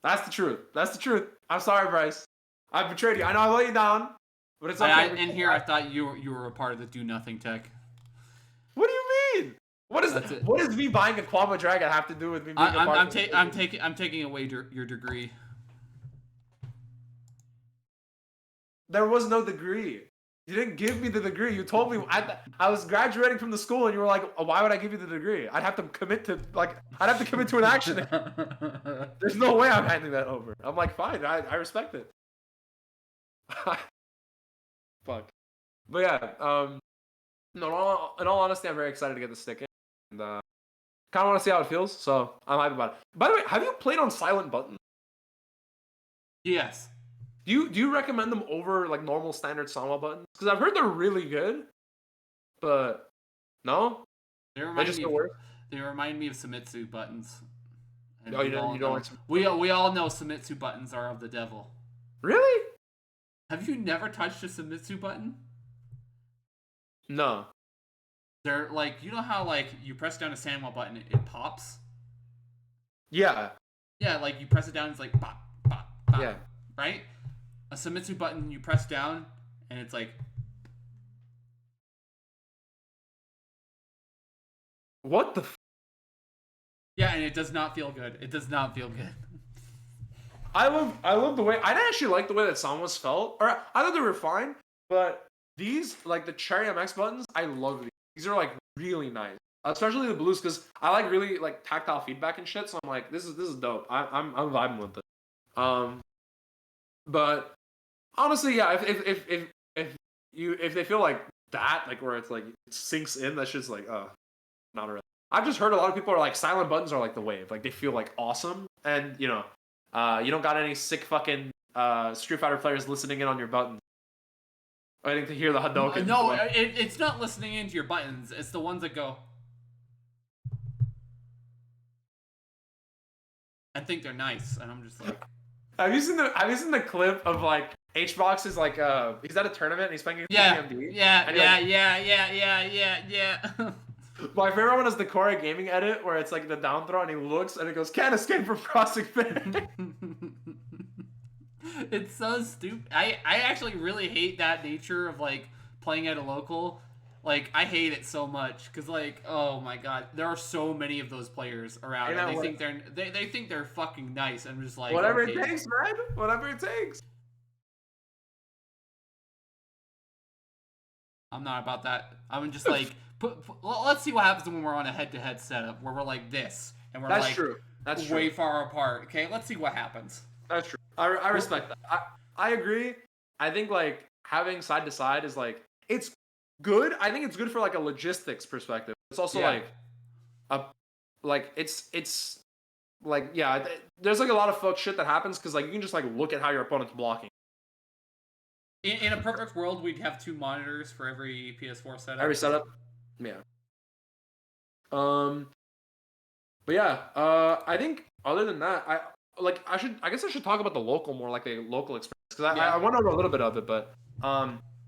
[SPEAKER 1] That's the truth. That's the truth. I'm sorry, Bryce. I betrayed you. I know I let you down, but it's okay.
[SPEAKER 2] And here I thought you were a part of the Do Nothing Tech.
[SPEAKER 1] What do you mean? What does me buying a Quama Dragon have to do with me being a part of it?
[SPEAKER 2] I'm taking away your degree.
[SPEAKER 1] There was no degree. You didn't give me the degree. You told me I was graduating from the school, and you were like, oh, "Why would I give you the degree? I'd have to commit to an action. There's no way I'm handing that over." I'm like, "Fine, I respect it." Fuck. But yeah, no. In all honesty, I'm very excited to get the stick in, and kind of want to see how it feels. So I'm hyped about it. By the way, have you played on silent buttons?
[SPEAKER 2] Yes.
[SPEAKER 1] Do you recommend them over like normal standard Sama buttons? Because I've heard they're really good, but no,
[SPEAKER 2] they remind me of Famitsu buttons. And
[SPEAKER 1] you don't like
[SPEAKER 2] we all know Famitsu buttons are of the devil.
[SPEAKER 1] Really?
[SPEAKER 2] Have you never touched a Famitsu button?
[SPEAKER 1] No.
[SPEAKER 2] They're like, you know how like you press down a Samuel button, it pops.
[SPEAKER 1] Yeah.
[SPEAKER 2] Yeah, like you press it down, it's like pop, pop, pop,
[SPEAKER 1] Yeah.
[SPEAKER 2] right? A Famitsu button, you press down, and it's like,
[SPEAKER 1] What the?
[SPEAKER 2] yeah, and it does not feel good. It does not feel good.
[SPEAKER 1] I love the way I didn't actually like the way that Samos felt. Or I thought they were fine, but these like the Cherry MX buttons, I love these. These are like really nice, especially the blues because I like really like tactile feedback and shit. So I'm like, this is dope. I'm vibing with it. Um, but honestly, yeah, if they feel like that, like where it's like it sinks in, that's just like not really. I've just heard a lot of people are like silent buttons are like the wave, like they feel like awesome, and you don't got any sick fucking Street Fighter players listening in on your buttons, waiting to hear the Hadouken.
[SPEAKER 2] No, it's not listening into your buttons. It's the ones that go and think they're nice, and I'm just like.
[SPEAKER 1] Have you seen the clip of like HBox is like he's at a tournament and he's playing against PMD?
[SPEAKER 2] Yeah.
[SPEAKER 1] My favorite one is the Korra gaming edit where it's like the down throw and he looks and it goes can't escape from crossing fin.
[SPEAKER 2] It's so stupid. I actually really hate that nature of like playing at a local. Like I hate it so much because like oh my god, there are so many of those players around and they think they're fucking nice. I'm just like
[SPEAKER 1] whatever it takes, man. Whatever it takes.
[SPEAKER 2] I'm not about that. I'm just like let's see what happens when we're on a head-to-head setup where we're like this and we're like
[SPEAKER 1] true. That's
[SPEAKER 2] way far apart. Okay, let's see what happens.
[SPEAKER 1] That's true. I respect that. I agree. I think like having side to side is like it's good. I think it's good for like a logistics perspective. It's also it's like there's like a lot of fuck shit that happens because like you can just like look at how your opponent's blocking.
[SPEAKER 2] In a perfect world, we'd have 2 monitors for every PS4 setup.
[SPEAKER 1] Every setup, yeah. But yeah, I think other than that, I guess I should talk about the local more, like the local experience, because I went over a little bit of it, but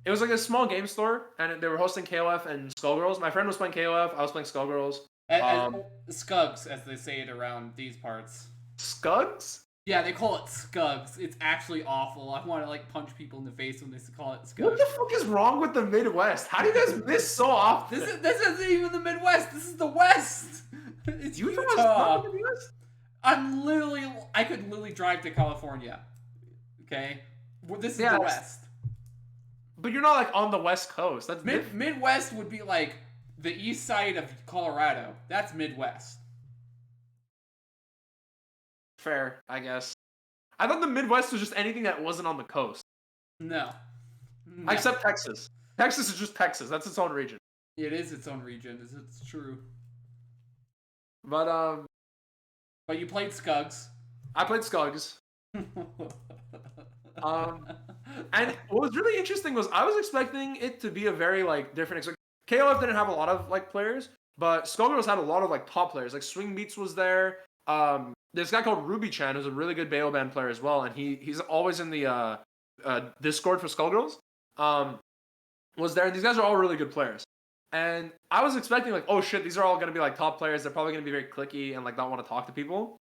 [SPEAKER 1] it was like a small game store, and they were hosting KOF and Skullgirls. My friend was playing KOF, I was playing Skullgirls.
[SPEAKER 2] Scugs, as they say it around these parts.
[SPEAKER 1] Scugs?
[SPEAKER 2] Yeah, they call it Scugs. It's actually awful. I want to like punch people in the face when they call it Scugs.
[SPEAKER 1] What the fuck is wrong with the Midwest? How do you guys miss so often?
[SPEAKER 2] This isn't even the Midwest. This is the West. It's
[SPEAKER 1] Utah.
[SPEAKER 2] I could literally drive to California. Okay, this is the West.
[SPEAKER 1] But you're not like on the West Coast. That's
[SPEAKER 2] Midwest would be like the east side of Colorado. That's Midwest.
[SPEAKER 1] Fair, I guess. I thought the Midwest was just anything that wasn't on the coast.
[SPEAKER 2] No.
[SPEAKER 1] Except Texas. Texas is just Texas. That's its own region.
[SPEAKER 2] It is its own region. It's true.
[SPEAKER 1] But
[SPEAKER 2] you played Scugs.
[SPEAKER 1] I played Scugs. And what was really interesting was I was expecting it to be a very like different. KOF didn't have a lot of like players, but Skullgirls had a lot of like top players. Like Swing Beats was there. There's a guy called Ruby Chan who's a really good Bayo Band player as well, and he's always in the Discord for Skullgirls. Was there? These guys are all really good players, and I was expecting like, oh shit, these are all gonna be like top players. They're probably gonna be very cliquey and like not want to talk to people.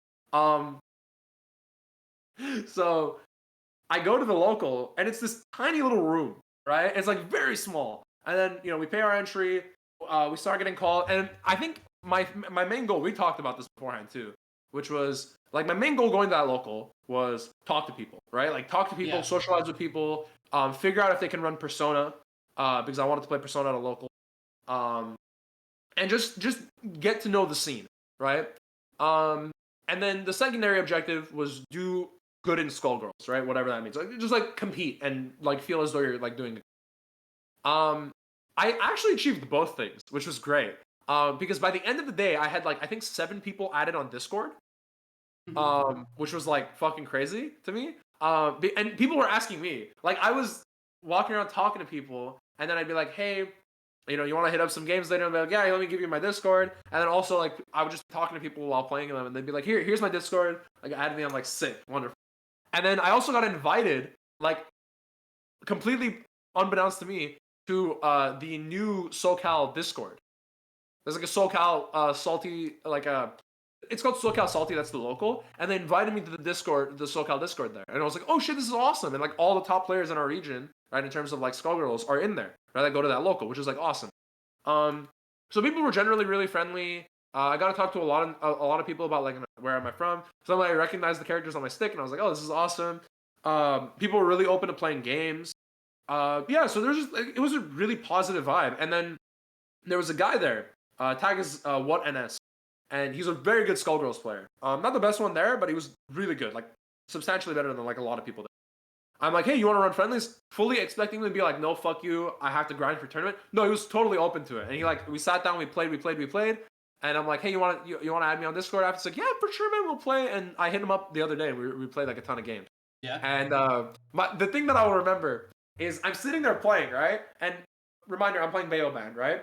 [SPEAKER 1] So I go to the local, and it's this tiny little room, right? It's like very small, and then we pay our entry. We start getting called, and I think my main goal. We talked about this beforehand too. Which was like my main goal going to that local was talk to people, right? Like talk to people, socialize with people, figure out if they can run Persona, because I wanted to play Persona at a local, and just get to know the scene, right? And then the secondary objective was do good in Skullgirls, right? Whatever that means, like just like compete and like feel as though you're like doing. I actually achieved both things, which was great. Because by the end of the day, I had like I think 7 people added on Discord, which was like fucking crazy to me. And people were asking me, like I was walking around talking to people, and then I'd be like, hey, you want to hit up some games later? And I'd be like, yeah, let me give you my Discord. And then also like I would just be talking to people while playing them, and they'd be like, here's my Discord. Like add me, I'm like sick, wonderful. And then I also got invited like
[SPEAKER 3] completely unbeknownst to me, to the new SoCal Discord. There's like a SoCal Salty, like it's called SoCal Salty. That's the local, and they invited me to the Discord, the SoCal Discord there, and I was like, oh shit, this is awesome. And like all the top players in our region, right, in terms of like Skullgirls, are in there, right? That go to that local, which is like awesome. So people were generally really friendly. I got to talk to a lot of people about like where am I from. Somebody recognized the characters on my stick, and I was like, oh, this is awesome. People were really open to playing games. Yeah, so there's just it was a really positive vibe. And then there was a guy there. Tag is what NS, and he's a very good Skullgirls player. Not the best one there, but he was really good, like substantially better than like a lot of people there. I'm like, hey, you want to run friendlies? Fully expecting him to be like, no, fuck you, I have to grind for tournament. No, he was totally open to it, and he like, we sat down, we played, and I'm like, hey, you want to add me on Discord? After, it's like, yeah, for sure, man, we'll play. And I hit him up the other day. We played like a ton of games.
[SPEAKER 2] Yeah.
[SPEAKER 3] And the thing that I will remember is I'm sitting there playing, right? And reminder, I'm playing Bayo Band, right?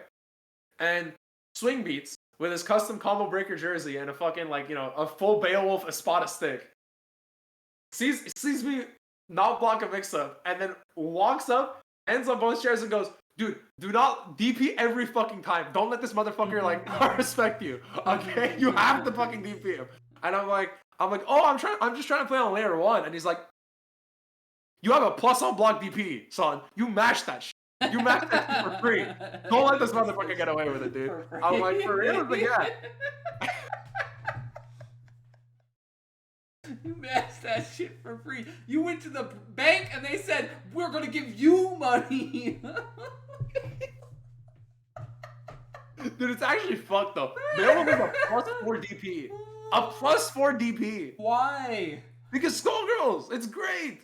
[SPEAKER 3] And Swing Beats with his custom combo breaker jersey and a fucking like, a full Beowulf Espada stick sees me not block a mix-up, and then walks up, ends on both chairs, and goes, dude, do not DP every fucking time. Don't let this motherfucker like respect you. Okay? You have to fucking DP him. And I'm like, oh, I'm just trying to play on layer 1. And he's like, you have a plus on block DP, son. You mash that shit. You mash that shit for free. Don't let this motherfucker get away with it, dude. I'm like, for real? But yeah.
[SPEAKER 2] You matched that shit for free. You went to the bank and they said, we're gonna give you money.
[SPEAKER 3] Dude, it's actually fucked up. Beowulf is a plus 4 DP. A plus 4 DP.
[SPEAKER 2] Why?
[SPEAKER 3] Because Skullgirls. It's great.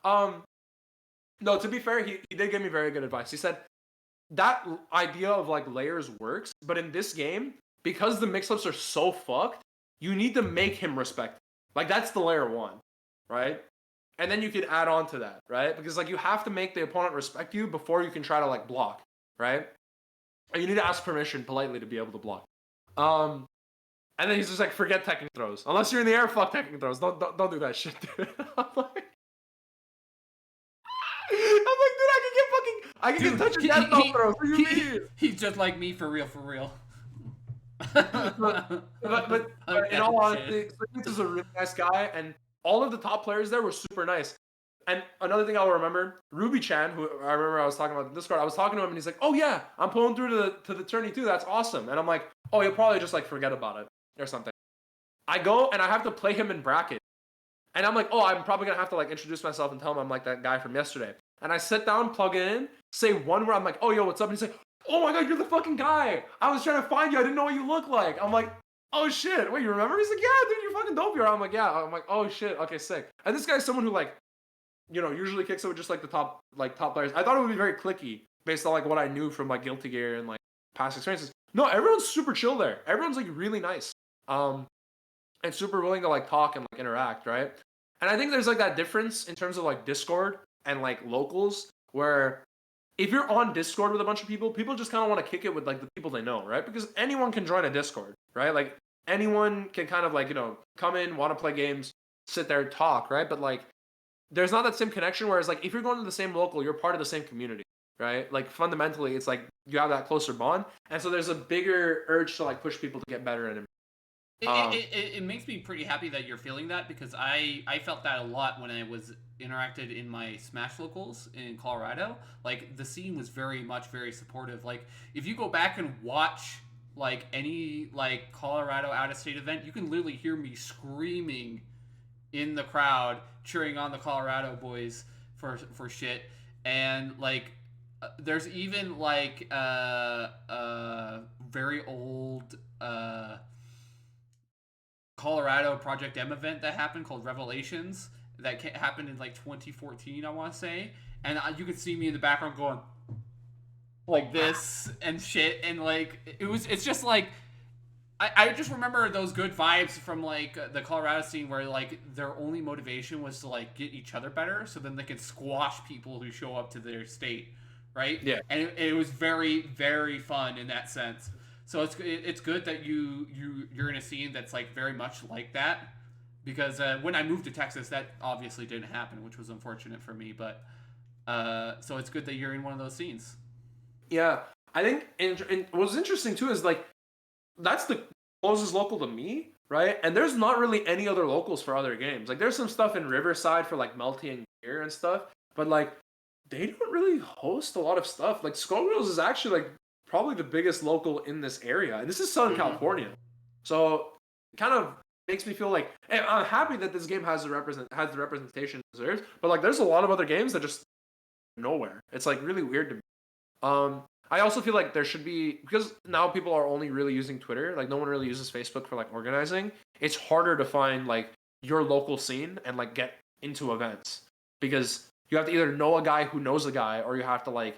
[SPEAKER 3] No, to be fair, he did give me very good advice. He said that idea of like layers works, but in this game, because the mix-ups are so fucked, you need to make him respect. Like that's the layer 1, right? And then you can add on to that, right? Because like you have to make the opponent respect you before you can try to like block, right? And you need to ask permission politely to be able to block. And then he's just like, forget teching throws. Unless you're in the air, fuck teching throws. Don't do that shit, dude. I'm like, dude, I can get touching death throws. What do you mean?
[SPEAKER 2] He's just like me for real.
[SPEAKER 3] but in all honesty, this is a really nice guy, and all of the top players there were super nice. And another thing I'll remember, Ruby Chan, who I remember I was talking about in Discord, I was talking to him and he's like, oh yeah, I'm pulling through to the tourney too, that's awesome. And I'm like, oh, he'll probably just like forget about it or something. I go and I have to play him in bracket. And I'm like, oh, I'm probably gonna have to like introduce myself and tell him I'm like that guy from yesterday. And I sit down, plug it in, say one word, I'm like, oh yo, what's up? And he's like, oh my god, you're the fucking guy. I was trying to find you, I didn't know what you look like. I'm like, oh shit, wait, you remember? He's like, yeah, dude, you're fucking dope here. I'm like, yeah. I'm like, oh shit, okay, sick. And this guy's someone who like, usually kicks it with just like the top players. I thought it would be very cliquey based on like what I knew from like Guilty Gear and like past experiences. No, everyone's super chill there. Everyone's like really nice. And super willing to like talk and like interact, right? And I think there's like that difference in terms of like Discord and like locals, where if you're on Discord with a bunch of people just kind of want to kick it with like the people they know, right? Because anyone can join a Discord, right? Like anyone can kind of like, come in, want to play games, sit there, talk, right? But like there's not that same connection, whereas like if you're going to the same local, you're part of the same community, right? Like fundamentally, it's like you have that closer bond, and so there's a bigger urge to like push people to get better and
[SPEAKER 2] it makes me pretty happy that you're feeling that, because I felt that a lot when I was interacted in my Smash locals in Colorado. Like the scene was very supportive. Like if you go back and watch like any like Colorado out of state event, you can literally hear me screaming in the crowd cheering on the Colorado boys for shit. And like there's even like very old Colorado Project M event that happened called Revelations that happened in like 2014, I want to say. And you could see me in the background going like this and shit. And like it's just like I just remember those good vibes from like the Colorado scene where like their only motivation was to like get each other better so then they could squash people who show up to their state, right?
[SPEAKER 3] Yeah.
[SPEAKER 2] And it was very, very fun in that sense. So it's good that you're in a scene that's like very much like that, because when I moved to Texas, that obviously didn't happen, which was unfortunate for me. But So it's good that you're in one of those scenes.
[SPEAKER 3] Yeah, I think what's interesting too is like that's the closest local to me, right? And there's not really any other locals for other games. Like there's some stuff in Riverside for like Melty and Gear and stuff, but like they don't really host a lot of stuff. Like Skullgirls is actually like probably the biggest local in this area, and this is Southern California, so it kind of makes me feel like I'm happy that this game has the representation it deserves. But like there's a lot of other games that just nowhere. It's like really weird to me. I also feel like there should be, because now people are only really using Twitter, like no one really uses Facebook for like organizing. It's harder to find like your local scene and like get into events, because you have to either know a guy who knows a guy, or you have to like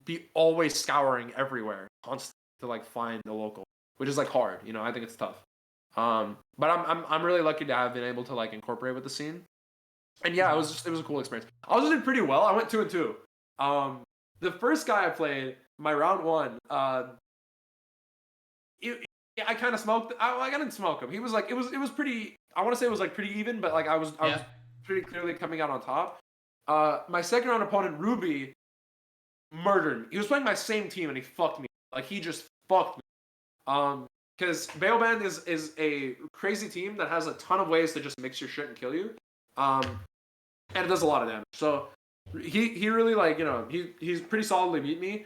[SPEAKER 3] be always scouring everywhere constantly to like find a local, which is like hard. You know, I think it's tough. But I'm really lucky to have been able to like incorporate with the scene. And yeah, it was a cool experience. I also did pretty well. I went 2-2. The first guy I played, my round 1, I kind of smoked. I didn't smoke him. He was like, it was pretty. I want to say it was like pretty even, but like I was pretty clearly coming out on top. My second round opponent, Ruby, murdered me. He was playing my same team and he fucked me. Like he just fucked me. Because Baoband is a crazy team that has a ton of ways to just mix your shit and kill you. And it does a lot of damage. So he really like, you know, he's pretty solidly beat me.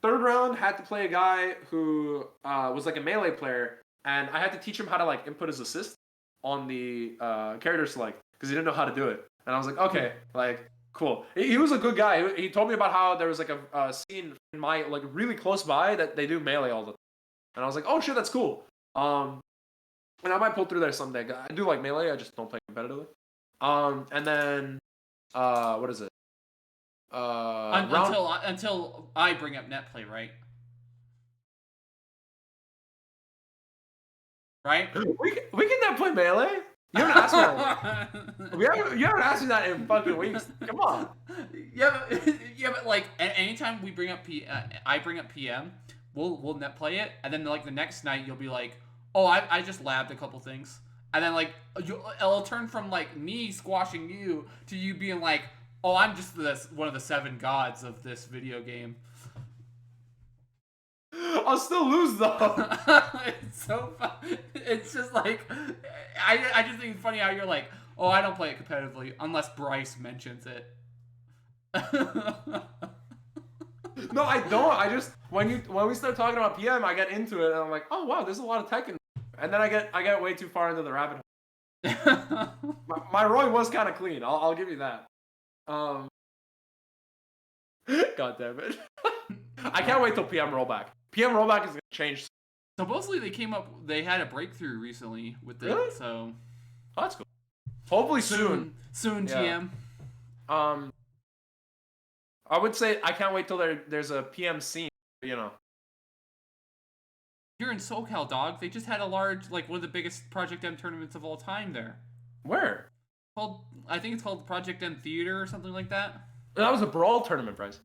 [SPEAKER 3] Third round, had to play a guy who was like a melee player, and I had to teach him how to like input his assist on the character select, because he didn't know how to do it. And I was like, okay, like cool. He was a good guy. He told me about how there was like a scene in my like really close by that they do melee all the time. And I was like, oh shit, that's cool. And I might pull through there someday. I do like melee, I just don't play competitively. And then what is it?
[SPEAKER 2] Until I bring up net play, right? Right?
[SPEAKER 3] We can net play melee. You haven't asked me that. You haven't asked me that in fucking weeks. Come on.
[SPEAKER 2] Yeah, but like anytime we bring up I bring up PM, we'll net play it, and then like the next night you'll be like, oh, I just labbed a couple things, and then like it'll turn from like me squashing you to you being like, oh, I'm just one of the 7 gods of this video game.
[SPEAKER 3] I'll still lose though.
[SPEAKER 2] It's so fun. It's just like I just think it's funny how you're like, oh, I don't play it competitively unless Bryce mentions it.
[SPEAKER 3] No, I don't. I just when we start talking about PM, I get into it and I'm like, oh wow, there's a lot of tech in, and then I get way too far into the rabbit hole. my Roy was kind of clean. I'll give you that. God damn it. I can't wait till PM rollback. PM rollback is gonna change.
[SPEAKER 2] Supposedly they had a breakthrough recently with it.
[SPEAKER 3] Really?
[SPEAKER 2] So
[SPEAKER 3] oh, that's cool. Hopefully soon.
[SPEAKER 2] Soon, yeah.
[SPEAKER 3] TM. I would say I can't wait till there's a PM scene, you know.
[SPEAKER 2] You're in SoCal, dog. They just had a large, like one of the biggest Project M tournaments of all time there.
[SPEAKER 3] Where?
[SPEAKER 2] I think it's called Project M Theater or something like that.
[SPEAKER 3] That was a Brawl tournament, Bryce.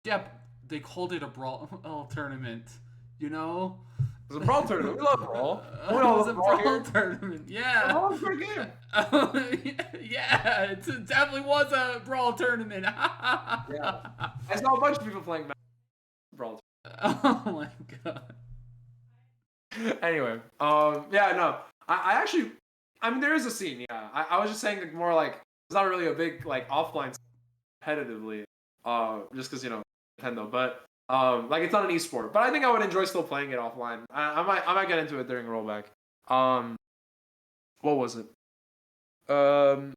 [SPEAKER 2] Yeah, they called it a Brawl tournament. You know?
[SPEAKER 3] It was a Brawl tournament. We love Brawl.
[SPEAKER 2] It was a Brawl tournament. Yeah.
[SPEAKER 3] Brawl was a great game.
[SPEAKER 2] Yeah, it definitely was a Brawl tournament.
[SPEAKER 3] Yeah. I saw a bunch of people playing Brawl.
[SPEAKER 2] Oh my god.
[SPEAKER 3] Anyway, yeah, no. I actually, I mean, there is a scene, yeah. I was just saying like, more like, it's not really a big, like, offline competitively, just because, you know, Nintendo, but, like, it's not an esport, but I think I would enjoy still playing it offline. I might get into it during rollback. What was it? But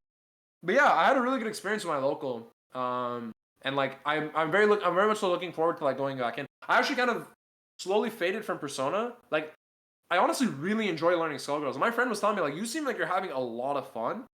[SPEAKER 3] yeah, I had a really good experience with my local, and like, I'm very much so looking forward to like going back in. I actually kind of slowly faded from Persona. Like, I honestly really enjoy learning Skullgirls. My friend was telling me like, you seem like you're having a lot of fun,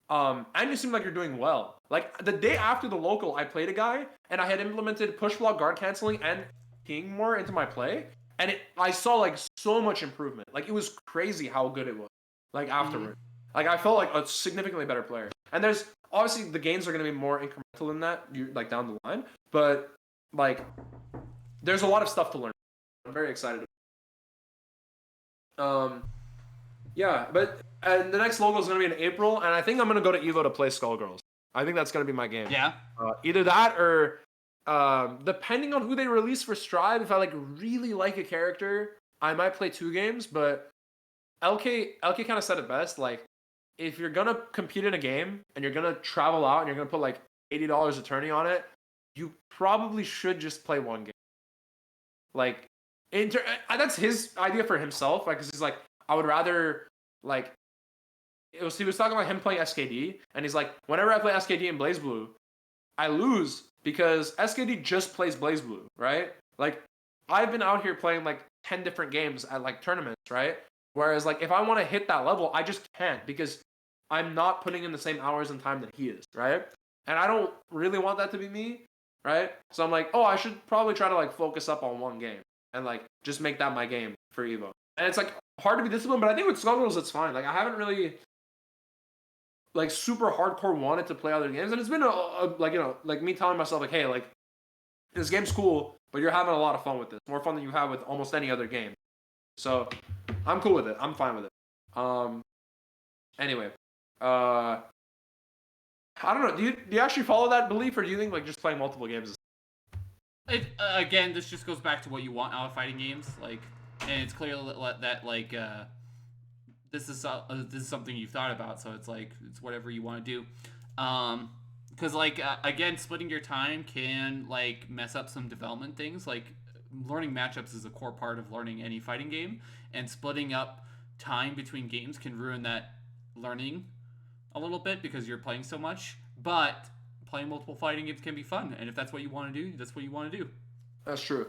[SPEAKER 3] and you seem like you're doing well. Like the day after the local, I played a guy, and I had implemented push block guard canceling and ping more into my play, and I saw like so much improvement. Like it was crazy how good it was. Like afterward, like I felt like a significantly better player. And there's obviously the gains are going to be more incremental than that, like down the line. But like, there's a lot of stuff to learn. I'm very excited. Yeah, but the next logo is going to be in April, and I think I'm going to go to Evo to play Skullgirls. I think that's gonna be my game.
[SPEAKER 2] Yeah.
[SPEAKER 3] Either that or depending on who they release for Strive, if I like really like a character, I might play 2 games. But LK kind of said it best. Like, if you're gonna compete in a game and you're gonna travel out and you're gonna put like $80 a tourney on it, you probably should just play 1 game. Like, that's his idea for himself. Like, 'cause he's like, I would rather like. He was talking about him playing SKD, and he's like, whenever I play SKD in BlazBlue, I lose because SKD just plays BlazBlue, right? Like, I've been out here playing like 10 different games at like tournaments, right? Whereas like if I want to hit that level, I just can't because I'm not putting in the same hours and time that he is, right? And I don't really want that to be me, right? So I'm like, oh, I should probably try to like focus up on 1 game and like just make that my game for Evo. And it's like hard to be disciplined, but I think with Skullgirls it's fine. Like, I haven't really like super hardcore wanted to play other games, and it's been like, you know, like me telling myself like, hey, like, this game's cool, but you're having a lot of fun with this, more fun than you have with almost any other game. So I'm cool with it. I'm fine with it. Anyway, I don't know. Do you actually follow that belief, or do you think like just playing multiple games is...
[SPEAKER 2] Again, this just goes back to what you want out of fighting games, like, and it's clear that like this is something you've thought about, so it's like it's whatever you want to do. Because like again, splitting your time can like mess up some development things. Like, learning matchups is a core part of learning any fighting game, and splitting up time between games can ruin that learning a little bit because you're playing so much. But playing multiple fighting games can be fun, and if that's what you want to do, that's what you want to do.
[SPEAKER 3] That's true.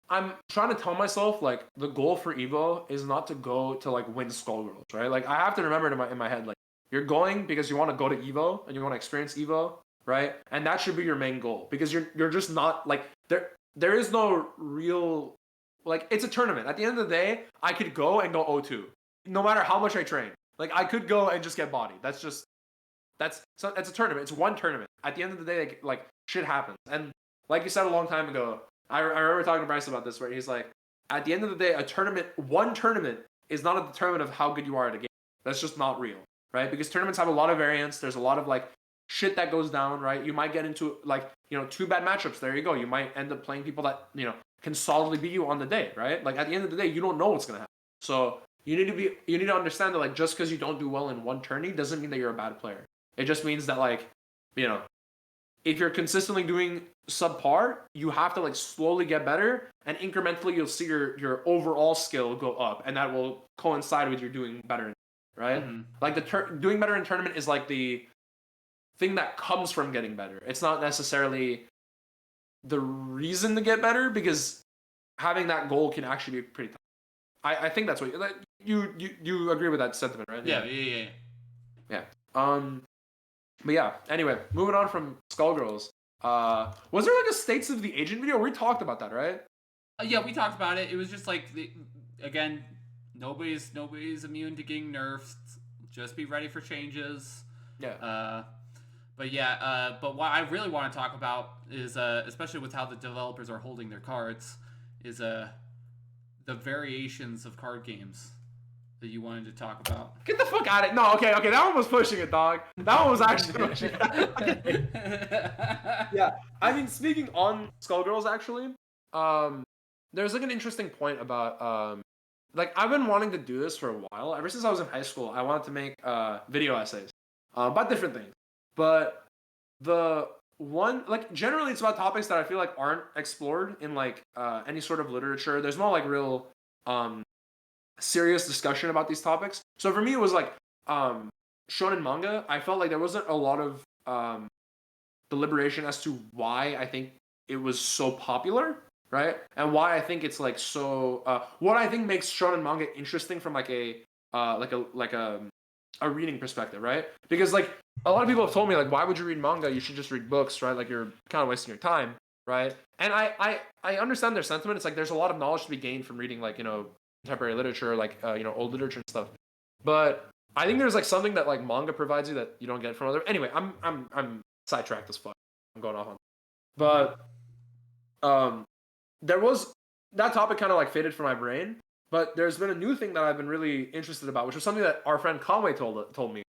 [SPEAKER 3] I'm trying to tell myself like the goal for Evo is not to go to like win Skullgirls, right? Like, I have to remember it in my head, like, you're going because you want to go to Evo and you want to experience Evo, right? And that should be your main goal, because you're just not like there is no real, like, it's a tournament. At the end of the day, I could go and go 0-2 no matter how much I train. Like, I could go and just get bodied. That's a tournament. It's 1 tournament. At the end of the day, like shit happens. And like you said a long time ago, I remember talking to Bryce about this, where he's like, at the end of the day, one tournament is not a determinant of how good you are at a game. That's just not real, right? Because tournaments have a lot of variance. There's a lot of like shit that goes down, right? You might get into like, you know, 2 bad matchups. There you go. You might end up playing people that, you know, can solidly beat you on the day, right? Like, at the end of the day, you don't know what's gonna happen. So you need to understand that like just because you don't do well in 1 tourney doesn't mean that you're a bad player. It just means that, like, you know, if you're consistently doing subpar, you have to like slowly get better, and incrementally you'll see your overall skill go up, and that will coincide with you doing better, right? Mm-hmm. Like, doing better in tournament is like the thing that comes from getting better. It's not necessarily the reason to get better, because having that goal can actually be pretty tough. I think that's what you agree with that sentiment, right? Yeah. But yeah, anyway, moving on from Skullgirls. Was there like a States of the Agent video? We talked about that, right?
[SPEAKER 2] Yeah, we talked about it. It was just like, again, nobody's immune to getting nerfed. Just be ready for changes.
[SPEAKER 3] Yeah.
[SPEAKER 2] But what I really want to talk about is, especially with how the developers are holding their cards, is the variations of card games that you wanted to talk about.
[SPEAKER 3] Get the fuck out of it. No, okay, that one was pushing it, dog. That one was actually pushing it. Yeah, I mean, speaking on Skullgirls, actually, there's like an interesting point about, like, I've been wanting to do this for a while. Ever since I was in high school, I wanted to make video essays about different things. But the one, like, generally it's about topics that I feel like aren't explored in like any sort of literature. There's no like real serious discussion about these topics. So for me, it was like shonen manga. I felt like there wasn't a lot of deliberation as to why I think it was so popular, right? And why I think it's like so. What I think makes shonen manga interesting from like a reading perspective, right? Because like a lot of people have told me like, why would you read manga? You should just read books, right? Like, you're kind of wasting your time, right? And I understand their sentiment. It's like there's a lot of knowledge to be gained from reading, like, you know, contemporary literature, like old literature and stuff. But I think there's like something that like manga provides you that you don't get from other. Anyway, I'm sidetracked as fuck. I'm going off on. But there was that topic kind of like faded from my brain. But there's been a new thing that I've been really interested about, which was something that our friend Conway told me.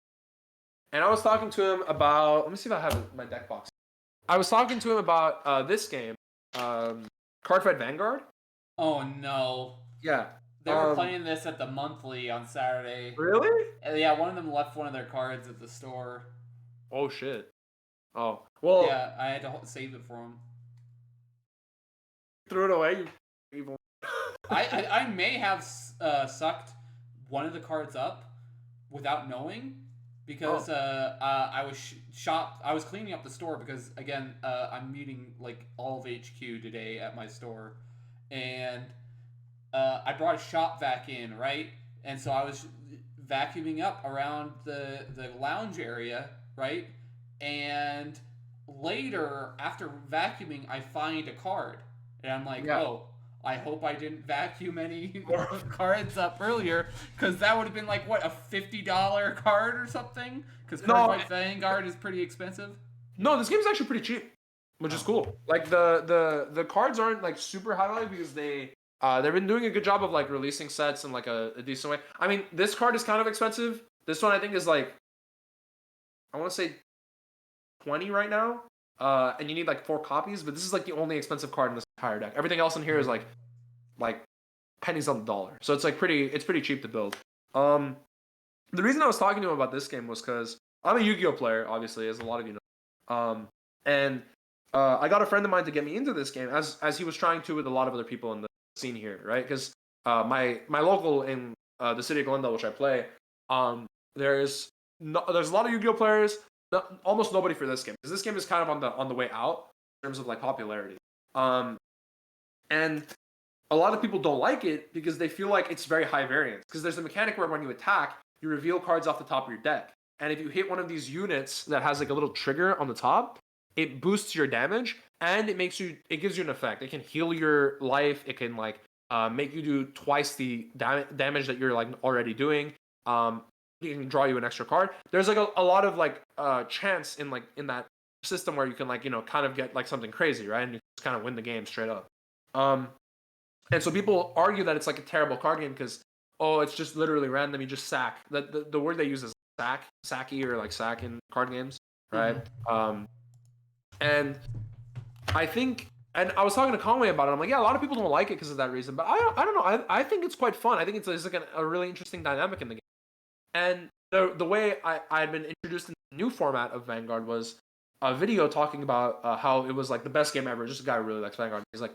[SPEAKER 3] and I was talking to him about. Let me see if I have my deck box. I was talking to him about this game, Cardfight Vanguard.
[SPEAKER 2] Oh no.
[SPEAKER 3] Yeah.
[SPEAKER 2] They were playing this at the monthly on Saturday.
[SPEAKER 3] Really?
[SPEAKER 2] Yeah, one of them left one of their cards at the store.
[SPEAKER 3] Oh shit. Oh well.
[SPEAKER 2] Yeah, I had to save it for him.
[SPEAKER 3] Threw it away. You evil.
[SPEAKER 2] I may have sucked one of the cards up without knowing because I was I was cleaning up the store because again I'm meeting like all of HQ today at my store, and I brought a shop vac in, right? And so I was vacuuming up around the lounge area, right? And later, after vacuuming, I find a card. And I'm like, oh, I hope I didn't vacuum any cards up earlier, because that would have been like, what, a $50 card or something? Because Cardfight Vanguard is pretty expensive.
[SPEAKER 3] No, this game is actually pretty cheap, which is cool. Like, the cards aren't, like, super highlighted because they've been doing a good job of like releasing sets in like a decent way. I mean, this card is kind of expensive. This one I think is like, I want to say 20 right now. And you need like 4 copies, but this is like the only expensive card in this entire deck. Everything else in here is like pennies on the dollar. So it's like it's pretty cheap to build. The reason I was talking to him about this game was because I'm a Yu-Gi-Oh player, obviously, as a lot of you know. And I got a friend of mine to get me into this game as he was trying to with a lot of other people in the scene here, right? Because my local in the city of Glendale, which I play, there's a lot of Yu-Gi-Oh players. Almost nobody for this game, because this game is kind of on the way out in terms of like popularity. And a lot of people don't like it because they feel like it's very high variance. Because there's a mechanic where when you attack, you reveal cards off the top of your deck, and if you hit one of these units that has like a little trigger on the top, it boosts your damage, and it gives you an effect. It can heal your life. It can like make you do twice the damage that you're like already doing. It can draw you an extra card. There's like a lot of like chance in that system where you can like, you know, kind of get like something crazy, right? And you just kind of win the game straight up. And so people argue that it's like a terrible card game because it's just literally random. You just sack. The word they use is sacky or like sack in card games, right? Mm-hmm. And I think, and I was talking to Conway about it. I'm like, yeah, a lot of people don't like it because of that reason, but I don't know. I think it's quite fun. I think it's like a really interesting dynamic in the game. And the way I had been introduced in the new format of Vanguard was a video talking about how it was like the best game ever. Just a guy who really likes Vanguard. He's like,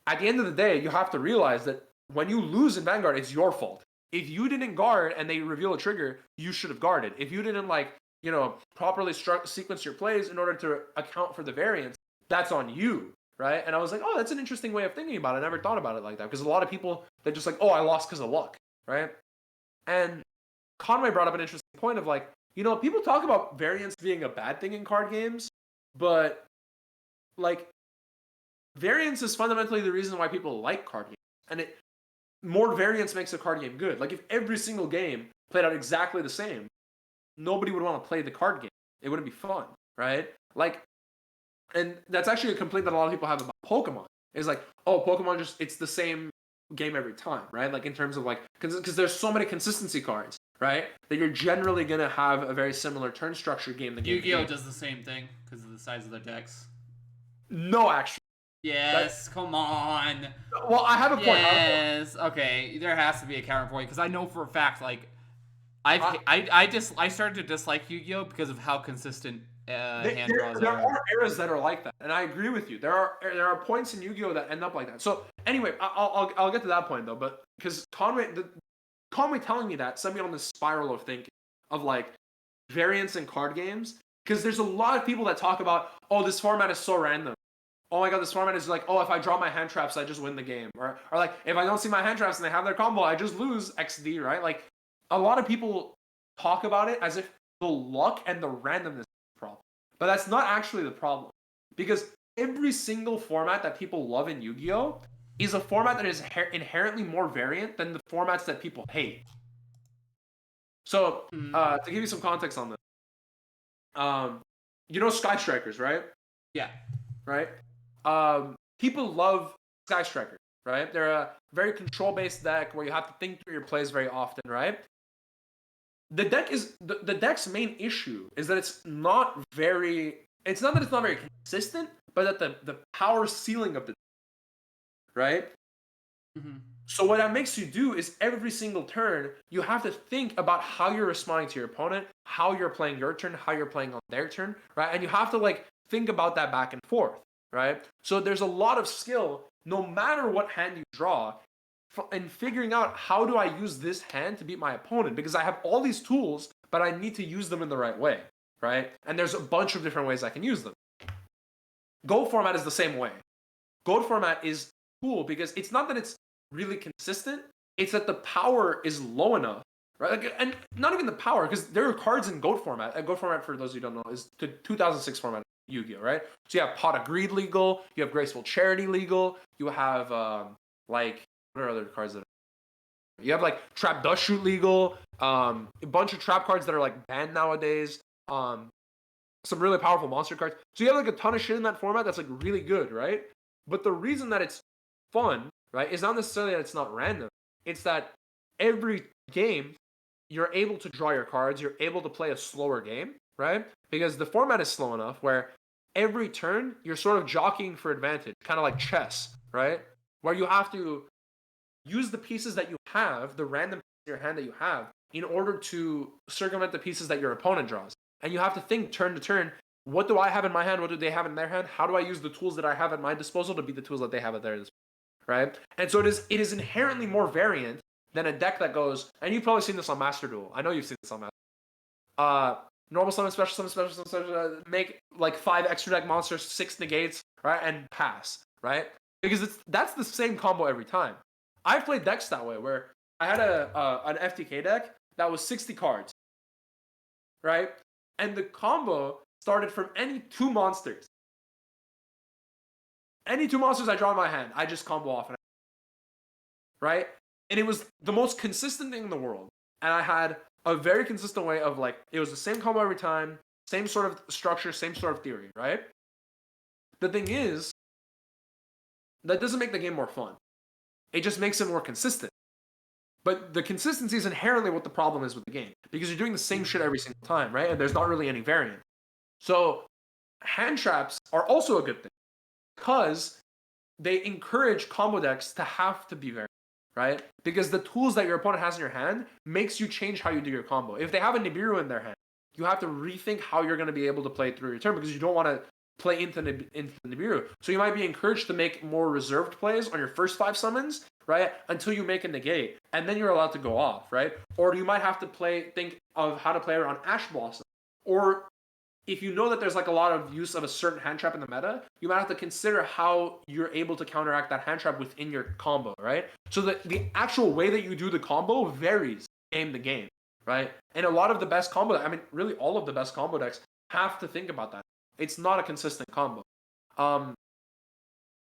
[SPEAKER 3] at the end of the day, you have to realize that when you lose in Vanguard, it's your fault. If you didn't guard and they reveal a trigger, you should have guarded. If you didn't like, you know, properly sequence your plays in order to account for the variance, that's on you, right? And I was like, oh, that's an interesting way of thinking about it. I never thought about it like that, because a lot of people, they're just like, oh, I lost because of luck, right? And Conway brought up an interesting point of like, you know, people talk about variance being a bad thing in card games, but like variance is fundamentally the reason why people like card games. And more variance makes a card game good. Like if every single game played out exactly the same, nobody would want to play the card game. It wouldn't be fun, right? Like, and that's actually a complaint that a lot of people have about Pokemon. Is like, oh, Pokemon it's the same game every time, right? Like in terms of like, because there's so many consistency cards, right? That you're generally gonna have a very similar turn structure game.
[SPEAKER 2] Yu-Gi-Oh does the same thing because of the size of their decks.
[SPEAKER 3] No, actually.
[SPEAKER 2] Yes, come on.
[SPEAKER 3] Well, I have a point.
[SPEAKER 2] Yes, okay. There has to be a counterpoint because I know for a fact, like, I started to dislike Yu-Gi-Oh because of how consistent hand draws
[SPEAKER 3] there are eras that are like that, and I agree with you. There are points in Yu-Gi-Oh that end up like that. So anyway, I'll get to that point though, but because Conway telling me that sent me on this spiral of thinking of like variance in card games, because there's a lot of people that talk about, oh, this format is so random. Oh my god, this format is like, oh, if I draw my hand traps, I just win the game. Or like, if I don't see my hand traps and they have their combo, I just lose XD, right? Like, a lot of people talk about it as if the luck and the randomness is the problem. But that's not actually the problem. Because every single format that people love in Yu-Gi-Oh! Is a format that is inherently more variant than the formats that people hate. So, to give you some context on this, you know Sky Strikers, right?
[SPEAKER 2] Yeah.
[SPEAKER 3] Right? People love Sky Strikers, right? They're a very control-based deck where you have to think through your plays very often, right? the deck's main issue is that it's not very consistent, but that the power ceiling of the right.
[SPEAKER 2] Mm-hmm.
[SPEAKER 3] So what that makes you do is every single turn you have to think about how you're responding to your opponent, how you're playing your turn, how you're playing on their turn, right? And you have to like think about that back and forth, right? So there's a lot of skill, no matter what hand you draw, in figuring out how do I use this hand to beat my opponent, because I have all these tools, but I need to use them in the right way, right? And there's a bunch of different ways I can use them. Gold format is the same way. Gold format is cool because it's not that it's really consistent, it's that the power is low enough, right? Like, and not even the power, because there are cards in Gold format. And Gold format, for those who don't know, is the 2006 format of Yu-Gi-Oh, right? So you have Pot of Greed legal, you have Graceful Charity legal, you have like, what are other cards that are? You have like Trap Dust Shoot legal, a bunch of trap cards that are like banned nowadays, some really powerful monster cards. So you have like a ton of shit in that format that's like really good, right? But the reason that it's fun, right, is not necessarily that it's not random. It's that every game you're able to draw your cards, you're able to play a slower game, right? Because the format is slow enough where every turn you're sort of jockeying for advantage, kind of like chess, right? Where you have to use the pieces that you have, the random pieces in your hand that you have, in order to circumvent the pieces that your opponent draws. And you have to think turn to turn, what do I have in my hand? What do they have in their hand? How do I use the tools that I have at my disposal to beat the tools that they have at their disposal? Right? And so it is inherently more variant than a deck that goes, and you've probably seen this on Master Duel. I know you've seen this on Master normal summon, special summon, special summon, make like 5 extra deck monsters, 6 negates, right? And pass, right? Because that's the same combo every time. I've played decks that way, where I had an FTK deck that was 60 cards, right? And the combo started from any 2 monsters. Any 2 monsters I draw in my hand, I just combo off, right? And it was the most consistent thing in the world. And I had a very consistent way of like, it was the same combo every time, same sort of structure, same sort of theory, right? The thing is, that doesn't make the game more fun. It just makes it more consistent. But the consistency is inherently what the problem is with the game, because you're doing the same shit every single time, right? And there's not really any variant. So hand traps are also a good thing, because they encourage combo decks to have to be variant, right? Because the tools that your opponent has in your hand makes you change how you do your combo. If they have a Nibiru in their hand, you have to rethink how you're going to be able to play it through your turn, because you don't want to play into Nibiru. So you might be encouraged to make more reserved plays on your first 5 summons, right? Until you make a negate, and then you're allowed to go off, right? Or you might have to think of how to play around Ash Blossom. Or if you know that there's like a lot of use of a certain hand trap in the meta, you might have to consider how you're able to counteract that hand trap within your combo, right? So the actual way that you do the combo varies game to game, right? And a lot of the best combo, I mean, really all of the best combo decks have to think about that. It's not a consistent combo.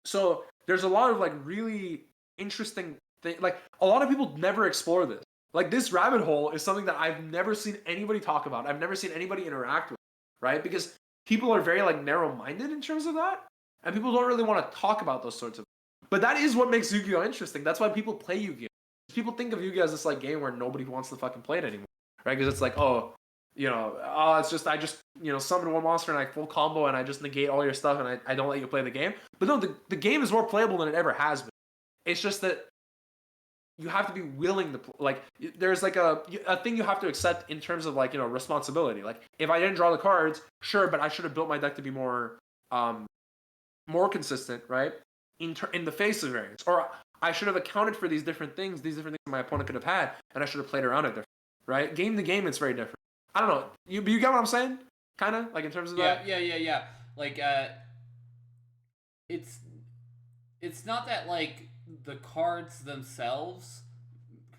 [SPEAKER 3] So there's a lot of like really interesting things. Like a lot of people never explore this. Like this rabbit hole is something that I've never seen anybody talk about. I've never seen anybody interact with, right? Because people are very like narrow-minded in terms of that, and people don't really want to talk about those sorts of things. But that is what makes Yu-Gi-Oh interesting. That's why people play Yu-Gi-Oh. People think of Yu-Gi-Oh as this like game where nobody wants to fucking play it anymore, right? Because it's like, oh, it's just I just summon 1 monster and I full combo and I just negate all your stuff and I don't let you play the game. But no, the game is more playable than it ever has been. It's just that you have to be willing to like. There's like a thing you have to accept in terms of like responsibility. Like if I didn't draw the cards, sure, but I should have built my deck to be more consistent, right? In the face of variance, or I should have accounted for these different things that my opponent could have had, and I should have played around it different, right? Game to game, it's very different. I don't know. You get what I'm saying? Kind of like in terms of that.
[SPEAKER 2] Yeah. Like it's not that like the cards themselves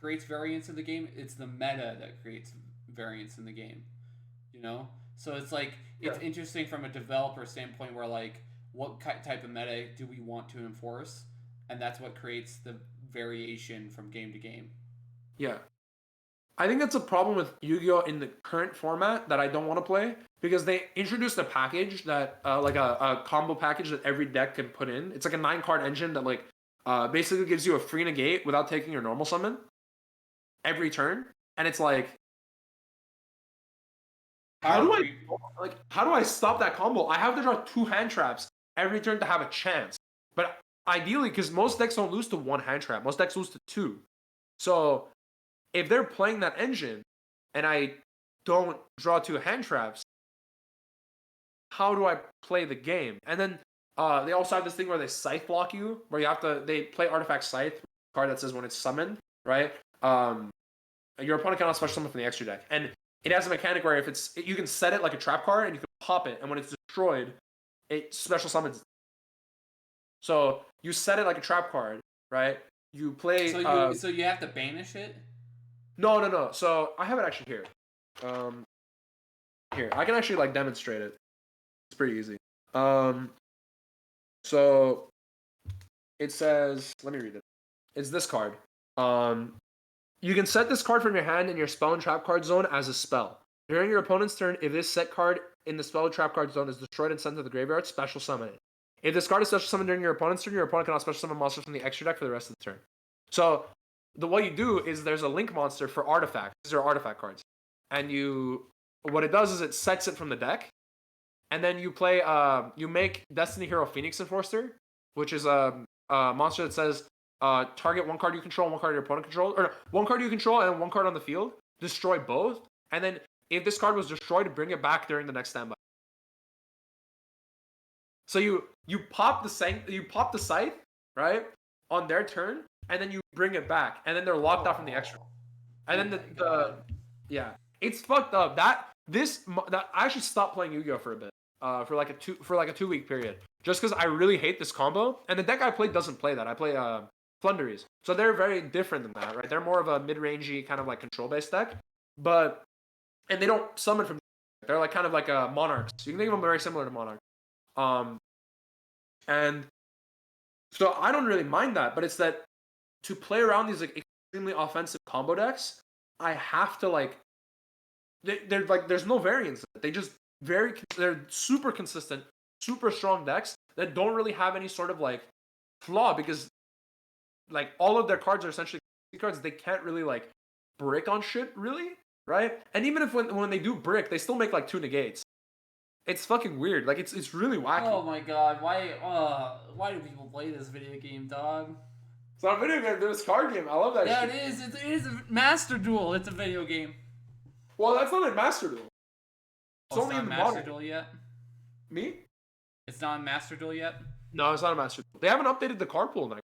[SPEAKER 2] creates variance in the game. It's the meta that creates variance in the game. So it's like it's interesting from a developer standpoint, where like what type of meta do we want to enforce, and that's what creates the variation from game to game.
[SPEAKER 3] Yeah. I think that's a problem with Yu-Gi-Oh! In the current format that I don't want to play, because they introduced a package that, like a combo package that every deck can put in. It's like a 9-card engine that like basically gives you a free negate without taking your normal summon every turn. And it's like, How do I stop that combo? I have to draw 2 hand traps every turn to have a chance. But ideally, because most decks don't lose to 1 hand trap, most decks lose to 2. So if they're playing that engine and I don't draw 2 hand traps, how do I play the game? And then they also have this thing where they scythe block you, where they play artifact scythe, card that says when it's summoned, right? Your opponent cannot special summon from the extra deck, and it has a mechanic where you can set it like a trap card and you can pop it, and when it's destroyed, it special summons. So you set it like a trap card, right? You play.
[SPEAKER 2] So you have to banish it.
[SPEAKER 3] No. So I have it actually here. Here I can actually like demonstrate it. It's pretty easy. So it says, let me read it. It's this card. You can set this card from your hand in your spell and trap card zone as a spell. During your opponent's turn, if this set card in the spell and trap card zone is destroyed and sent to the graveyard, special summon it. If this card is special summoned during your opponent's turn, your opponent cannot special summon monsters from the extra deck for the rest of the turn. So what you do is there's a link monster for artifacts. These are artifact cards. And what it does is it sets it from the deck. And then you play, you make Destiny Hero Phoenix Enforcer, which is a monster that says, target 1 card you control and 1 card your opponent controls, or 1 card you control and 1 card on the field. Destroy both, and then if this card was destroyed, bring it back during the next standby. So you pop the scythe, right, on their turn, and then you bring it back, and then they're locked out from the extra. And then yeah, it's fucked up. That I actually stopped playing Yu-Gi-Oh for a bit, for like a 2-week period, just because I really hate this combo. And the deck I played doesn't play that. I play Flunderies. So they're very different than that, right? They're more of a mid-rangey kind of like control-based deck. And they don't summon from. They're like kind of like a Monarchs. You can think of them very similar to Monarchs. And so I don't really mind that, but it's that to play around these like extremely offensive combo decks, I have to like. They're like there's no variance. They're super consistent, super strong decks that don't really have any sort of like flaw because. Like all of their cards are essentially cards. They can't really like brick on shit, really, right? And even if when they do brick, they still make like 2 negates. It's fucking weird. Like it's really wacky.
[SPEAKER 2] Oh my god, why do people play this video game, dog?
[SPEAKER 3] It's not a video game. There's a card game. I love that.
[SPEAKER 2] Yeah,
[SPEAKER 3] shit.
[SPEAKER 2] it is. It is a Master Duel. It's a video game.
[SPEAKER 3] Well, that's not a Master Duel.
[SPEAKER 2] It's only in the Master Duel yet.
[SPEAKER 3] Me?
[SPEAKER 2] It's not a Master Duel yet.
[SPEAKER 3] No, it's not a Master Duel. They haven't updated the card pool now.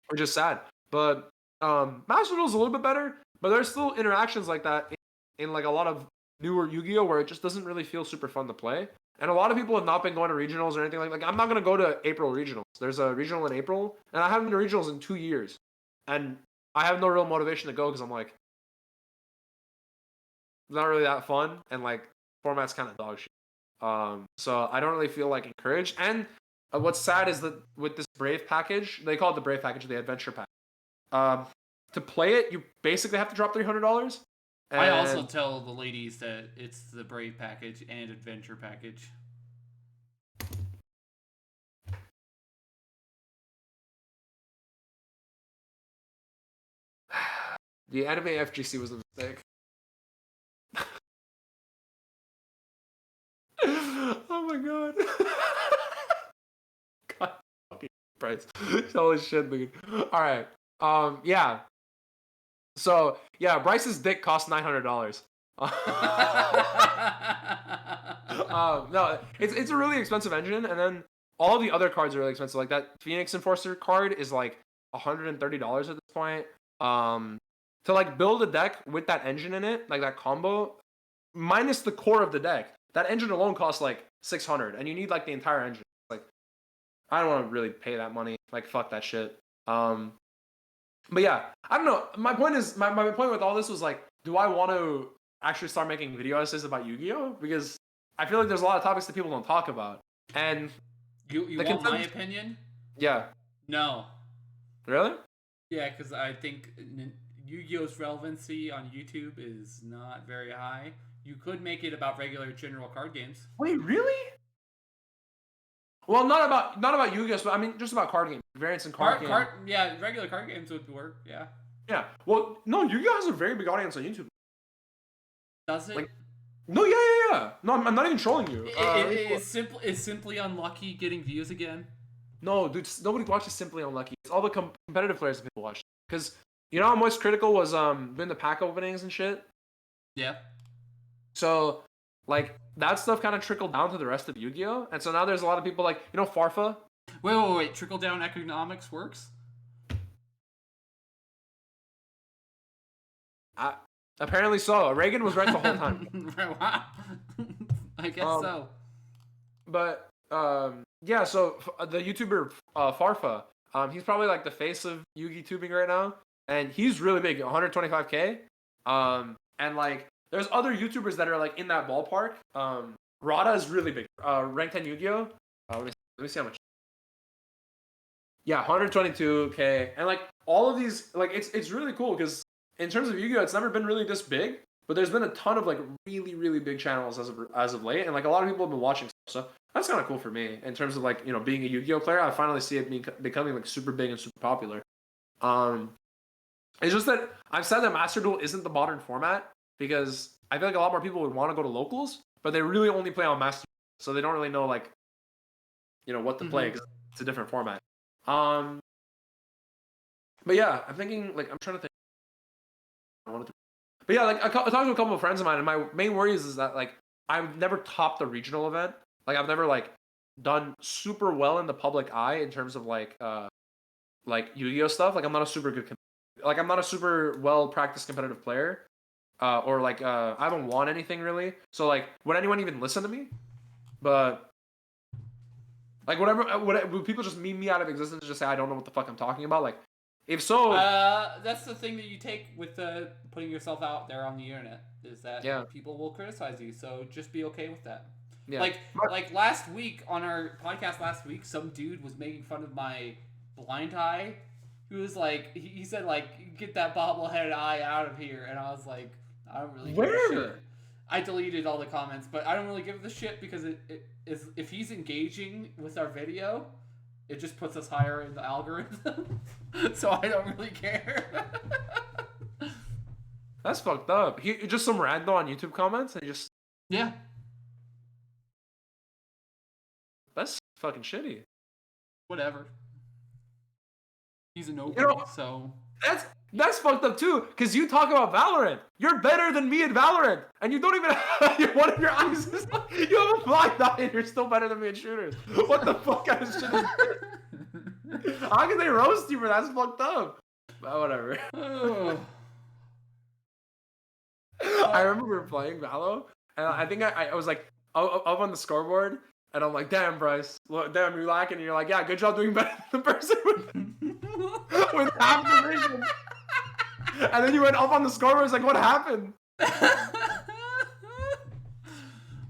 [SPEAKER 3] Which is sad. But Master Duel is a little bit better, but there's still interactions like that in like a lot of newer Yu-Gi-Oh! Where it just doesn't really feel super fun to play. And a lot of people have not been going to regionals or anything like I'm not going to go to April regionals. There's a regional in April, and I haven't been to regionals in 2 years. And I have no real motivation to go because I'm like, it's not really that fun, and like, format's kind of dog shit. So I don't really feel like encouraged. And what's sad is that with this Brave package, they call it the Brave package, the Adventure pack. To play it, you basically have to drop $300.
[SPEAKER 2] I also tell the ladies that it's the Brave package and Adventure package.
[SPEAKER 3] The anime FGC was a mistake. Oh my god. God fucking price. Holy shit, dude. Alright. Yeah. So, yeah, Bryce's dick cost $900. No, it's a really expensive engine, and then all the other cards are really expensive. Like that Phoenix Enforcer card is like $130 at this point. To like build a deck with that engine in it, like that combo, minus the core of the deck, that engine alone costs like $600, and you need like the entire engine. Like, I don't want to really pay that money. Like, fuck that shit. But yeah, I don't know. My point is, my point with all this was like, do I want to actually start making video essays about Yu-Gi-Oh? Because I feel like there's a lot of topics that people don't talk about. And
[SPEAKER 2] you want my opinion?
[SPEAKER 3] Yeah.
[SPEAKER 2] No.
[SPEAKER 3] Really?
[SPEAKER 2] Yeah, because I think Yu-Gi-Oh's relevancy on YouTube is not very high. You could make it about regular general card games.
[SPEAKER 3] Wait, really? Well, not about Yu-Gi-Oh, but I mean just about card games, variants in card games.
[SPEAKER 2] Yeah, regular card games would work. Yeah.
[SPEAKER 3] Yeah. Well, no, Yu-Gi-Oh has a very big audience on YouTube.
[SPEAKER 2] Does it?
[SPEAKER 3] Like, no, yeah. No, I'm not even trolling you.
[SPEAKER 2] Is simply unlucky getting views again?
[SPEAKER 3] No, dude, nobody watches Simply Unlucky. It's all the competitive players that people watch. Because you know how Moist Critical was doing the pack openings and shit.
[SPEAKER 2] Yeah.
[SPEAKER 3] So like that stuff kind of trickled down to the rest of Yu-Gi-Oh, and so now there's a lot of people like Farfa.
[SPEAKER 2] Wait. Trickle down economics works.
[SPEAKER 3] Apparently so. Reagan was right the whole time.
[SPEAKER 2] Wow. I guess so.
[SPEAKER 3] But yeah. So the YouTuber Farfa, he's probably like the face of Yu-Gi tubing right now, and he's really big, 125K. And like there's other YouTubers that are like in that ballpark. Rada is really big. Rank 10 Yu-Gi-Oh. Let me see how much. Yeah, 122K, and like all of these, like it's really cool because in terms of Yu-Gi-Oh, it's never been really this big, but there's been a ton of like really big channels as of late, and like a lot of people have been watching stuff. So that's kind of cool for me in terms of like being a Yu-Gi-Oh player. I finally see it becoming like super big and super popular. It's just that I've said that Master Duel isn't the modern format because I feel like a lot more people would want to go to locals, but they really only play on Master Duel, so they don't really know like what to play because it's a different format. But yeah, I'm thinking like I'm trying to think. But yeah, like I talked to a couple of friends of mine, and my main worry is that like I've never topped the regional event. Like I've never like done super well in the public eye in terms of like Yu-Gi-Oh stuff. Like I'm not a super good, I'm not a super well practiced competitive player, or like I haven't won anything really. So like, would anyone even listen to me? But like would people just meme me out of existence and just say I don't know what the fuck I'm talking about? Like, if so,
[SPEAKER 2] that's the thing that you take with putting yourself out there on the internet is that people will criticize you. So just be okay with that. Yeah. Like last week on our podcast last week, some dude was making fun of my blind eye. He was like, he said like, get that bobblehead eye out of here, and I was like, I don't really give a shit. I deleted all the comments, but I don't really give a shit because it is if he's engaging with our video, it just puts us higher in the algorithm. So I don't really care.
[SPEAKER 3] That's fucked up. He just some rando on YouTube comments and he just That's fucking shitty.
[SPEAKER 2] Whatever. He's a nobody, so
[SPEAKER 3] that's fucked up too. Cause you talk about Valorant. You're better than me in Valorant, and you don't even have one of your eyes is like, you have a blind eye, and you're still better than me in shooters. What the fuck kind of shit is this? How can they roast you for that? That's fucked up. But whatever. I remember we were playing Valo, and I think I was like up on the scoreboard, and I'm like, damn, Bryce, damn, you're lacking. And you're like, yeah, good job doing better than the person with half the vision. And then you went up on the scoreboard. It's like, what happened?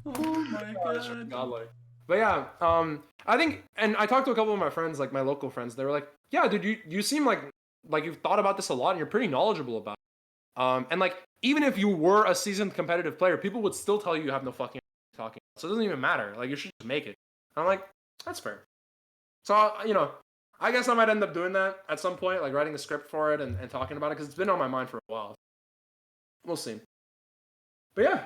[SPEAKER 2] Oh my god.
[SPEAKER 3] Godlike. But yeah, I think, and I talked to a couple of my friends, like my local friends. They were like, yeah, dude, you seem like you've thought about this a lot, and you're pretty knowledgeable about it. And like, even if you were a seasoned competitive player, people would still tell you have no fucking talking. So it doesn't even matter. Like, you should just make it. And I'm like, that's fair. So, I guess I might end up doing that at some point, like writing a script for it and talking about it, because it's been on my mind for a while. We'll see. But yeah.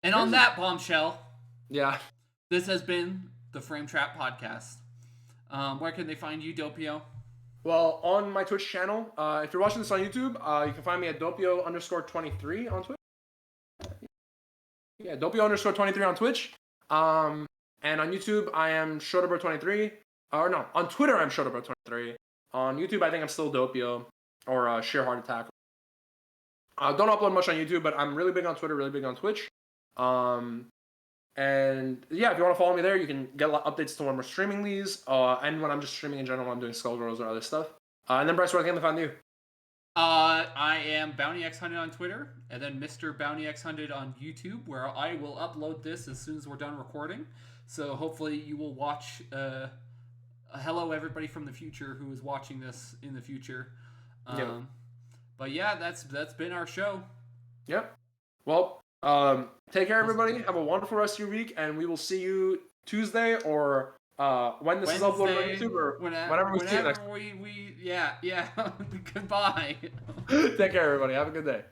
[SPEAKER 2] And on that bombshell.
[SPEAKER 3] Yeah.
[SPEAKER 2] This has been the Frame Trap Podcast. Where can they find you, Doppio?
[SPEAKER 3] Well, on my Twitch channel. If you're watching this on YouTube, you can find me at Doppio_23 on Twitch. Yeah, Doppio_23 on Twitch. And on YouTube, I am Shotobro23. Or no, on Twitter, I'm Shotobro23. On YouTube, I think I'm still Doppio or Sheer Heart Attack. Don't upload much on YouTube, but I'm really big on Twitter, really big on Twitch. And yeah, if you want to follow me there, you can get updates to when we're streaming these, and when I'm just streaming in general, when I'm doing Skullgirls or other stuff. And then Bryce, where can they find you?
[SPEAKER 2] I am BountyX100 on Twitter, and then Mr. BountyX100 on YouTube, where I will upload this as soon as we're done recording. So hopefully you will watch. Hello, everybody from the future who is watching this in the future. But yeah, that's been our show. Yep.
[SPEAKER 3] Well, take care, everybody. Have a wonderful rest of your week, and we will see you Tuesday or when this is uploaded on YouTube or whenever we see you next.
[SPEAKER 2] Yeah. Goodbye.
[SPEAKER 3] Take care, everybody. Have a good day.